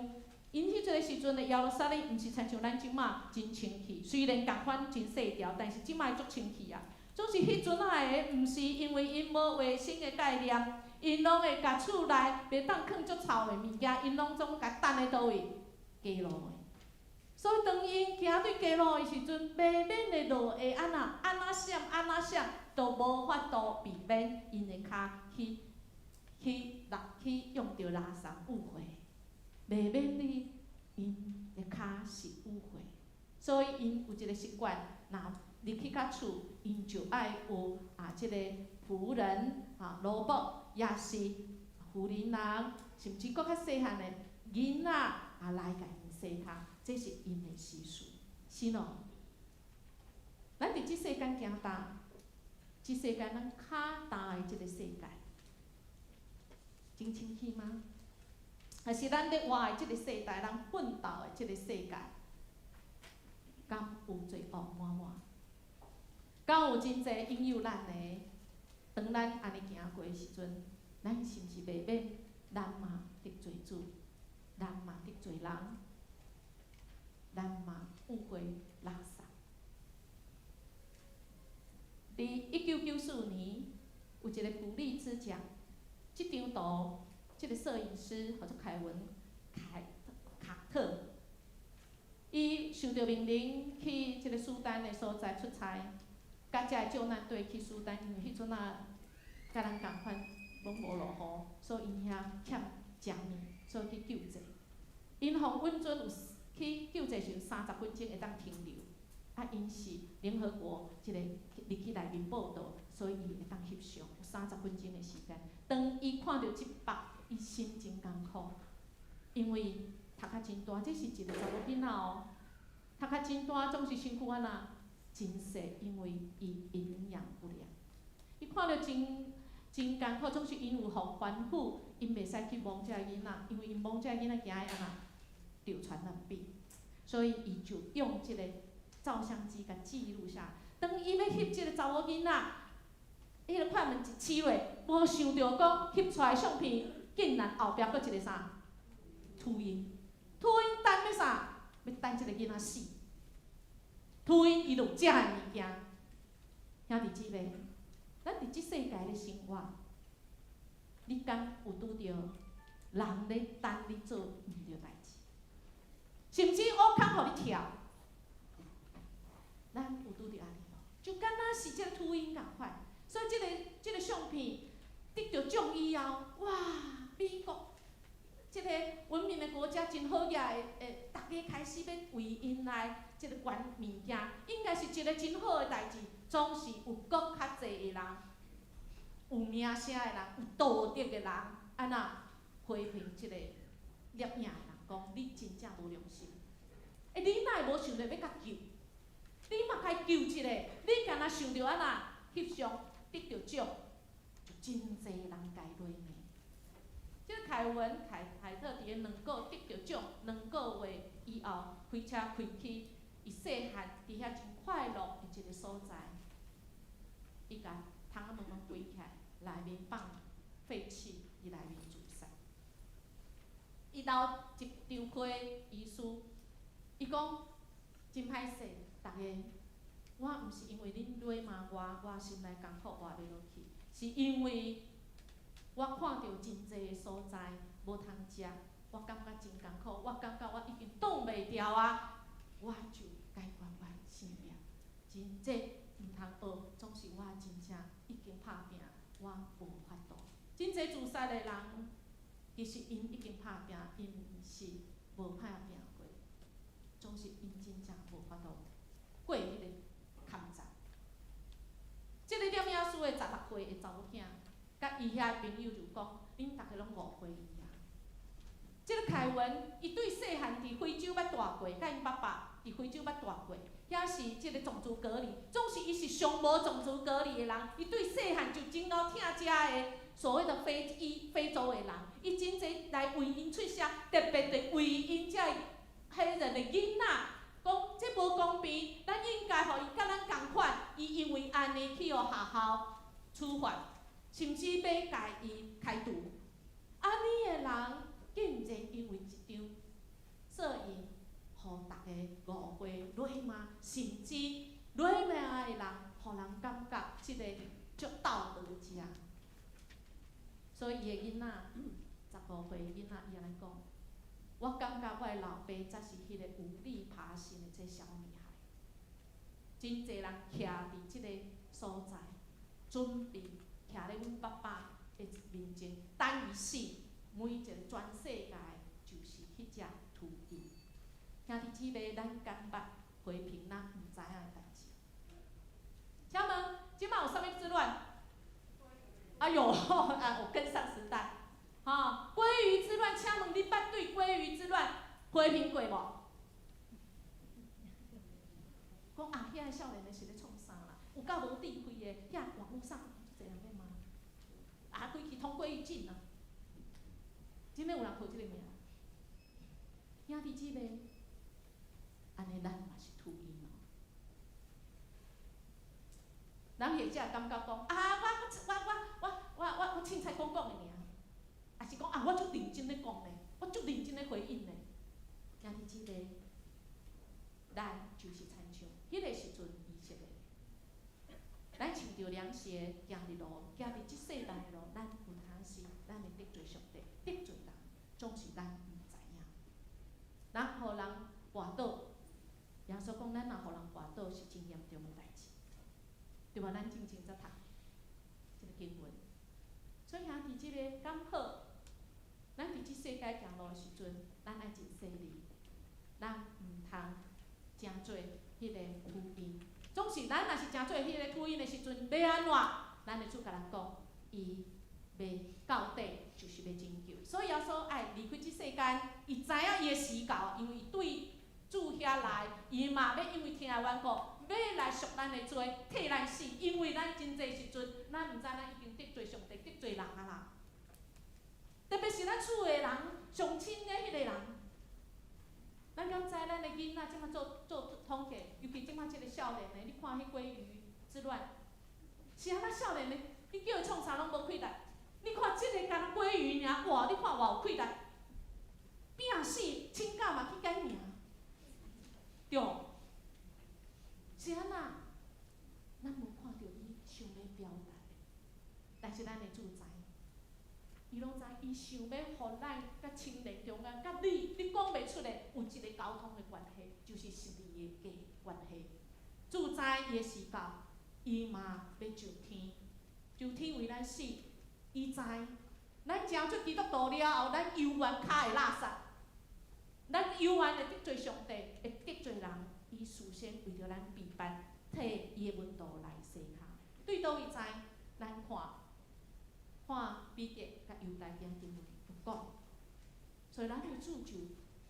因迄个时阵的耶路撒冷，毋是亲像咱即马真清气，虽然共款真细条，但是即马足清气啊。总是迄阵仔的，毋是因为因无卫生的概念，因拢会甲厝内袂当囥足臭的物件，因拢总甲等咧倒位？街路的。所以当因行对街路的时阵，袂免的路会安那闪，都无法度避免因的骹去用着拉伤误会。袂免你因的骹是污秽，所以因有一个习惯，若入去较厝，因就爱有即个仆人萝卜，也是妇人人，甚至搁较细汉的囡仔来甲因洗骹，这是因的习俗，是喏。咱伫即世间行大，即世间咱骹大的即个世界，真清气吗？还是咱咧活的即个世代，人奋斗的即个世界，敢有罪恶满满？敢有真侪引诱咱的？当咱安尼行过的时阵，咱是毋是袂免咱嘛得罪主，咱嘛得罪人，咱嘛误会垃圾？伫1994年，有一个普利兹奖，即张图。即个摄影师叫做卡特，伊受到命令去即个苏丹的所在出差，甲遮个救难队去苏丹，因为迄阵啊，甲咱共款拢无落雨，所以因遐欠食物，所以去救济。因方稳准有去救济时30分钟会当停留，因是联合国一个入去内面报道，所以伊会当翕相，有30分钟的时间。当伊看到即幅，伊心真艰苦，因为读较真大，这是一个查某囡仔哦，读较真大，总是身躯安那真细，因为伊营养不良。伊看到真艰苦，总是因有互吩咐，因袂使去摸遮囡仔，因为因摸遮囡仔惊安那流传染病，所以伊就用即个照相机甲记录下。当伊要翕即个查某囡仔，迄个快门一试落，无想到讲翕出来相片。竟然后壁搁一个啥？秃鹰，秃鹰等要啥？要等即个囡仔死。秃鹰伊就食的物件，兄弟姊妹，咱伫即世界咧生活，你敢有拄着人咧等你做毋对代志？甚至乌空互你跳，咱有拄着安尼无？就敢若是即个秃鹰共款。所以即个相片得着奖以后，哇！美国即个文明的国家真好个会大家开始要为因来即个管物件，应该是一个真好的代志。总是有搁较侪的人，有名声的人，有道德的人，安那批评即个摄影的人，讲你真正无良心。你哪会无想着要甲救？你嘛该救一个，你干那想着安那翕相得着奖，就真侪人该落呢。即个凯特伫个2个得着奖，2个月以后开车开去，伊细汉伫遐真快乐的一个所在，伊甲窗仔门拢关起来，内面放废气，伫内面自杀。伊内头一张批遗书，伊讲真歹势，大家，我毋是因为恁累骂我心内艰苦活袂落去，是因为我看到真济个所在无通食，我感觉真艰苦，我感觉我已经挡袂牢啊，我就解决我的性命。真这毋通学，总是我真正已经拍拼，我无法度。真济自杀的人，其实因已经拍拼，因毋是无拍拼过，总是因真正无法度过迄个坎站。即个念耶稣的16岁的查某囝，甲伊遐朋友就讲，恁逐个拢误会伊啊。即个凯文，伊对细汉伫非洲捌住过，甲因爸爸伫非洲捌住过，遐是即个种族隔离，总是伊是上无种族隔离的人，伊对细汉就真够疼遮的所谓的非洲的人，伊真侪来为因出声，特别的为因遮黑人的囡仔，讲这无公平，咱应该互伊甲咱共款，伊因为安尼去互学校处罚，甚至要甲伊开除。安尼的人竟然因为一张摄影，互大家误会落骂，甚至落骂的人，互人感觉即个足道德者。所以伊的囡仔，15岁的囡仔，伊安尼讲，我感觉我的老爸才是迄个有力爬行的这小女孩。真侪人徛伫即个所在，准备徛咧阮爸爸的面前，等伊死。每一个全世界就是迄只土地。兄弟姊妹，咱干捌和平咱毋知影的代志。请问，即摆有啥物之乱？哎呦，啊，我跟上时代。哈，鲑鱼之乱，请问你捌对鲑鱼之乱和平过无？讲啊，遐个少年的是咧创啥啦？有够无智慧的，遐网络上一人咧骂，啊，规去通过伊进啊！真诶有人号即个名，兄弟姊妹，安尼咱嘛是秃鹰哦。人或者感觉讲啊，我凊彩讲的尔，也是讲啊，我足认真咧讲咧，我足认真咧回应咧。兄弟姊妹，咱就是亲像迄个时阵以色列，咱穿着凉鞋行日路，行伫即世代的路，咱有通是咱会得罪上帝，得罪人，总是咱毋知影。咱互人绊倒，耶稣讲咱若互人绊倒是真严重的代志，对无？咱真正则读即个经文。所以兄弟姊妹，敢好？咱伫即世界行路的时阵，咱爱真细腻，咱毋通诚做迄个秃鹰。总是咱若是诚做迄个秃鹰的时阵，要安怎？咱的主甲咱讲，伊要到底就是要拯救。所以耶稣爱离开即世间，伊知影伊的时到，因为伊对主遐来，伊嘛要因为听阮讲，要来赎咱的罪，替咱死。因为咱真济时阵，咱毋知咱已经得罪上帝，得罪人啊啦。特别是咱厝的人，上亲的迄个人，咱敢知咱的囡仔即马做统计，尤其即马即个少年的，你看迄鲑鱼之乱，是安那少年的，你叫伊创啥拢无气力。你看即个干鲑鱼尔，哇！你看偌有气力，拼死请假嘛去改名，对，是安那？咱无看到伊想要表达的，但是咱的主知，伊拢知，伊想要互咱甲亲人中间，甲你讲袂出的有一个沟通的关系，就是神的个关系。主知伊的时到，伊嘛要上天，上天为咱死。伊知，咱正出基督徒了后，咱犹原骹会垃圾，咱犹原会得罪上帝，会得罪人。伊事先为着咱备办，替伊的门徒来洗骹。对倒伊知，咱看彼得甲犹大经经文有讲，所以咱的主就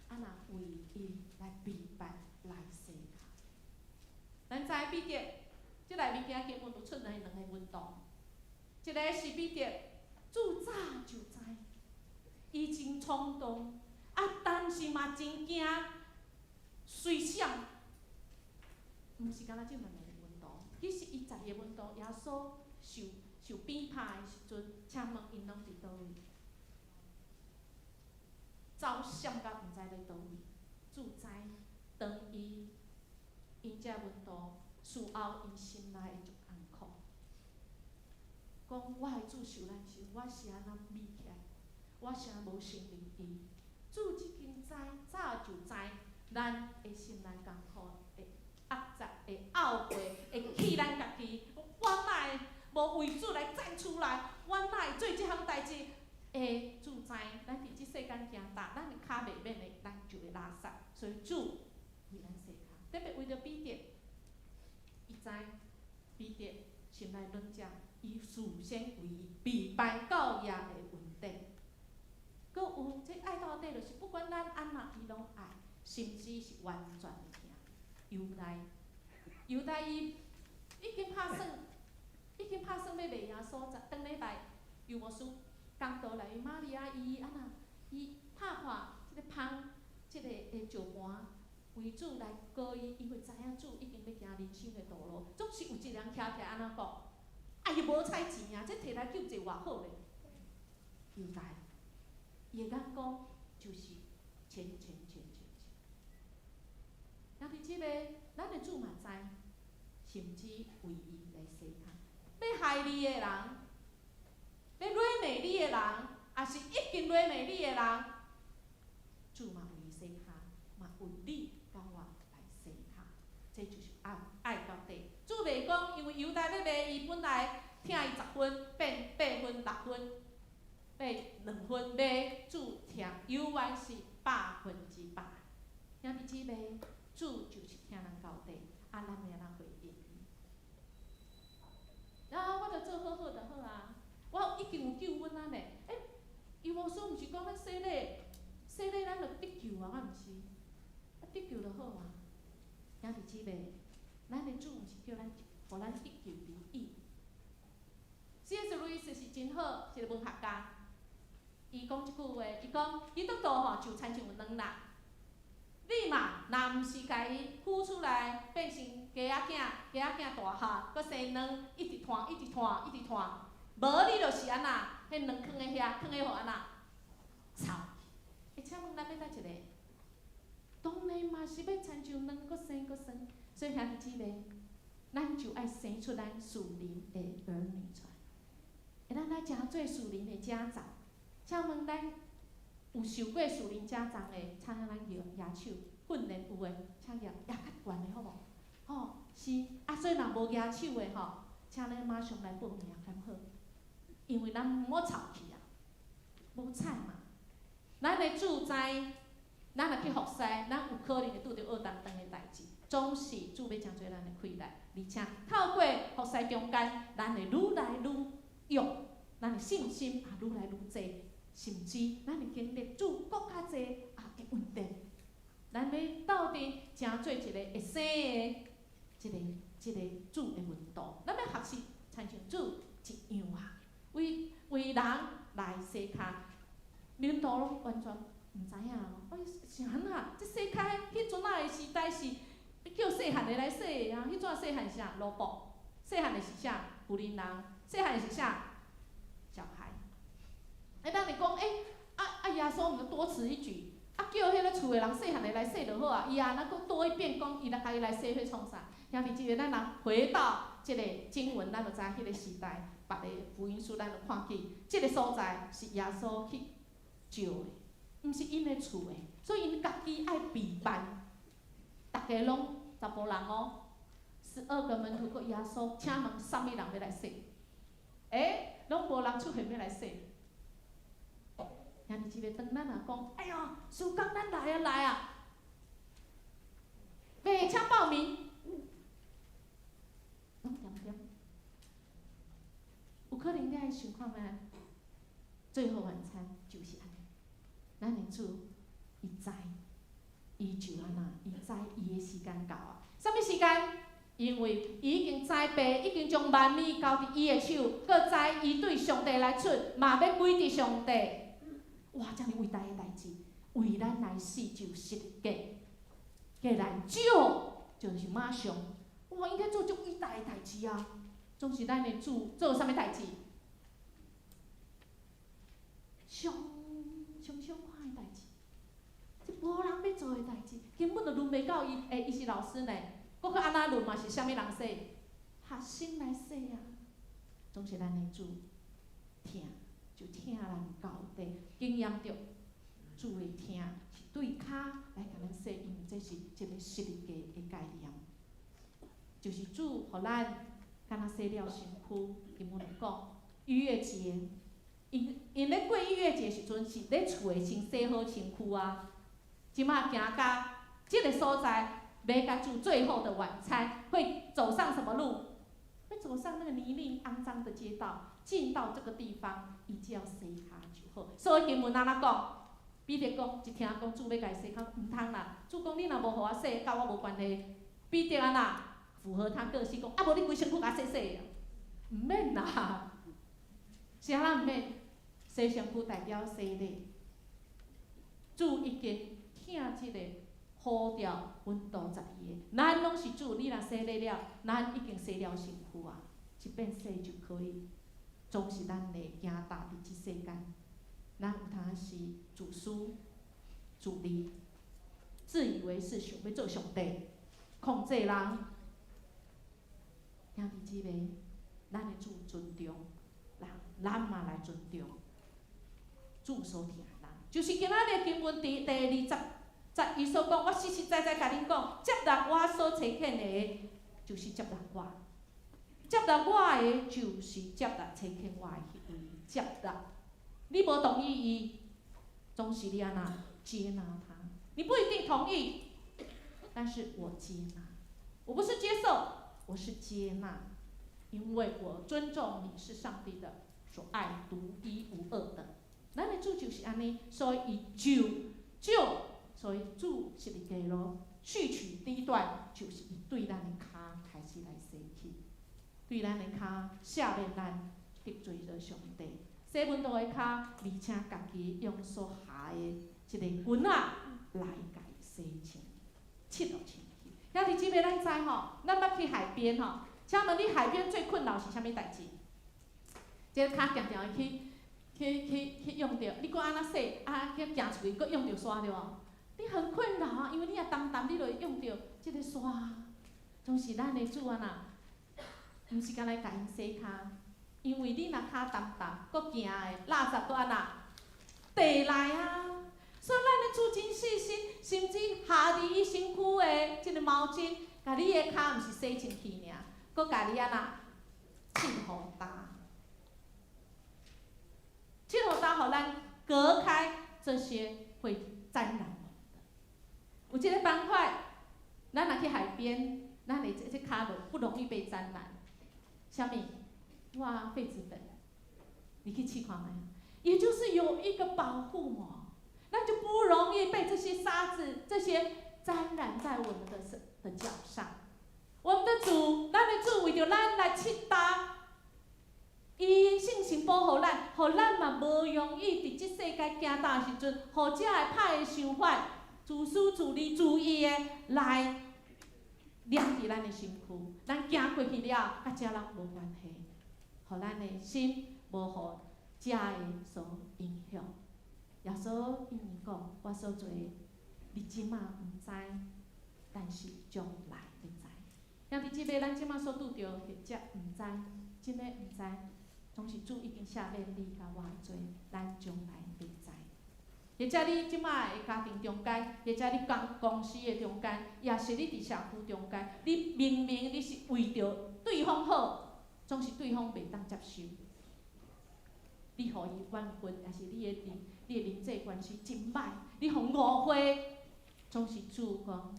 安那为伊来备办来洗骹。咱知彼得，即内面经经文有出两个运动，一个是彼得。自早就知，伊真冲动，但是嘛真惊，随想，毋是敢若即两个运动，其实伊10个运动，耶稣受鞭拍的时阵，请问因拢伫倒位？走闪甲毋知咧倒位，主知，当因这温度，事后因心内会足艰苦。讲我的主受难时，我是安怎美起来，我是安无承认伊。主即间知，早就知，咱的心内艰苦，会压榨，会懊悔，会气咱家己。我哪会无为主来站出来？我哪会做即项代志？主知，咱伫即世间行大，咱的骹袂免的，咱就会拉撒。所以主为咱洗骹，特别为着彼得，伊知彼得心内软弱，伊事先为伊备办到夜的稳定。搁有这爱到底，就是不管咱安怎，伊拢爱，甚至是完全的听。犹大伊已经拍算要卖耶稣，当礼拜犹牧师讲道来，玛利亚伊安那，伊拍破即个芳，即个石盘，为主来告伊，因为知影主已经要行人生的道路，总是有一人徛起来安怎讲，伊无采钱啊，这摕来救济偌好咧。犹大，伊的眼光就是钱。然后即个，咱的主嘛知，甚至为伊来洗骹，要害你的人，要软骂你的人，也是已经软骂你的人，主嘛为伊洗骹，嘛为你甲我来洗骹，这就是爱到底。主袂讲，因为犹大要卖伊本来听伊10分，变8分、6分，变2分卖，主听永远是100%。兄弟姊妹，主就是听人到底，咱要安怎回应伊？啊，我着做好就好啊，我已经有救阮啊呢。犹牧师毋是讲咱洗礼咱着得救啊，我毋是，得救就好啊。兄弟姊妹，咱的主毋是叫咱，互咱得救而已。C.S. 路易斯是真好一个文学家，伊讲一句话，伊讲基督徒吼就亲像有2人。你嘛，若毋是家己孵出来变成鸡仔囝大汉，搁生卵，一直拖，无你就是安那，迄卵囥咧遐，囥咧互安那臭。请问咱要哪一个？当然嘛是要亲像卵，搁生。所以兄弟姊妹，咱就爱生出咱属灵的儿女出来，咱来诚做属灵的家长。请问咱？有受过属灵家长的，请咱摇手，训练有诶，请摇较悬的好无？吼，是啊，所以若无举手的吼，请咱马上来报名敢好？因为咱毋好臭气啊，无彩嘛。咱的主知，咱若去服侍，咱有可能会拄着恶当当的代志，总是主要诚做咱的亏来，而且透过服侍中间，咱会愈来愈勇，咱的信心也愈来愈济。甚至咱会经历主搁较济也会稳定，咱要斗阵诚做一个会生的，一个主的运动。咱要学习亲像主一样啊，为人来洗骹，领导拢完全毋知影哦。是安那？这洗骹迄阵仔的时代是叫细汉的来洗的啊。迄阵细汉是啥？萝卜。细汉的是啥？富人人。细汉的是啥？小孩。咱会讲，耶稣毋着多此一举，叫迄个厝的人细汉的来洗就好啊。伊安那佫多一遍讲，伊来家己来洗要创啥？兄弟姊妹，咱若回到即个经文，咱就知迄个时代，别个福音书咱就看见，即个所在是耶稣去招的，毋是因的厝的，所以因家己爱备办，大家拢10甫人哦，12个门徒佮耶稣，请问啥物人要来洗？拢无人出现要来洗。兄弟姊妹，当咱若讲，哎哟，暑假咱来啊！袂请报名，拢点。有可能你爱想看觅，最后晚餐就是安尼。咱的主，伊知，伊就安那，伊知伊的时间到啊。啥物时间？因为伊已经知爸已经将万米交伫伊的手，搁知伊对上帝来出，嘛要归伫上帝。哇！遮尔伟大的代志，为咱来死就是假，假来救就是马上。哇！应该做足伟大的代志啊！总是咱的主做啥物代志？上看的代志，根本就轮袂到伊，伊是老师呢，搁去安那轮嘛是啥物人说？学生来说啊，总是咱的主听，就听人到底，经验着主的听是对骹来甲咱说，因为这是一个实力的概念，就是主互咱敢若洗了身躯，根本就讲逾越节，因咧过逾越节时阵是咧厝诶先洗好身躯啊，即马行到即个所在，要甲主最后的晚餐，会走上什么路？会走上那个泥泞肮脏的街道，进到这个地方，伊只要洗骹就好。所以经文安怎讲？彼得讲，一听讲主要甲伊洗骹，毋通啦。主讲你若无互我洗，甲我无关系。彼得安那符合他个性讲，啊无你规身躯甲洗洗啊？毋免啦，啥人毋免？洗身躯代表洗礼。主已经听即个呼召，阮都在伊个，咱拢是主，你若洗礼了，咱已经洗了身躯啊，一遍洗就可以，总是咱的行踏伫即世间。咱有通是自私、自利，自以为是，想要做上帝，控制人。兄弟姊妹，咱的主尊重人，咱嘛来尊重主所听的人。就是今仔日经文伫第20伊所讲，我实实在在甲恁讲，接纳我所差遣的，就是接纳我；接纳我的，就是接纳差遣我的迄位接纳。你无同意伊，总是你安那接纳他。你不一定同意，但是我接纳。我不是接受，我是接纳，因为我尊重你是上帝的所爱独一无二的。咱的主就是安尼，所以伊所以主是伫地路去取低段，就是伊对咱的骹开始来洗去，对咱的骹下面咱得罪了上帝。洗阮道的骹，而且家己用所下的一个棍仔来家洗清，切落清气。兄弟姊妹，咱知吼，咱捌去海边吼，请问你海边最困扰是啥物代志？这个骹定定去用着，你搁安那洗，去行出去，搁用着刷着哦。你很困扰啊，因为你也重担，你就会用着即个刷。总是咱的主啊呐，毋是干来甲因洗骹。因为你若骹重担，搁行的垃圾搁安那地来啊，所以咱的主真细心，甚至下伫伊身躯的即个毛巾，甲你的骹毋是洗清气尔，搁甲你安那浸互干，浸互干，互咱隔开这些会沾染我们的。有即个板块，咱若去海边，咱的这骹就不容易被沾染。啥物？哇，痱子粉，你去试看卖，也就是有一个保护膜，那就不容易被这些沙子、这些沾染在我们的脚上。我们的主，咱的主为着咱来拭干，伊性情保护咱，互咱嘛无容易伫即世界行大时阵，互遮个歹的想法、自私自利自义的来黏伫咱的身躯，咱行过去了，甲遮人无关系。互咱的心无互遮个所影响。耶稣因为讲，我所做的，你即马毋知，但是将来会知。兄弟姊妹，咱即马所拄着或者毋知，真个毋知，总是主已经下命你甲我做，咱将来会知。或者你即马的家庭中间，或者你公司的中间，也是你伫社区中间，你明明你是为着对方好。总是对方袂当接受，你互伊怨恨，也是你的人际关系真歹，你互误会，总是主讲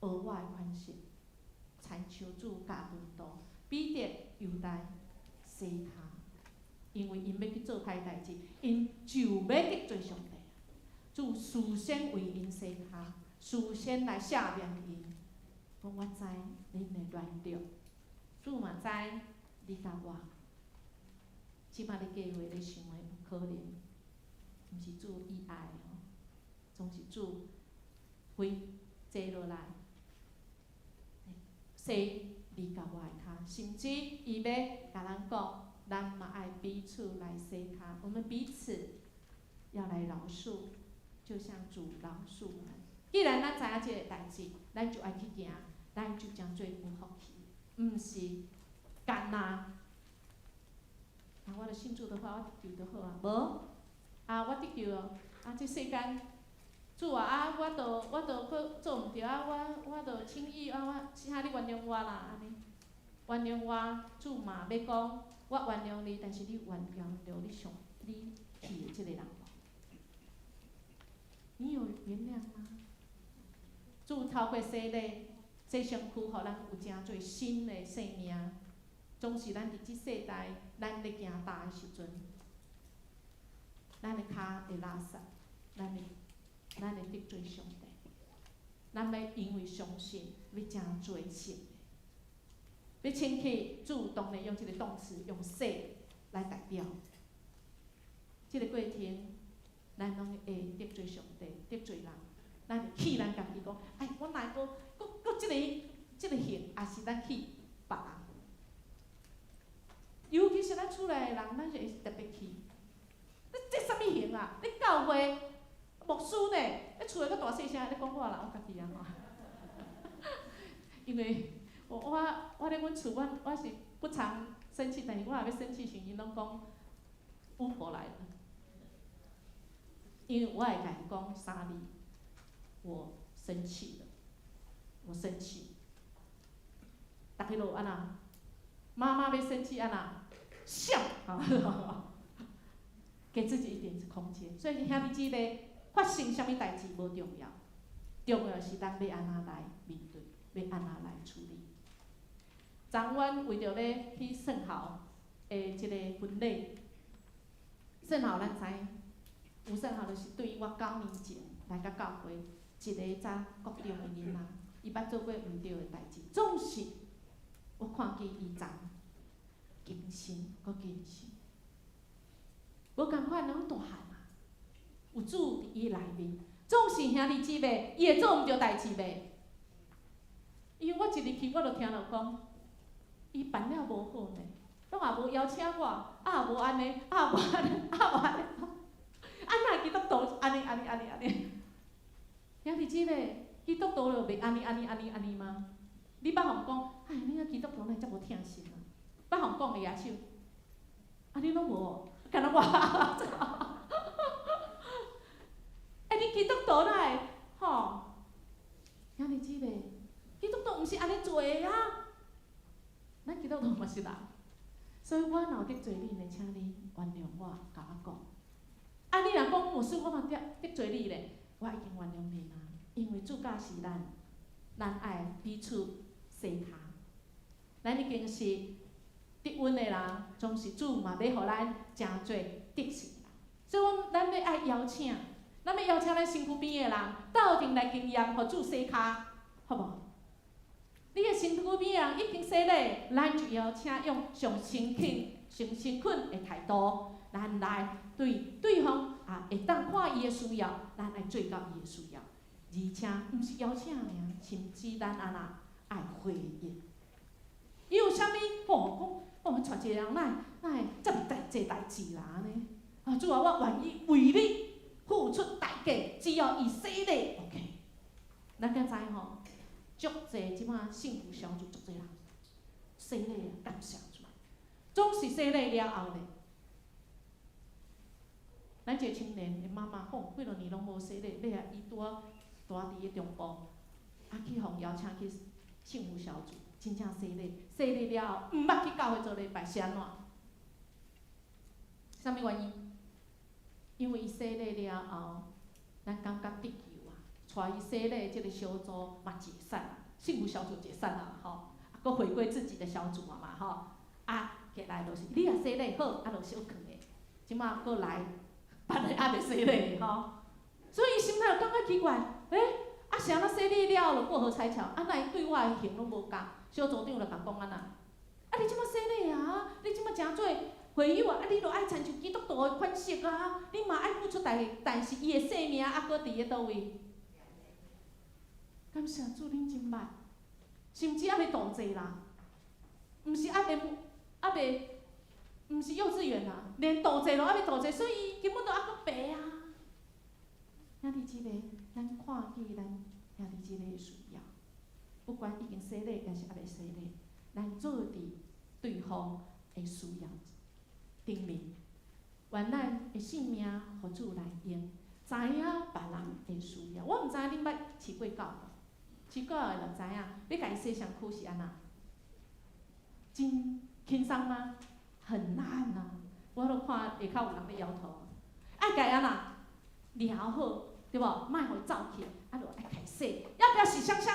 额外关系，亲像主教门徒彼得、犹大洗骹，因为因要去做歹代志，因就要得罪上帝。主事先为因洗骹，事先来赦免因，讲我知恁的软弱，主嘛知。你甲我，即摆你计划咧想的不可能，毋是主意爱的吼，总是主会坐落来，洗你甲我的骹，甚至伊要甲咱讲，咱嘛爱彼此来洗骹，我们彼此要来饶恕，就像主饶恕我们。既然咱知影即个代志，咱就爱去行，咱就将最有福气，毋是干那。我著信主的话，我得救就好啊，无我得救了，这世间主啊，我著搁做毋对我著轻易我请你原谅我啦，安尼原谅我，主嘛要讲我原谅你，但是你原谅着你去的即个人无？你有原谅吗？主透过洗礼，洗身躯，互咱有真侪新的生命。总是咱伫即世代，咱咧行大的时阵，咱的骹会拉撒，咱会得罪上帝。咱要因为相信，要真做成的。要清气，主当然用即个动词，用洗来代表。即个过程，咱拢会得罪上帝，得罪人。咱会气咱家己讲，我若搁即个行，也是咱气别人。尤其是咱厝内的人，咱就会特别气。你这啥物行啊？你教会牧师呢？你厝内搁大细声，你讲我啦，我家己啊吼。因为我咧阮厝，我是不常生气，但是我若要生气时，因拢讲巫婆来了。因为我会甲因讲3字，我生气了，我生气。大家都安那？妈妈要生气安那？笑，给自己一点空间。所以兄弟姊妹，发生啥物代志无重要，重要是咱要安怎来面对，要安怎来处理。昨阮为着咧去圣豪的即个婚礼，圣豪咱知，有圣豪就是对于我9年前来到教会一个早国中的囡仔，伊捌做过毋对的代志，总是我看见伊昨谨慎，搁谨慎。无共款，拢大汉啊，有主伫伊内面，总是兄弟姊妹，伊会做毋对代志袂？因为我一入去，我就听到讲，伊办了无好呢，拢也无邀请我，无安尼，无安尼，无安尼，哪会基督徒安尼？兄弟姊妹，基督徒就袂安尼吗？你捌互讲，你基督徒哪会遮无疼心啊？捌互讲个野手，你拢无，干那我？你基督徒哪会兄弟姊妹，基督徒毋是安尼做的啊！咱基督徒嘛是人，所以我若有得罪你呢，请你原谅我，甲我讲。你若讲牧师，我嘛得罪你咧，我已经原谅你啦，因为主教是咱爱彼此洗骹，咱已经是得恩的人，总是主嘛要互咱真做得胜人。所以咱要爱邀请，咱要邀请咱身躯边的人，斗阵来经验，互主洗骹，好无？你的身躯边的人已经洗礼，咱就邀请用上诚恳的态度，咱来对对方会当看伊的需要，咱来做到伊的需要，而且毋是邀请尔，甚至咱安那爱回应。伊有啥物？讲带一个人哪会遮尔济代志啦安尼？主啊，我愿意为你付出代价，只要伊洗礼 ，OK。咱敢知吼？足济即马幸福小组足济人洗礼感谢主，总是洗礼了后咧，咱一个青年的妈妈几落年拢无洗礼，尾伊拄啊住伫个中部，去互邀请去幸福小组，真正洗礼，洗礼了后毋捌去教会做礼拜是安怎？啥物原因？因为伊洗礼了后，咱感觉得救啊，带伊洗礼即个小组嘛解散啦，幸福小组解散啦搁回归自己的小组啊嘛起来就是你若洗礼好，就小可的，即马搁来，别个未洗礼所以伊心态就感觉奇怪，是安怎洗礼了就过好彩巧，哪会对我的行拢无共？小组长就甲讲安那，你即马洗礼啊，你即马诚做会友你著爱参像基督徒的款式你嘛爱付出代价，但是伊的性命搁伫个倒位？感谢主，恁真捌，甚至未大济啦，毋是毋是幼稚园啦，连大济都未大济，所以伊根本都搁白啊！兄弟姊妹，咱看见咱兄弟姐妹的需要，不管已经洗礼还是还未洗礼，咱做伫对方的需要顶面，愿咱的性命互主来用，知影别人的需要。我毋知影恁捌饲过狗无？饲狗的就知影，要家己洗身躯是安那？真轻松吗？很难啊！我都看下骹有人咧摇头，爱家安那聊好，对无？莫互走去，啊，就爱开洗。要不要洗香香？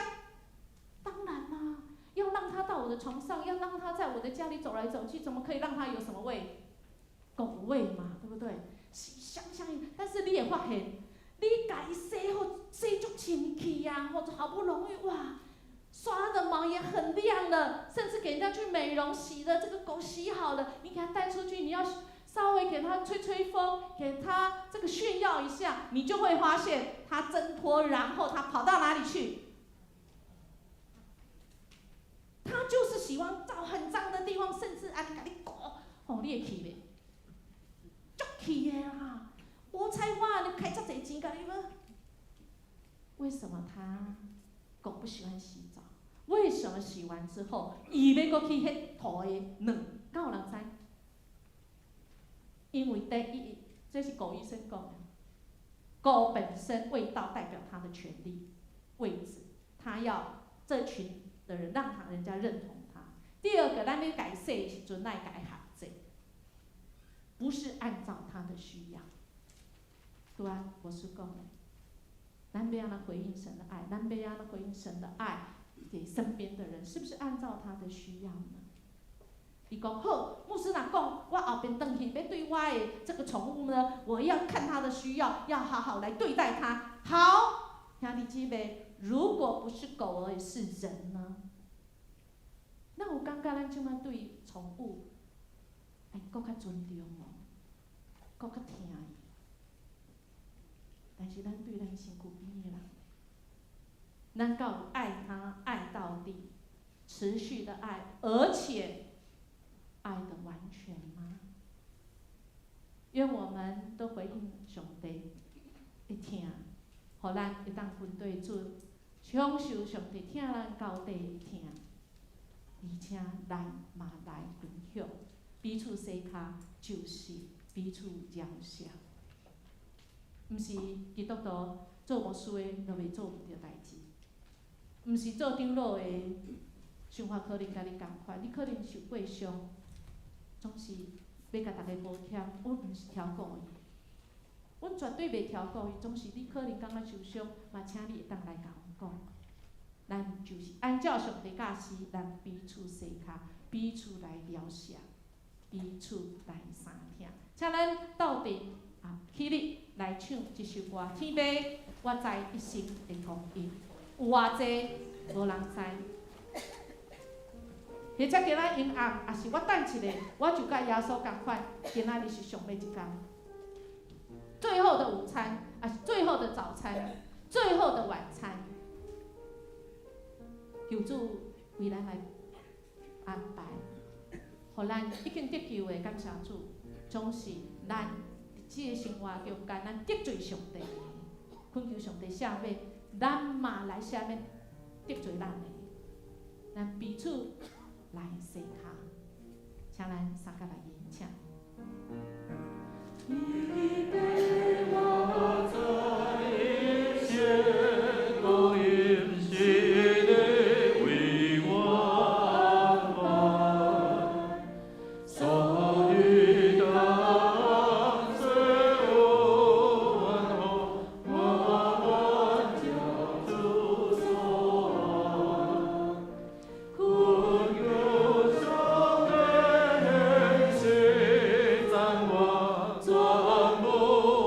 当然啦、要让他到我的床上，要让他在我的家里走来走去，怎么可以让他有什么味？狗味嘛，对不对？洗香香，但是你也发现，你家己洗好，洗足清气呀，或者好不容易哇。刷的毛也很亮了，甚至给人家去美容洗的这个狗洗好了，你给它带出去，你要稍微给它吹吹风，给它这个炫耀一下，你就会发现它挣脱，然后它跑到哪里去？它就是喜欢到很脏的地方，甚至啊，你狗，哦，你会去袂？足去的啦！我才华，你开遮侪钱，甲你们。为什么它狗不喜欢洗澡？为什么洗完之后，伊要搁去迄涂的卵？敢有人知？因为第一，这是狗医生讲的，狗本身味道代表它的权利、位置，它要这群的人让人家认同它。第二个，咱咧家洗的时阵，咱家学者，不是按照他的需要。对啊，我是讲的，咱要安怎回应神的爱？咱要安怎回应神的爱？给身边的人，是不是按照他的需要呢？伊讲好，牧师若讲，我后边转去要对我的这个宠物呢，我要看他的需要，要好好来对待它。好，兄弟姐妹，如果不是狗而是人呢？那有感觉咱即摆对宠物，哎，搁较尊重哦，搁较疼伊。但是咱对咱身躯边的人，咱够爱他爱到底，持续的爱，而且爱的完全吗？愿我们都回应上帝的听，互咱会当分对准，享受上帝听咱到底的听，而且咱嘛来分享，彼此洗脚就是彼此饶恕，毋是基督徒做牧师的就袂做毋对代志。毋是做长老的想法可能甲你共款，你可能受过伤，总是要甲大家保险。阮毋是挑故意，阮绝对袂挑故意，总是你可能感觉受伤，嘛请你会当来甲阮讲。咱就是按照上帝教示，咱彼此洗脚，彼此来了解，彼此来相听。请咱斗阵起立来唱一首歌，《天父，我知一生的供应》。有偌济无人知，或者今仔阴暗，也是我等一下，我就甲耶稣共款，今仔日是上尾一天，最后的午餐，也是最后的早餐，最后的晚餐，求主为咱来安排，互咱已经得救的感谢主，总是咱即个生活中间，咱得罪上帝，恳求上帝赦免。咱嘛来下面得罪咱的，咱彼此来洗脚，请咱三个来演唱。你被我在一切供应系列为我安排，所遇到最后问候我。Zambo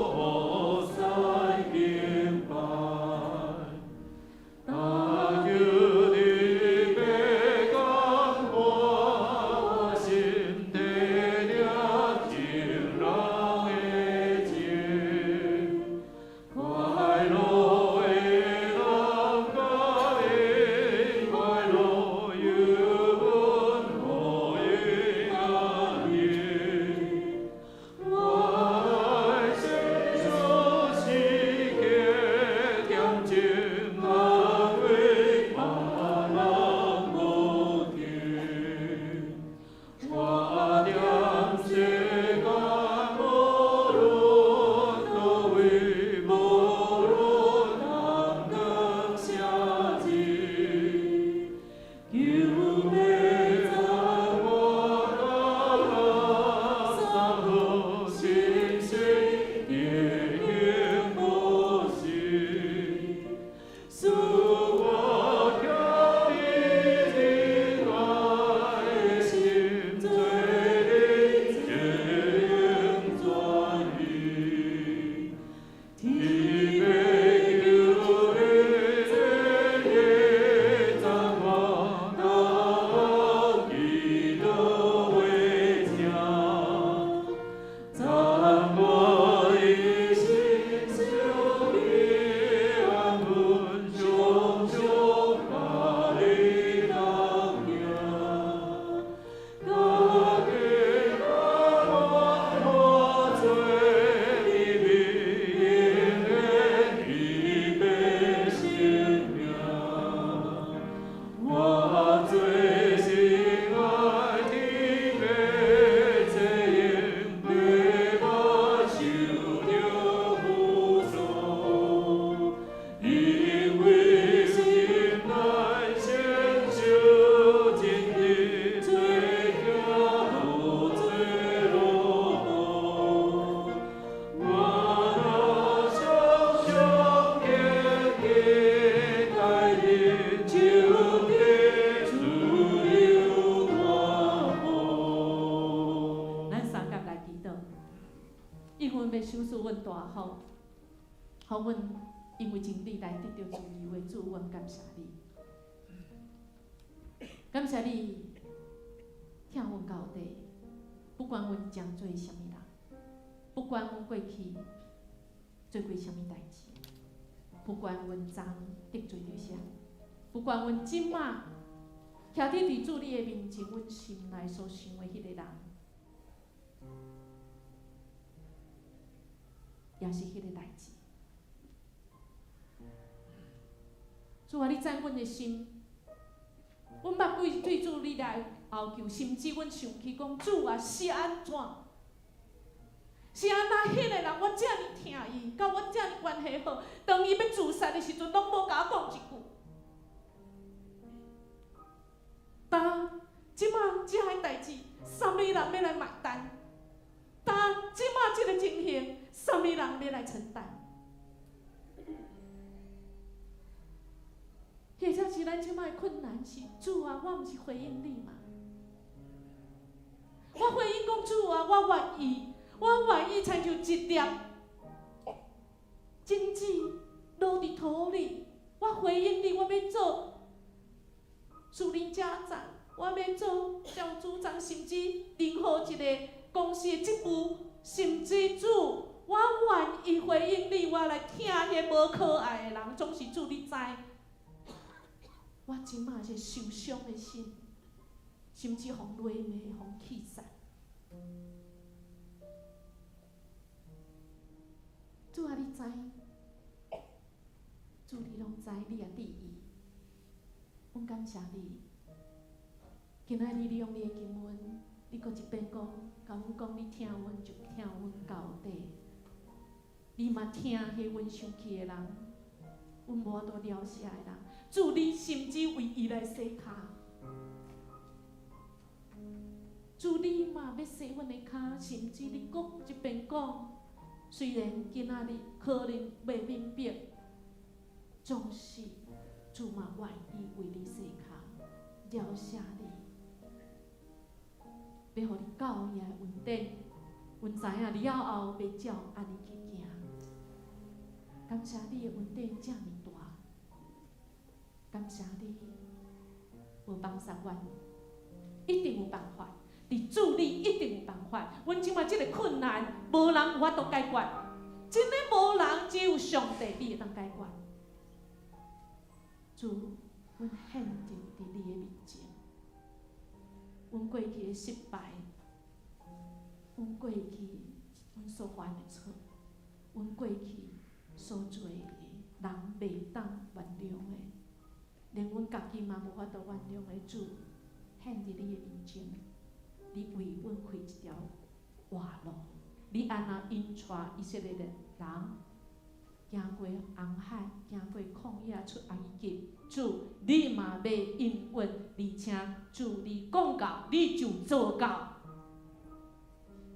互阮因为真理来得到自由的主，阮感谢你，感谢你听阮到底，不管阮将做啥物人，不管阮过去做过啥物代志，不管阮昨得罪着啥，不管阮即马徛伫主你的面前，阮心内所想的迄个人，也是迄个代志。主啊，你知阮的心，阮捌对主你来后求，甚至阮想起讲，主啊，是安怎？是安那？迄个人我遮尔疼伊，甲我遮尔关系好，当伊要自杀的时阵，拢无甲我讲一句。当即马遮个代志，啥物人要来买单？当即马即个情形，啥物人要来承担？或者是咱即摆的困难是，主啊，我毋是回应你嘛？我回应讲，主啊，我愿意，我愿意亲像一粒种子落伫土里，我回应你，我要做属灵家长，我要做教组长，甚至任何一个公司的职务，甚至主，我愿意回应你，我来听迄无可爱的人，总是主你知。我即马是受伤的心，甚至互落骂、互气散。主啊，你知，主你拢知，你也知伊。阮感谢你，今仔日你用你的经文，你搁一遍讲，甲阮讲，你听阮就听阮到底。你嘛听迄阮生气的人，阮无法度了解的人。主，你甚至为伊来洗骹，主，你嘛要洗阮的骹，甚至你讲一遍讲，虽然今仔日可能袂明白，总是主嘛愿意为你洗骹，了解你，要互你教伊的稳定。阮知影了后袂照安尼去行，感谢你的稳定遮尔大。感谢你，无放杀阮，一定有办法。伫主你一定有办法。阮即摆即个困难，无人有法度解决，真诶无人，只有上帝你会当解决。主，阮献上伫你诶面前，阮过去诶失败，阮过去阮所犯诶错，阮过去所做诶人袂当原谅诶。连阮家己嘛无法度原谅的主，献伫你的面前，你为阮开一条活路，你安那引带以色列的人行过红海，行过旷野出埃及，主你嘛要应允，而且主你讲到你就做到，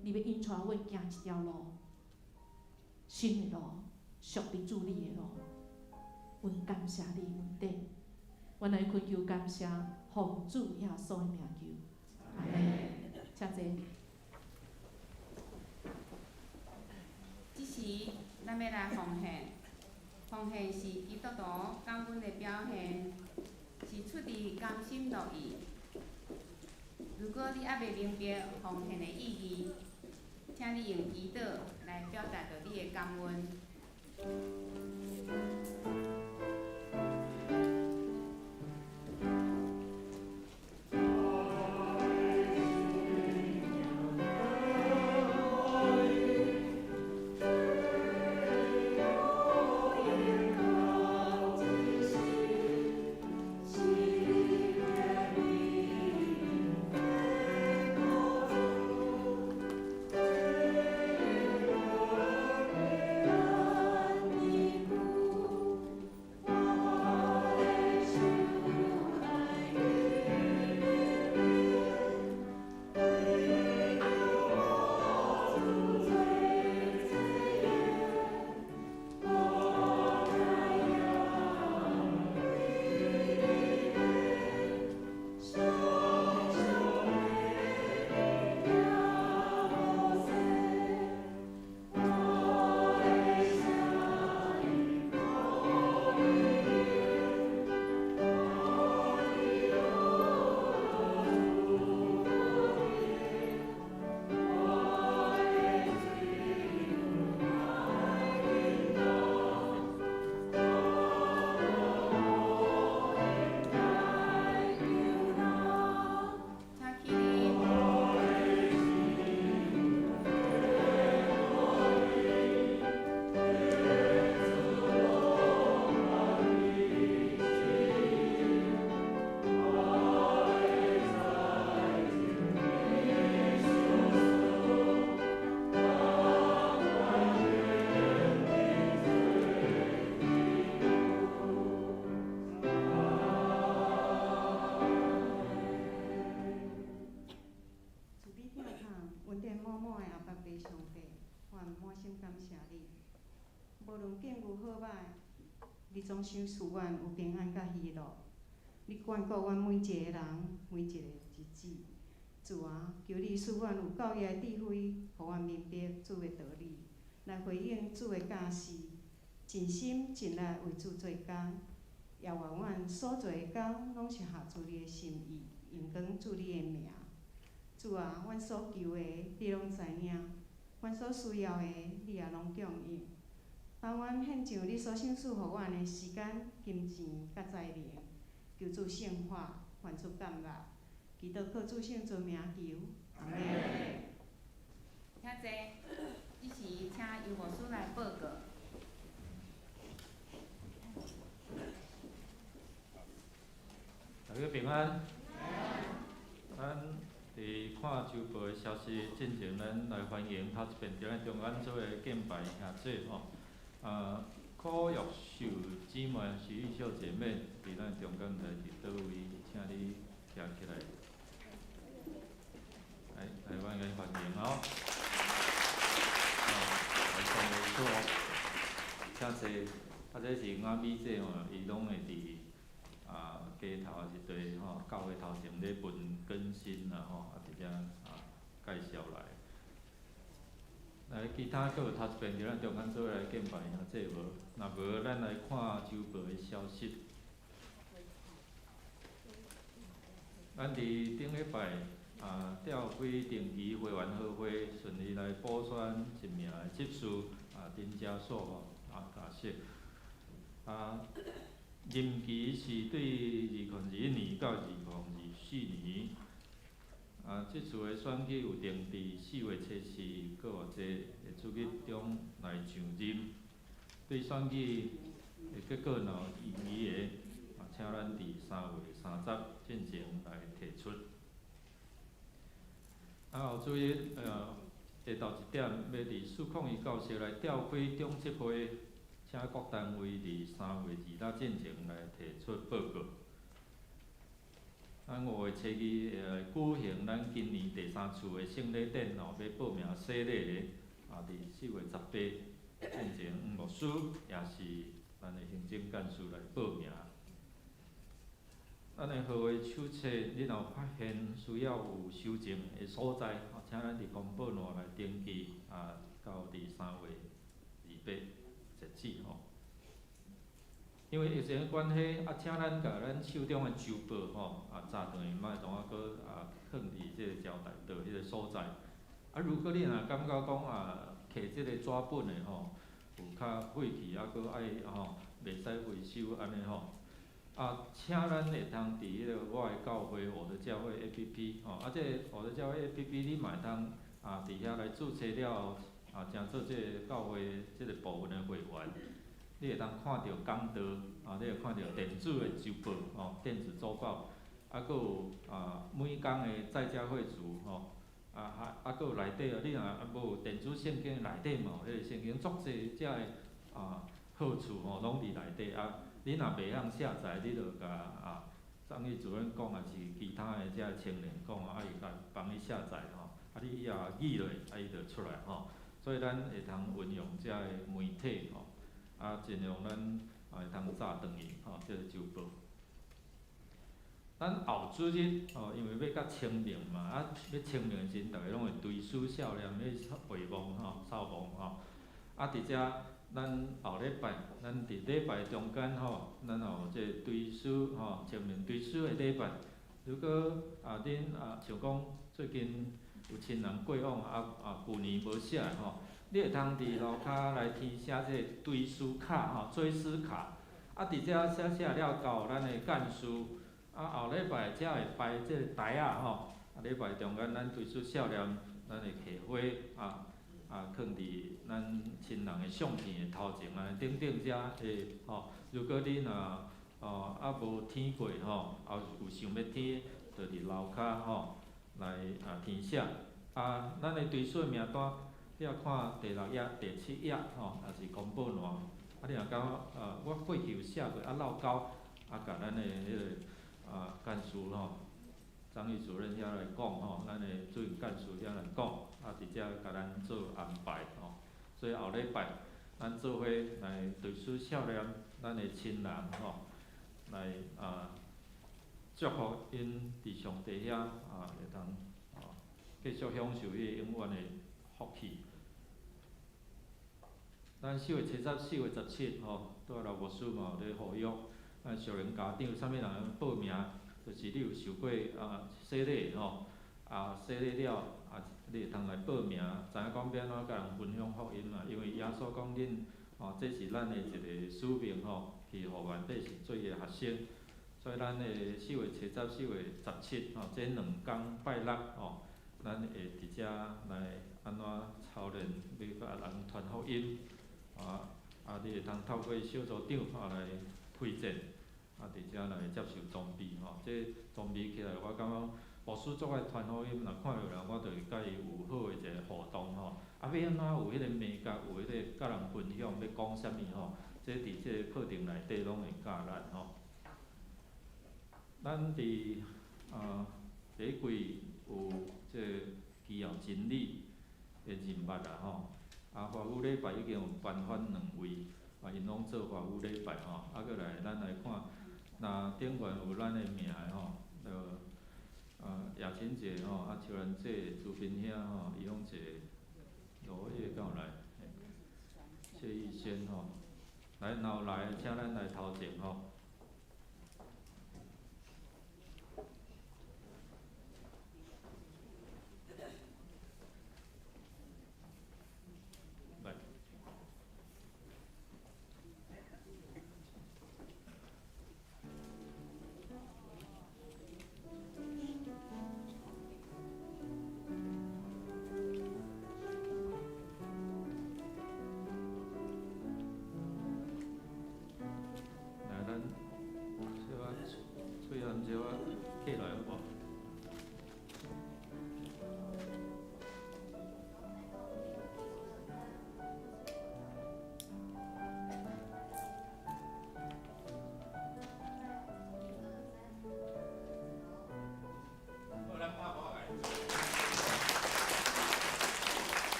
你要引带阮行一条路，新的路，属于主你的路，阮感谢你恩典。阮来恳求感谢，奉主耶稣的名求，阿门。请坐。即时咱要来奉献，奉献是基督徒感恩的表现，是出自甘心乐意。如果你还袂明白奉献的意义，请你用祈祷来表达着你的感恩。境有好歹，你总想赐阮有平安甲喜乐。你眷顾阮每一个人，每一个日子。主啊，求你赐阮有够义的智慧，互阮明白主的道理，来回应主的教示，尽心尽力为主做工。也愿阮所做的工，拢是合主你的心意，荣光主你的名。主啊，阮所求的你拢知影，阮所需要的你也拢供应。当阮献上你所赏赐互阮的时间、金钱甲才能，求主圣化，还出感恩。祈祷靠主圣尊名求，阿门。遐济，即时请由牧师来报告。大家平安。咱伫看周报的消息进前，咱来欢迎头一遍伫咱中间做的敬拜兄弟吼。柯玉秀姊妹、徐玉秀姐妹伫咱中间来伫倒位，请你站起来。来欢迎哦。来上来做，请坐。这是我美姐吼，伊拢会伫街头一堆吼，教会头前咧分更新啦吼，直接介绍来。来，其他阁有头一遍伫咱中间做来敬拜兄弟无？若无，咱来看周报的消息。咱伫顶礼拜调开定期会员好会，顺利来补选一名的执事林家硕吼假释。任期是对2021年到2024年。这次的选举有定伫4月7日，搁偌济会主日中来上任。对选举的结果若有异议的，请咱伫3月30进前来提出。后注意第头一点，要伫401教室来调开中执会。请各单位伫3月2日进前来提出报告。咱5月7日会来举行咱今年第3次的圣礼典要报名洗礼的，伫4月18进前，牧师也是咱的行政干事来报名。咱的合会手册，你若发现需要有修正的所在，请咱伫公报栏来登记，到伫3月28。截止吼，因为疫情的关系，请咱甲咱手中的周报吼，早顿莫同我搁放伫即个交代到迄个所在。如果你若感觉讲摕即个纸本的吼，有较废弃，搁爱袂使回收安尼吼，请咱会通伫迄个我的教会我的教会 APP 吼，即个我的教会 APP 你嘛会通伫遐来注册了后。诚做即个教会即个部分的会员，你会当看到讲道，你会看到电子的周报，电子周报，搁有每工的在家会主，搁有内底你若无电子圣经内底嘛有迄个圣经，足侪遮的好处拢伫内底。你若袂晓下载，你着甲张义主任讲，也是其他的遮青年讲，伊甲帮你下载你也记落，伊就出来吼。所以咱会通运用遮个媒体尽量咱会通早转去即个周报。咱后主日因为要甲清明嘛，要清明时阵，逐个拢会追思少年，要回望扫望伫遮咱后礼拜，咱伫礼拜中间咱有即个追思清明追思的礼拜。如果恁像讲最近。有亲人过往旧年无写你会通伫楼骹来填写即个追思卡追思卡，伫遮写了到咱的干事，后礼拜才会摆即个台礼拜中间咱追思少年，咱会摕花放伫咱亲人的相片的头前顶遮会如果你若无填过后有想要填，就伫楼骹来填写咱的追思名单，你也看第6页、第7页也是公报栏。你若讲我过去有写过漏交，甲咱的迄个干事张玉主任遐来讲咱的主任干事遐来讲，伫遮甲咱做安排所以后礼拜咱做伙来对此孝念咱的亲人吼，来祝福因伫上帝遐会当继续享受迄永远的福气。咱4月初4、4月17吼，拄仔老牧师嘛有咧呼吁，咱熟龄家长啥物人报名，就是你有受过洗礼吼，洗礼了你会通来报名，知影讲要安怎甲人分享福音嘛？因为耶稣讲恁这是咱的一个使命吼，去互原底是做伊的学生。所以咱的4月初10、4月17吼，这2天拜六吼，咱会伫遮来安怎操练，要甲人传福音。你会通透过小组长来推荐，伫遮来接受装备吼。这装备起来，我感觉牧师做爱传福音，若看到人，我就会甲伊有好的一个互动吼。要安怎有迄个美感，有迄个甲人分享，要讲啥物吼？这伫这个课程内底拢会教咱吼。咱伫第一季有这基要真理的人物吼。华语礼拜已经有颁发2位，因拢做华语礼拜吼。过来咱来看，若顶悬有咱的名的吼，叶青姐吼，邱兰姐、朱斌兄吼，伊拢坐罗叶到来，谢义轩吼，来若有来，请咱来头前吼。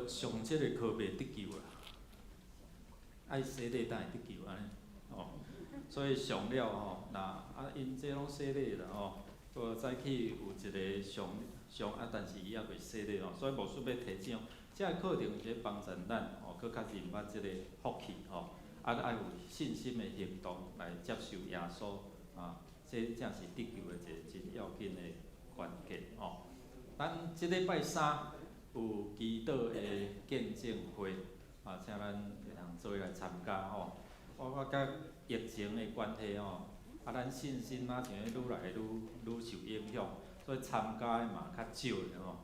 上即个科袂得救啦，爱洗礼才会得救安尼，吼。所以上了吼，因这拢洗礼啦吼，早起有一个上，但是伊还袂洗礼吼，所以牧师要提醒，这个课程有一个帮助咱吼，搁较认捌即个福气吼，爱有信心的行动来接受耶稣这才是得救的一个真要紧的关键吼。咱即礼拜3。有祈祷的见证会，请咱会通做来参加吼。我甲疫情的关系吼，咱信心像愈来愈受影响，所以参加的嘛较少了吼。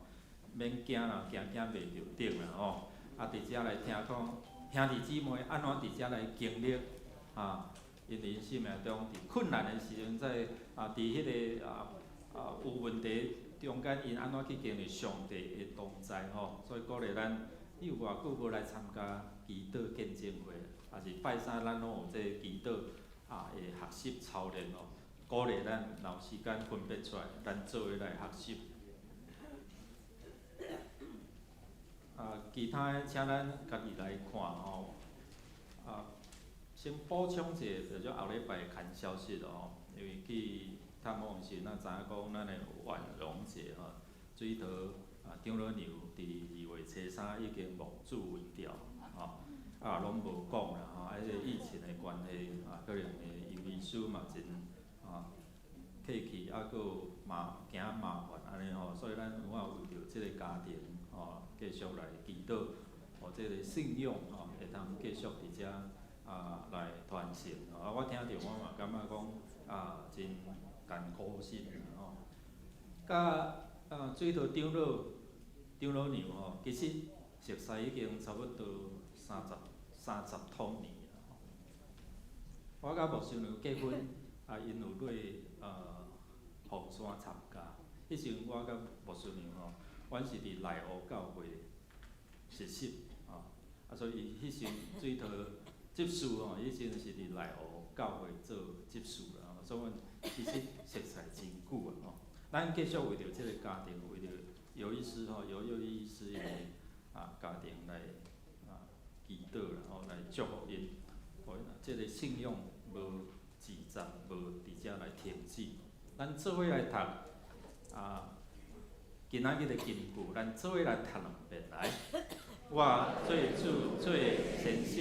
免惊啦，惊袂着顶啦吼。伫遮来听讲兄弟姊妹安怎伫遮来经历因人生命中伫困难的时阵，在伫迄个有问题。中间因安怎去经历上帝的同在吼，所以鼓励咱，你有偌久无来参加祈祷见证会，也是拜3咱拢有这祈祷的学习操练吼，鼓励咱若有时间分别出来，咱做伙来学习。其他的请咱家己来看吼。先补充一下，就后礼拜看消息咯吼，因为去探望时，咱知影讲咱的万荣节吼，水桃长老牛伫2月初3已经无主为掉吼，拢无讲啦吼，这个疫情的关系可能会有医师嘛真客气，搁有惊麻烦安尼吼，所以咱有法为着即个家庭继续来祈祷，互即个信仰会通继续伫遮来传承。我听着我嘛感觉讲真艰苦心吼。甲水桃长老娘吼，其实熟悉已经差不多30多年啦吼。我甲牧师娘结婚因有落凤山参加，迄时我甲牧师娘吼，阮是伫内湖教会实习所以迄时水桃执事吼，以前是伫内湖教会做执事啦，所以阮其实熟悉真久咱继续为着即个家庭，为着尤医师尤医师因为家庭来祈祷，然后来祝福因，互因即个信仰无自责，无伫遮来停止。咱做伙来读今仔日的金句，咱做伙来读两遍来。我做主做先师，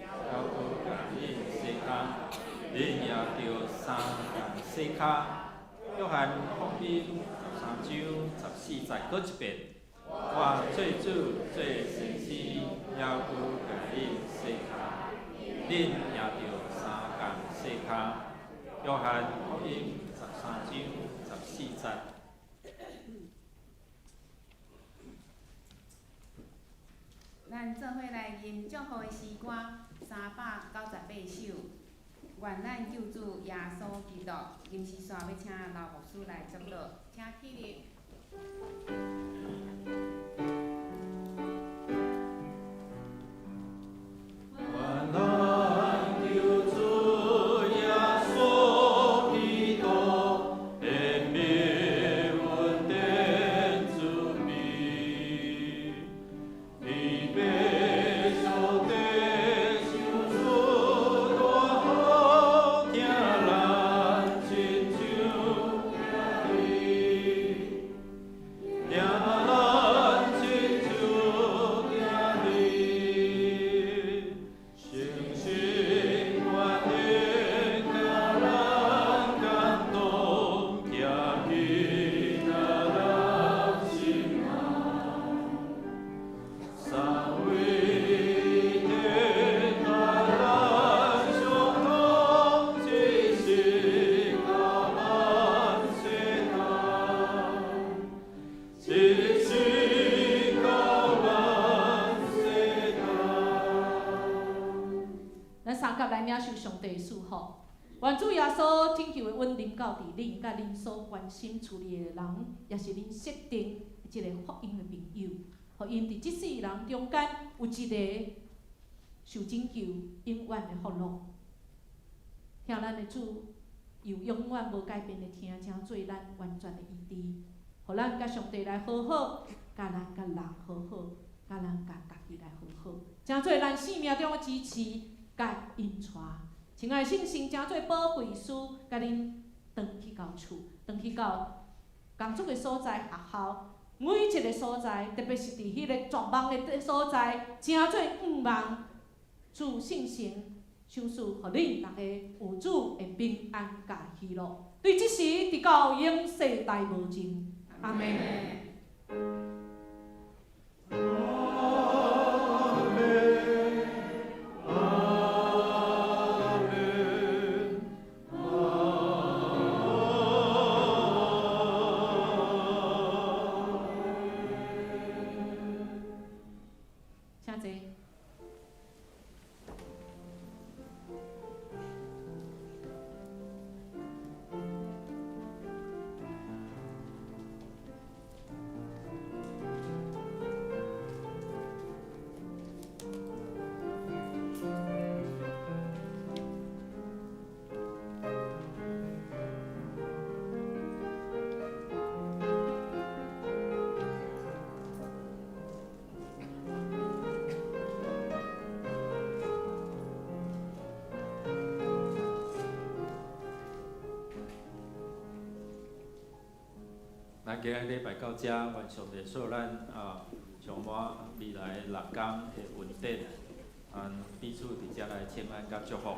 还有甲恁西卡，恁也着三共西卡。约翰福音13章14节，搁一遍。我做主做先师，也有甲恁西卡，恁也着三共西卡。约翰福音13章14节。咱做伙来吟祝福的诗歌398首，愿咱救主耶稣基督。临时线要请老牧师来接导，请起立。愿主耶稣天父的稳临到伫恁，甲恁所关心处理的人，也是恁设定一个福音的朋友，互因伫即世人中间有一个受拯救、永远的福乐。听咱的主又永远无改变的听，请做咱完全的医治，互咱甲上帝来和好，甲咱甲人和好，甲咱甲家己来和好，请做咱生命中的支持，甲引带。亲爱的圣神，诚做保惠师，甲恁转去到厝，转去到工作的所在、学校，每一个所在，特别是伫迄个绝望的所在，诚做望主圣神赏赐，互恁大家有主的平安甲喜乐。对即时直到永世代无尽，阿门。咱今日礼拜到遮，愿上帝祝咱充满未来6天的稳定，彼此伫遮来请安甲祝福。